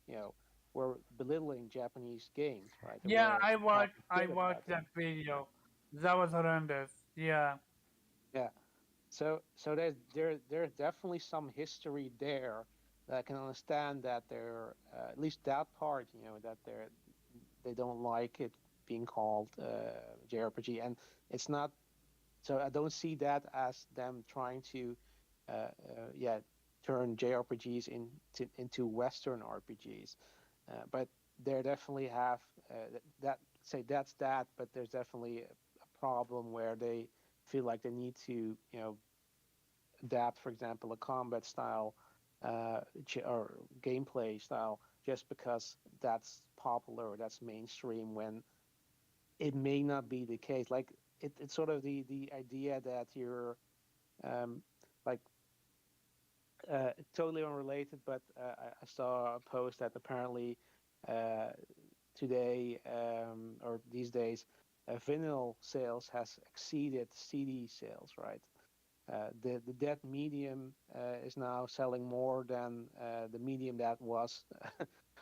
were belittling Japanese games, right? They Yeah, were talking I shit about watched them. that video. That was horrendous. Yeah. Yeah. So there's definitely some history there that I can understand that they're at least that part, that they don't like it being called JRPG, and it's not. So I don't see that as them trying to, yeah, turn JRPGs into Western RPGs. But they definitely have that say that's that, but there's definitely a problem where they feel like they need to, adapt, for example, a combat style or gameplay style just because that's popular or that's mainstream when it may not be the case. Like it's sort of the idea that you're um, like totally unrelated, but I saw a post that apparently uh, today or these days, vinyl sales has exceeded CD sales, right? The dead medium is now selling more than the medium that was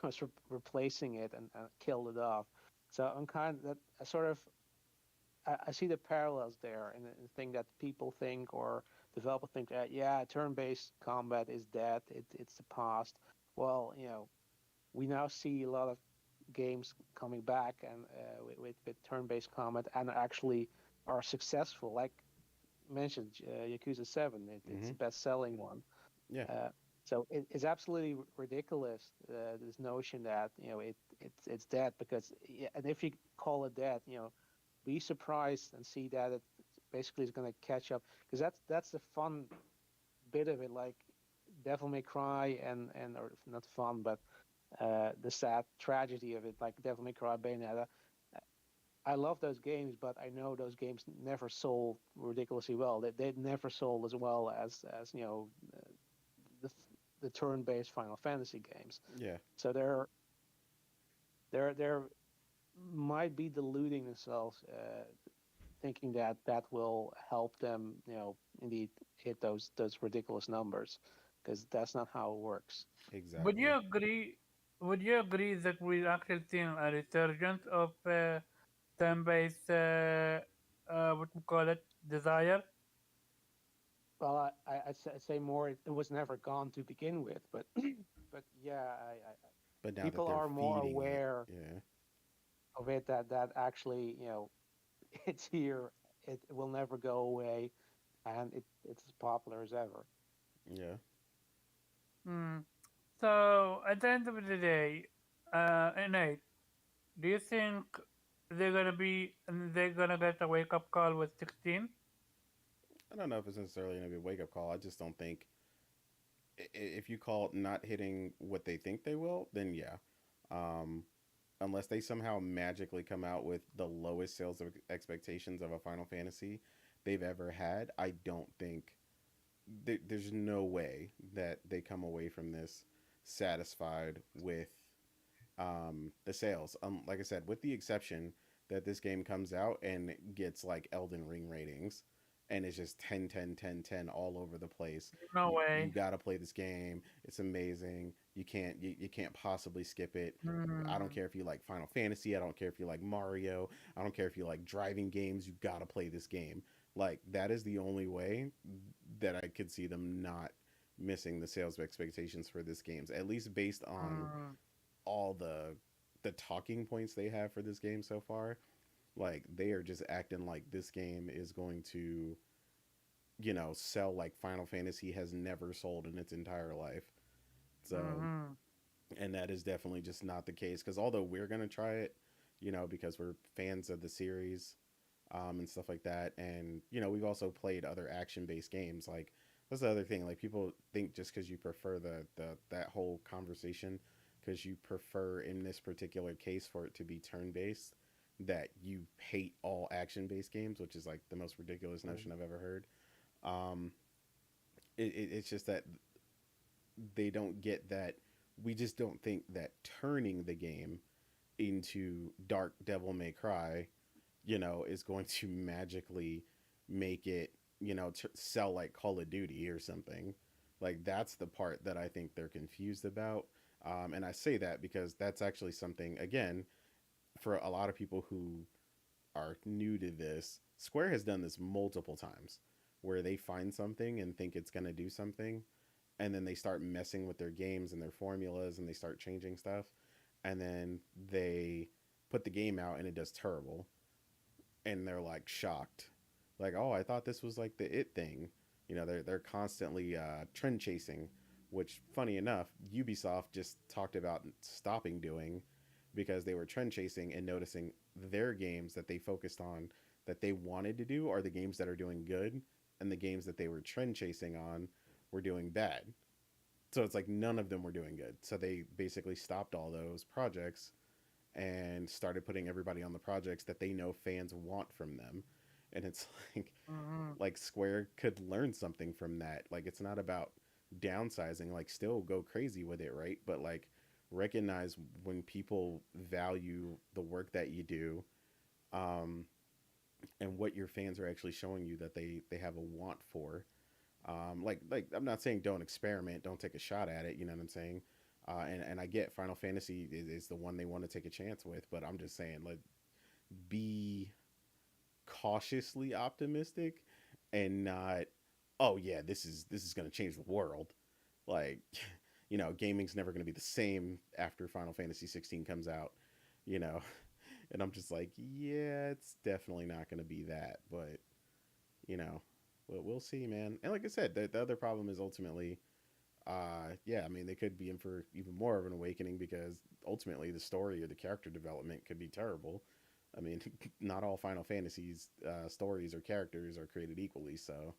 was replacing it and killed it off. So I'm kind of that I sort of I see the parallels there, and the thing that people think or developers think that yeah, turn-based combat is dead. It's the past. Well, we now see a lot of games coming back and with turn-based combat and actually are successful. Like mentioned, Yakuza 7, it's mhm. the best-selling one. Yeah, Uh, so it's absolutely ridiculous this notion that it's dead because yeah, and if you call it dead, be surprised and see that it basically is going to catch up because that's the fun bit of it. Like Devil May Cry and or not fun, but the sad tragedy of it, like Devil May Cry, Bayonetta. I love those games, but I know those games never sold ridiculously well. They never sold as well as the the turn-based Final Fantasy games. yeah. So they're might be deluding themselves, thinking that that will help them, indeed hit those ridiculous numbers, because that's not how it works. Would Exactly. you agree? Would you agree that we're actually seeing a resurgence of turn-based, what we call it, desire? Well, I'd say more. It was never gone to begin with, but but yeah, But now that people they're are more feeding it, aware yeah, of it that actually it's here. It will never go away, and it's as popular as ever. yeah. Hmm. So at the end of the day, Nate, do you think they're gonna get a wake up call with 16? I don't know if it's necessarily gonna be a wake up call. I just don't think if you call it not hitting what they think they will, then yeah. Um, unless they somehow magically come out with the lowest sales expectations of a Final Fantasy they've ever had, I don't think there's no way that they come away from this satisfied with the sales. Like I said, with the exception that this game comes out and gets like Elden Ring ratings and it's just 10, 10, 10, 10 all over the place. No You way. got to play this game. It's amazing. You can't possibly skip it. I don't Hmm. care if you like Final Fantasy. I don't care if you like Mario. I don't care if you like driving games. You got to play this game. Like that is the only way that I could see them not missing the sales expectations for this games, at least based on Hmm. all the talking points they have for this game so far. Like they are just acting like this game is going to, sell like Final Fantasy has never sold in its entire life. So, Hmm. and that is definitely just not the case because although we're going to try it, because we're fans of the series, and stuff like that, and we've also played other action-based games. Like that's the other thing. Like people think just because you prefer the that whole conversation, because you prefer in this particular case for it to be turn-based, that you hate all action-based games, which is like the most ridiculous notion I've ever heard. Um, it's just that they don't get that. We just don't think that turning the game into Dark Devil May Cry, is going to magically make it, sell like Call of Duty or something. Like that's the part that I think they're confused about. And I say that because that's actually something, again, for a lot of people who are new to this, Square has done this multiple times where they find something and think it's going to do something. And then they start messing with their games and their formulas and they start changing stuff. And then they put the game out and it does terrible and they're like shocked, like, oh, I thought this was like the it thing. They're constantly trend chasing, which funny enough, Ubisoft just talked about stopping doing because they were trend chasing and noticing their games that they focused on that they wanted to do are the games that are doing good, and the games that they were trend chasing on were doing bad. So it's like none of them were doing good. So they basically stopped all those projects and started putting everybody on the projects that they know fans want from them. And it's like Hmm. like Square could learn something from that. Like it's not about downsizing, like still go crazy with it, right? But like recognize when people value the work that you do, um, and what your fans are actually showing you that they have a want for. Like I'm not saying don't experiment, don't take a shot at it. You know what I'm saying? And I get Final Fantasy is the one they want to take a chance with, but I'm just saying, like, be cautiously optimistic and not, oh yeah, this is going to change the world. Like, gaming's never going to be the same after Final Fantasy 16 comes out. You know, and I'm just like, yeah, it's definitely not going to be that, but you know, we'll see, man. And like I said, the other problem is ultimately, yeah, I mean, they could be in for even more of an awakening because ultimately the story or the character development could be terrible. I mean, not all Final Fantasies stories or characters are created equally, so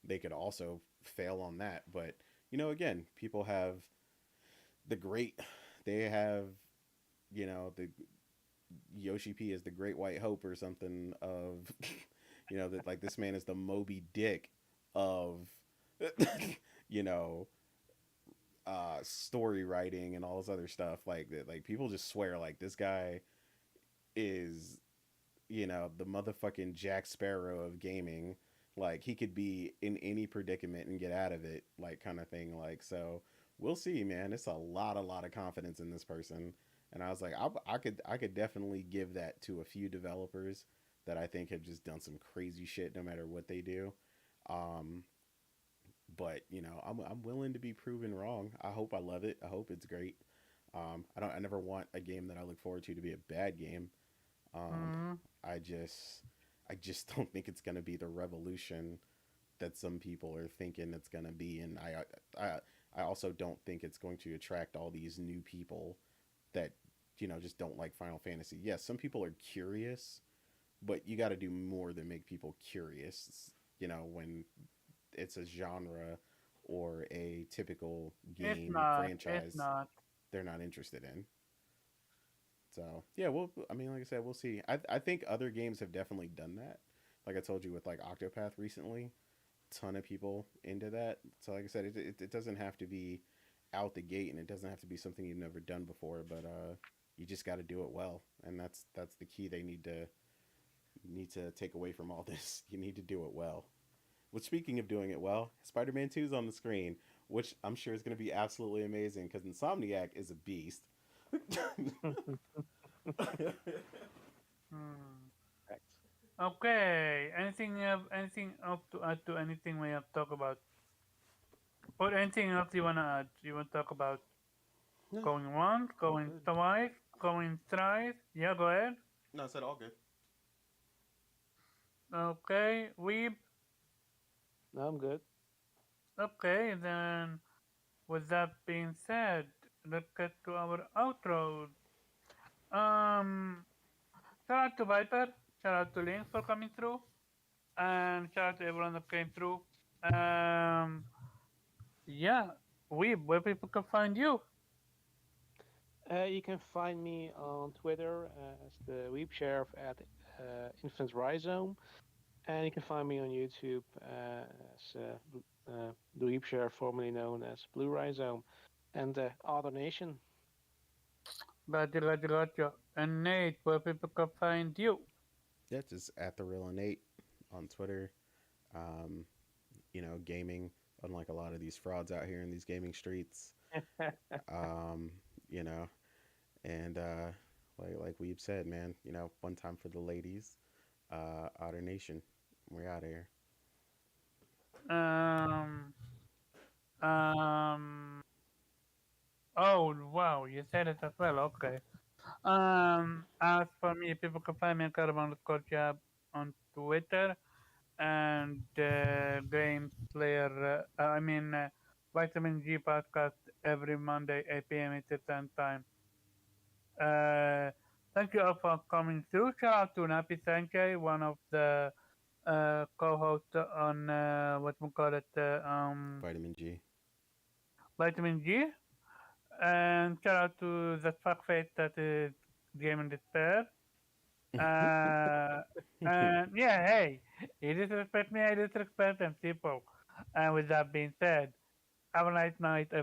they could also fail on that. But again, people have the great, they have, the Yoshi P is the Great White Hope or something of, that like this man is the Moby Dick of, you know, story writing and all this other stuff. Like that, like people just swear like this guy is, the motherfucking Jack Sparrow of gaming. Like he could be in any predicament and get out of it, like kind of thing. Like so, we'll see, man. It's a lot of confidence in this person, and I was like, I could definitely give that to a few developers that I think have just done some crazy shit no matter what they do. Um, but you know, I'm willing to be proven wrong. I hope I love it. I hope it's great. I never want a game that I look forward to be a bad game. Um, Mm, I just I just don't think it's gonna be the revolution that some people are thinking it's gonna be, and I I also don't think it's going to attract all these new people that just don't like Final Fantasy. Yes, some people are curious, but you got to do more than make people curious. When it's a genre or a typical it's game not. It's franchise not. they're not interested in. So yeah, I mean, like I said, we'll see. I think other games have definitely done that. Like I told you with like Octopath recently, ton of people into that. So like I said, it doesn't have to be out the gate, and it doesn't have to be something you've never done before. But you just got to do it well, and that's the key. They need to take away from all this. You need to do it well. Which, speaking of doing it well, Spider-Man 2 is on the screen, which I'm sure is going to be absolutely amazing because Insomniac is a beast. Hmm. Correct. Okay. Anything else to add to anything we have talked about? Or anything else you wanna add? You wanna talk about No, going once, all going good. twice, going thrice? Yeah, go ahead. No, I said all good. Okay, we No, I'm good. okay then. With that being said, let's get to our outro. Um, shout out to Viper, shout out to Link for coming through, and shout out to everyone that came through. Um, yeah, where people can find you. You can find me on Twitter as the Weep Sheriff at Infant Rhizome, and you can find me on YouTube as the Weep Sheriff, formerly known as Blue Rhizome, and Other Nation. Gotcha. And Nate, where people can find you. Yeah, just at the real innate on Twitter. Um, gaming. Unlike a lot of these frauds out here in these gaming streets. Um, you know, and like we've said, man. One time for the ladies. Otter Nation. We're out of here. Um, um, oh wow, you said it as well. Okay. As for me, people can find me at Carbon_Job on Twitter and Game Slayer. Vitamin G podcast every Monday 8 p.m. Eastern time. Uh, Thank you all for coming through. Shout out to Napi Sanchez, one of the co-hosts on what we call it, Vitamin G. Vitamin G. And shout out to the fuckface that is Gaming Despair. Uh, and yeah, hey, you disrespect me, I disrespect them, people. And with that being said, have a nice night, everyone.